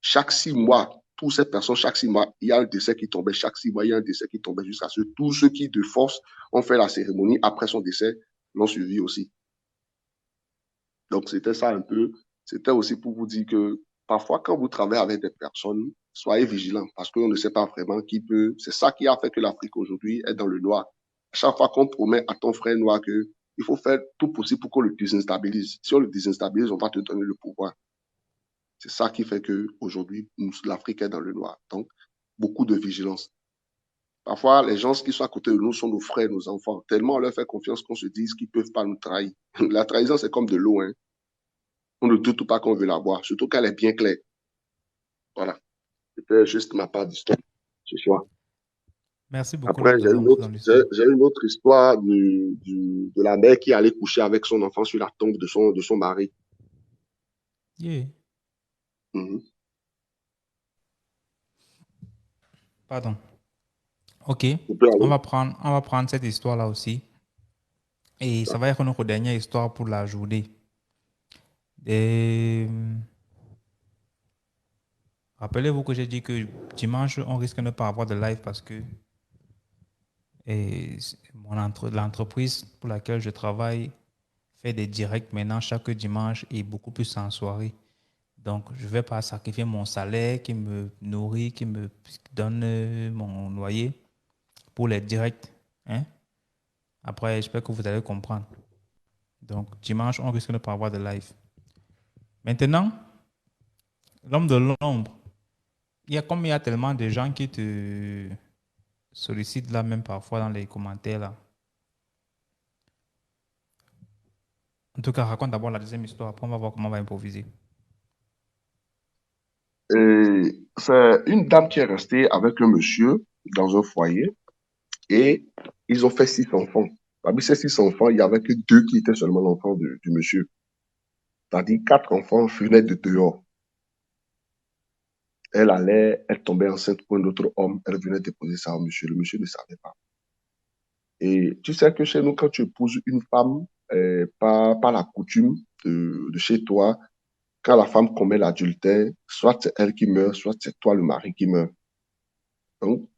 Chaque 6 mois, toutes ces personnes, chaque 6 mois, il y a un décès qui tombait. Chaque 6 mois, il y a un décès qui tombait jusqu'à ce que tous ceux qui, de force, ont fait la cérémonie après son décès, l'ont suivi aussi. Donc, c'était ça un peu. C'était aussi pour vous dire que parfois, quand vous travaillez avec des personnes, soyez vigilants parce qu'on ne sait pas vraiment qui peut. C'est ça qui a fait que l'Afrique aujourd'hui est dans le noir. À chaque fois qu'on promet à ton frère noir que il faut faire tout possible pour qu'on le désinstabilise. Si on le désinstabilise, on va te donner le pouvoir. C'est ça qui fait que aujourd'hui l'Afrique est dans le noir. Donc, beaucoup de vigilance. Parfois, les gens qui sont à côté de nous sont nos frères, nos enfants. Tellement on leur fait confiance qu'on se dise qu'ils ne peuvent pas nous trahir. La trahison, c'est comme de l'eau. Hein. On ne doute pas qu'on veut la boire, surtout qu'elle est bien claire. Voilà. C'était juste ma part d'histoire ce soir. Merci beaucoup Après, de nous avoir montré dans l'histoire. j'ai une autre histoire de la mère qui allait coucher avec son enfant sur la tombe de son mari. Yeah. Mhm. Pardon. Ok. On peut On aller. va prendre cette histoire-là aussi. Et ça va être notre dernière histoire pour la journée. Et rappelez-vous que j'ai dit que dimanche, on risque de ne pas avoir de live parce que l'entreprise pour laquelle je travaille fait des directs maintenant chaque dimanche et beaucoup plus en soirée. Donc, je ne vais pas sacrifier mon salaire qui me nourrit, qui me donne mon loyer pour les directs. Hein? Après, j'espère que vous allez comprendre. Donc, dimanche, on risque de ne pas avoir de live. Maintenant, l'homme de l'ombre. Il y a tellement de gens qui te sollicitent là, même parfois dans les commentaires là. En tout cas, raconte d'abord la deuxième histoire. Après, on va voir comment on va improviser. C'est une dame qui est restée avec un monsieur dans un foyer et ils ont fait 6 enfants. Parmi ces 6 enfants, il n'y avait que 2 qui étaient seulement l'enfant du monsieur. C'est-à-dire 4 enfants venaient de dehors. Elle tombait enceinte pour un autre homme, elle venait déposer ça au monsieur. Le monsieur ne savait pas. Et tu sais que chez nous, quand tu épouses une femme, par la coutume de chez toi, quand la femme commet l'adultère, soit c'est elle qui meurt, soit c'est toi le mari qui meurt. Donc,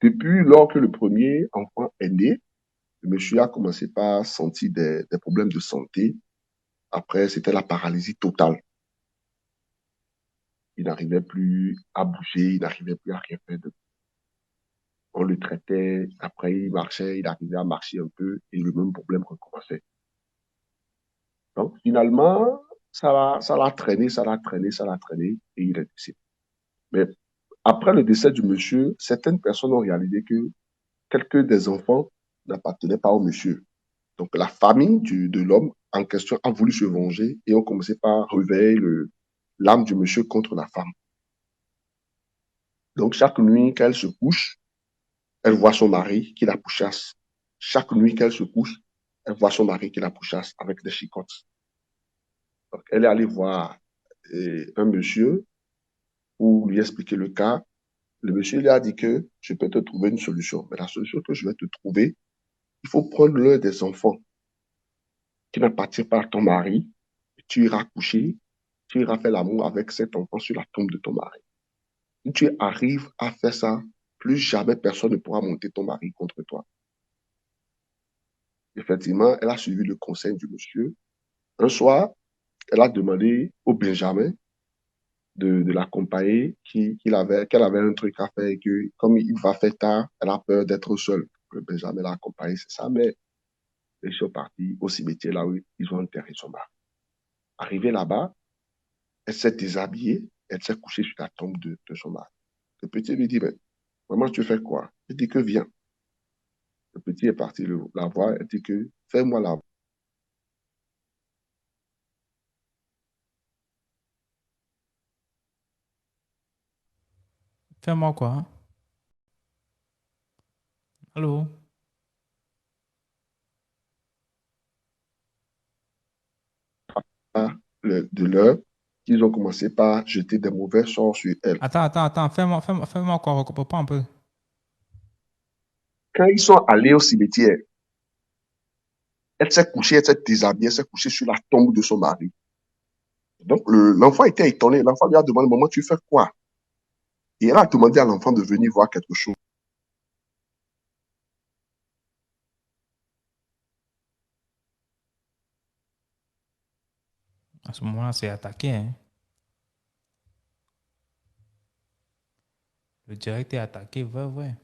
depuis lors que le premier enfant est né, le monsieur a commencé par sentir des problèmes de santé. Après, c'était la paralysie totale. Il n'arrivait plus à bouger, il n'arrivait plus à rien faire. On le traitait, après il marchait, il arrivait à marcher un peu et le même problème recommençait. Donc, finalement, ça l'a traîné, ça l'a traîné, ça l'a traîné et il est décédé. Mais après le décès du monsieur, certaines personnes ont réalisé que quelques des enfants n'appartenaient pas au monsieur. Donc, la famille de l'homme en question a voulu se venger et ont commencé par réveiller l'âme du monsieur contre la femme. Donc, chaque nuit qu'elle se couche, elle voit son mari qui la pourchasse. Chaque nuit qu'elle se couche, elle voit son mari qui la pourchasse avec des chicottes. Donc, elle est allée voir un monsieur pour lui expliquer le cas. Le monsieur lui a dit que je peux te trouver une solution. Mais la solution que je vais te trouver, il faut prendre l'un des enfants qui n'appartient pas à ton mari. Tu iras coucher, tu iras faire l'amour avec cet enfant sur la tombe de ton mari. Si tu arrives à faire ça, plus jamais personne ne pourra monter ton mari contre toi. Effectivement, elle a suivi le conseil du monsieur. Un soir, elle a demandé au Benjamin de l'accompagner, qu'elle avait un truc à faire et que, comme il va faire tard, elle a peur d'être seule. Le Benjamin l'a accompagné, c'est ça, mais ils sont partis au cimetière là où ils ont enterré son mari. Arrivée là-bas, elle s'est déshabillée, elle s'est couchée sur la tombe de son mari. Le petit lui dit, mais maman, tu fais quoi? Il dit que viens. Le petit est parti la voir, elle dit que fais-moi la voir. Fais-moi quoi? Allô? De l'heure, qu'ils ont commencé par jeter des mauvais sorts sur elle. Attends, fais-moi quoi? Reprends un peu. Quand ils sont allés au cimetière, elle s'est couchée, elle s'est déshabillée, elle s'est couchée sur la tombe de son mari. Donc, l'enfant était étonné. L'enfant lui a demandé, maman, tu fais quoi? Et elle a demandé à l'enfant de venir voir quelque chose. À ce moment-là, c'est attaqué, hein. Le direct est attaqué, ouais.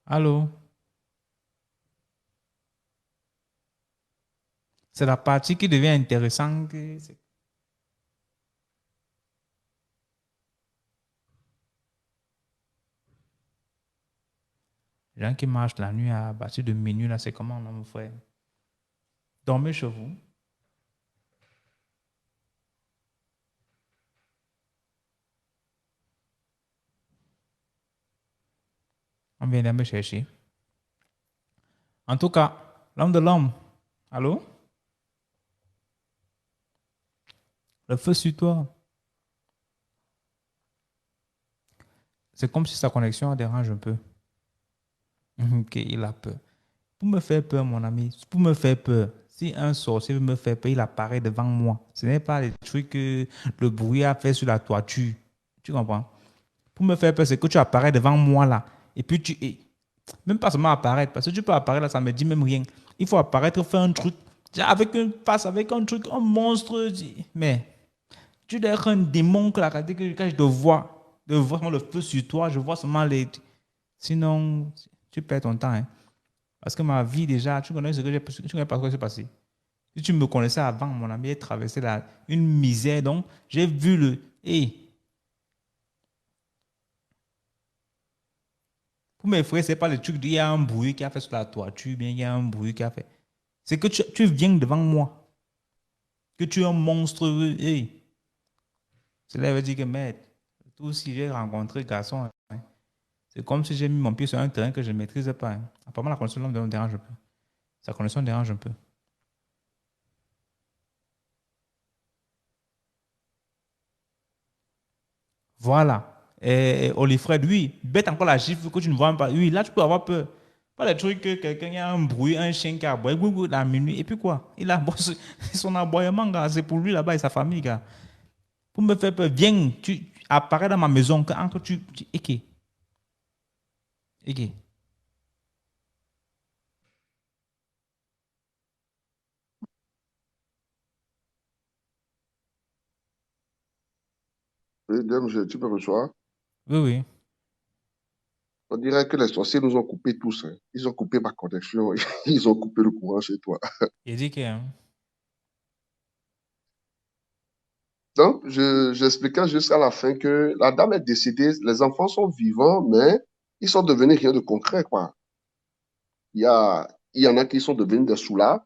Allô? C'est la partie qui devient intéressante. Les gens qui marchent la nuit à partir de minuit, là, c'est comment, là, mon frère? Dormez chez vous. On vient de me chercher. En tout cas, l'homme de l'homme. Allô? Le feu sur toi. C'est comme si sa connexion dérange un peu. Ok, il a peur. Pour me faire peur, mon ami, pour me faire peur, si un sorcier veut me faire peur, il apparaît devant moi. Ce n'est pas les trucs que le bruit a fait sur la toiture. Tu comprends? Pour me faire peur, c'est que tu apparais devant moi là. Et puis même pas seulement apparaître, parce que tu peux apparaître là, ça me dit même rien. Il faut apparaître, faire un truc, avec une face, avec un truc, un monstre. Mais tu dois être un démon que quand je te vois, le feu sur toi, je vois seulement les. Sinon, tu perds ton temps. Hein. Parce que ma vie, déjà, tu connais tu connais pas ce qui s'est passé. Si tu me connaissais avant, mon ami, j'ai traversé une misère. Donc, j'ai vu le. Pour m'effrayer, ce n'est pas le truc, il y a un bruit qui a fait sur la toiture, bien il y a un bruit qui a fait. C'est que tu viens devant moi. Que tu es un monstre. Cela veut dire que, merde, tout si j'ai rencontré garçon, hein, c'est comme si j'ai mis mon pied sur un terrain que je ne maîtrise pas. Hein. Apparemment, la connexion de l'homme me dérange un peu. Sa connexion dérange un peu. Voilà. Et Olifred, oui, bête encore la gifle que tu ne vois même pas. Oui, là, tu peux avoir peur. Pas des trucs que quelqu'un il y a un bruit, un chien qui aboie, oui, oui, à minuit, et puis quoi? Il aboie son aboiement, gars, c'est pour lui là-bas et sa famille, gars. Pour me faire peur, viens, tu apparais dans ma maison, quand ok, ok. Oui, Dame, tu me reçois? Oui, oui. On dirait que les sorciers nous ont coupé tous, hein. Ils ont coupé ma connexion. Ils ont coupé le courant chez toi. Il dit que, hein, Donc, j'expliquais jusqu'à la fin que la dame est décédée, les enfants sont vivants, mais ils sont devenus rien de concret, quoi. Il y en a qui sont devenus des soulards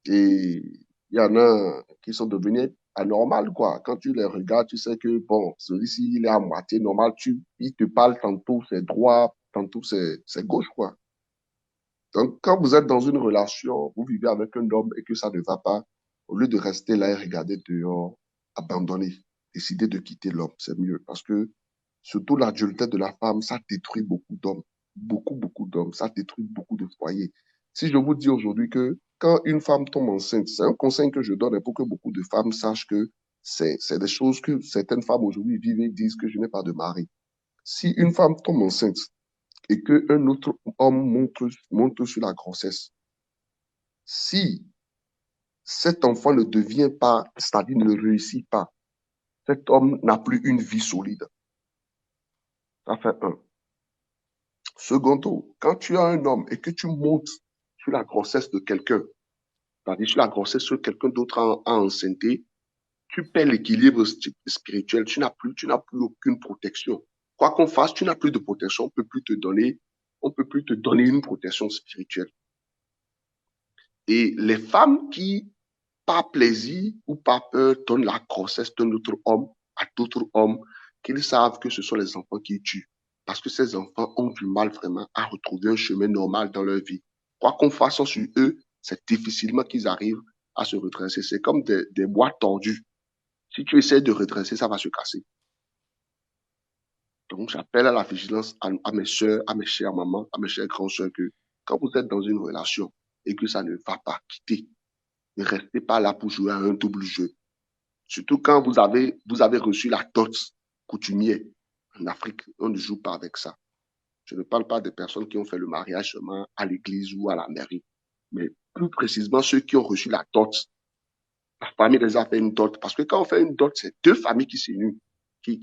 et il y en a qui sont devenus anormales, quoi. Quand tu les regardes, tu sais que, bon, celui-ci, il est à moitié normal. Il te parle tantôt c'est droit, tantôt c'est gauche, quoi. Donc, quand vous êtes dans une relation, vous vivez avec un homme et que ça ne va pas, au lieu de rester là et regarder dehors, abandonner, décider de quitter l'homme, c'est mieux. Parce que surtout l'adultère de la femme, ça détruit beaucoup d'hommes. Beaucoup, beaucoup d'hommes. Ça détruit beaucoup de foyers. Si je vous dis aujourd'hui que quand une femme tombe enceinte, c'est un conseil que je donne pour que beaucoup de femmes sachent que c'est des choses que certaines femmes aujourd'hui vivent et disent que je n'ai pas de mari. Si une femme tombe enceinte, et qu'un autre homme monte sur la grossesse, si cet enfant ne devient pas, c'est-à-dire ne réussit pas, cet homme n'a plus une vie solide. Ça fait un. Secondo, quand tu as un homme et que tu montes sur la grossesse de quelqu'un, c'est-à-dire sur la grossesse de quelqu'un d'autre en enceinté, tu perds l'équilibre spirituel, tu n'as plus aucune protection. Quoi qu'on fasse, tu n'as plus de protection, on peut plus te donner une protection spirituelle. Et les femmes qui, par plaisir ou par peur, donnent la grossesse d'un autre homme à d'autres hommes, qu'ils savent que ce sont les enfants qui tuent. Parce que ces enfants ont du mal vraiment à retrouver un chemin normal dans leur vie. Quoi qu'on fasse sur eux, c'est difficilement qu'ils arrivent à se redresser. C'est comme des bois tordus. Si tu essaies de redresser, ça va se casser. Donc, j'appelle à la vigilance à mes soeurs, à mes chères mamans, à mes chères grandes soeurs que quand vous êtes dans une relation et que ça ne va pas, quitter. Ne restez pas là pour jouer à un double jeu. Surtout quand vous avez reçu la dot coutumière. En Afrique, on ne joue pas avec ça. Je ne parle pas des personnes qui ont fait le mariage seulement à l'église ou à la mairie, mais plus précisément ceux qui ont reçu la dot. La famille les a fait une dot. Parce que quand on fait une dot, c'est deux familles qui s'unissent, qui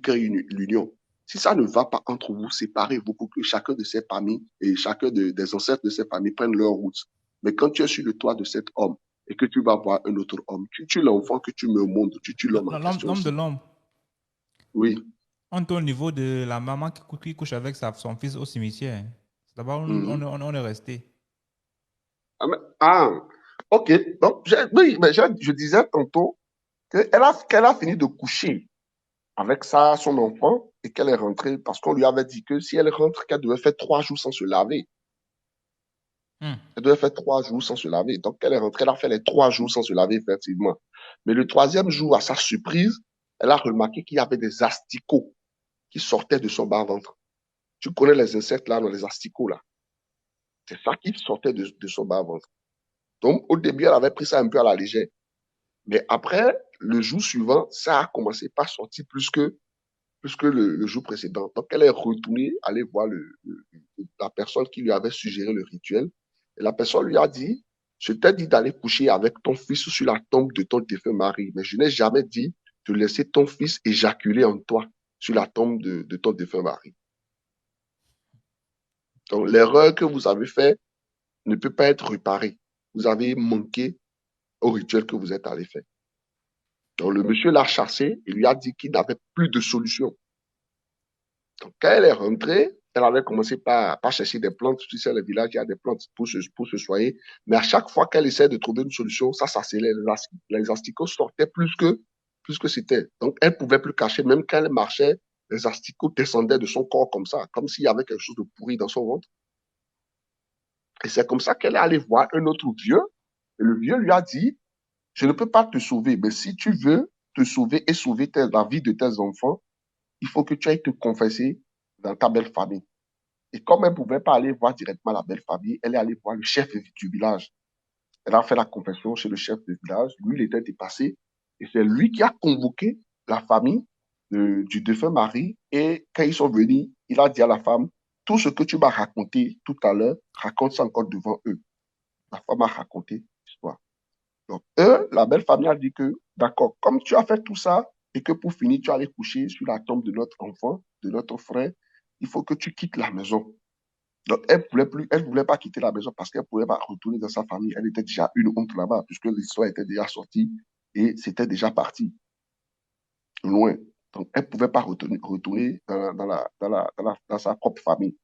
créent l'union. Si ça ne va pas entre vous, séparez-vous pour que chacun de ces familles et chacun des ancêtres de ces familles prennent leur route. Mais quand tu es sur le toit de cet homme et que tu vas voir un autre homme, tu tues l'enfant que tu me montres, tu tues l'homme en question. L'homme de l'homme. Oui. On est au niveau de la maman qui couche avec son fils au cimetière. D'abord, on est resté. Ok. Donc, oui, mais je disais tantôt qu'elle a fini de coucher avec son enfant et qu'elle est rentrée parce qu'on lui avait dit que si elle rentre, qu'elle devait faire 3 jours sans se laver. Elle devait faire 3 jours sans se laver. Donc, elle est rentrée, elle a fait les 3 jours sans se laver, effectivement. Mais le 3e jour, à sa surprise, elle a remarqué qu'il y avait des asticots qui sortaient de son bas-ventre. Tu connais les insectes là, dans les asticots là. C'est ça qui sortait de son bas-ventre. Donc, au début, elle avait pris ça un peu à la légère. Mais après, le jour suivant, ça a commencé par sortir plus que le jour précédent. Donc, elle est retournée aller voir la personne qui lui avait suggéré le rituel. Et la personne lui a dit, je t'ai dit d'aller coucher avec ton fils sur la tombe de ton défunt mari, mais je n'ai jamais dit de laisser ton fils éjaculer en toi sur la tombe de ton défunt mari. Donc, l'erreur que vous avez faite ne peut pas être réparée. Vous avez manqué au rituel que vous êtes allé faire. Donc, le monsieur l'a chassé et lui a dit qu'il n'avait plus de solution. Donc, quand elle est rentrée, elle avait commencé par chercher des plantes. Tu sais, les villages, il y a des plantes pour se soigner. Mais à chaque fois qu'elle essaie de trouver une solution, ça s'accélère. Les asticots sortaient plus que c'était. Donc, elle ne pouvait plus cacher. Même quand elle marchait, les asticots descendaient de son corps comme ça, comme s'il y avait quelque chose de pourri dans son ventre. Et c'est comme ça qu'elle est allée voir un autre vieux. Et le vieux lui a dit, je ne peux pas te sauver, mais si tu veux te sauver et sauver la vie de tes enfants, il faut que tu ailles te confesser dans ta belle famille. Et comme elle ne pouvait pas aller voir directement la belle famille, elle est allée voir le chef du village. Elle a fait la confession chez le chef du village. Lui, il était dépassé. Et c'est lui qui a convoqué la famille du défunt mari. Et quand ils sont venus, il a dit à la femme, tout ce que tu m'as raconté tout à l'heure, raconte ça encore devant eux. La femme a raconté l'histoire. Donc, la belle famille a dit que, d'accord, comme tu as fait tout ça, et que pour finir, tu allais coucher sur la tombe de notre enfant, de notre frère, il faut que tu quittes la maison. Donc, elle voulait pas quitter la maison parce qu'elle pouvait pas retourner dans sa famille. Elle était déjà une honte là-bas, puisque l'histoire était déjà sortie et c'était déjà parti loin. Donc, elle pouvait pas retourner dans sa propre famille.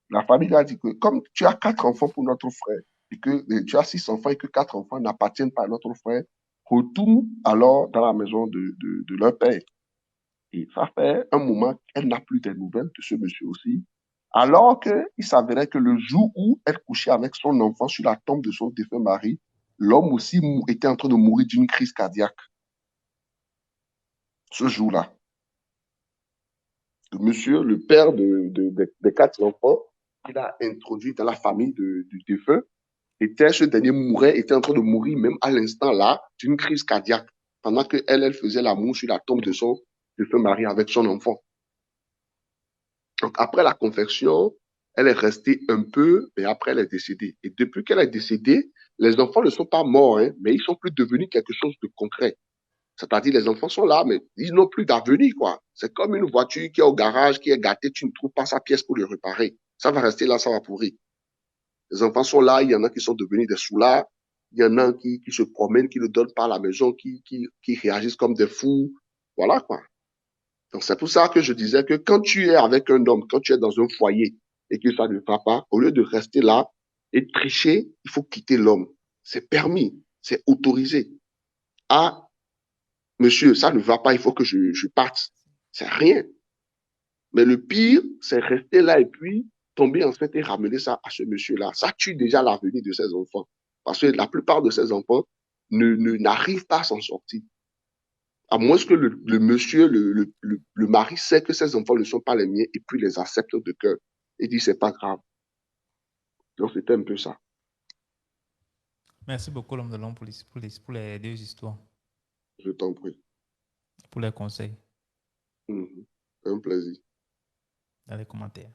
La famille lui a dit que, comme tu as 4 enfants pour notre frère, et que tu as 6 enfants et que 4 enfants n'appartiennent pas à notre frère, retourne alors dans la maison de leur père. Et ça fait un moment qu'elle n'a plus de nouvelles de ce monsieur aussi. Alors qu'il s'avérait que le jour où elle couchait avec son enfant sur la tombe de son défunt mari, l'homme aussi était en train de mourir d'une crise cardiaque. Ce jour-là. Le monsieur, le père des 4 enfants, qu'il a introduit dans la famille du défunt, ce dernier était en train de mourir même à l'instant là d'une crise cardiaque, pendant qu'elle faisait l'amour sur la tombe de son défunt mari avec son enfant. Donc, après la confession, elle est restée un peu, mais après, elle est décédée. Et depuis qu'elle est décédée, les enfants ne sont pas morts, hein, mais ils sont plus devenus quelque chose de concret. C'est-à-dire, les enfants sont là, mais ils n'ont plus d'avenir, quoi. C'est comme une voiture qui est au garage, qui est gâtée, tu ne trouves pas sa pièce pour le réparer. Ça va rester là, ça va pourrir. Les enfants sont là, il y en a qui sont devenus des soulards, il y en a qui se promènent, qui ne donnent pas à la maison, qui réagissent comme des fous. Voilà, quoi. Donc, c'est pour ça que je disais que quand tu es avec un homme, quand tu es dans un foyer et que ça ne va pas, au lieu de rester là et tricher, il faut quitter l'homme. C'est permis, c'est autorisé. Ah, monsieur, ça ne va pas, il faut que je parte. C'est rien. Mais le pire, c'est rester là et puis tomber enceinte et ramener ça à ce monsieur-là. Ça tue déjà l'avenir de ses enfants. Parce que la plupart de ses enfants n'arrivent pas à s'en sortir. À moins que le monsieur, le mari sait que ses enfants ne sont pas les miens et puis les accepte de cœur. Et dit, c'est pas grave. Donc, c'était un peu ça. Merci beaucoup, l'homme de l'homme, pour les 2 histoires, Je t'en prie. pour les conseils, Un plaisir. dans les commentaires.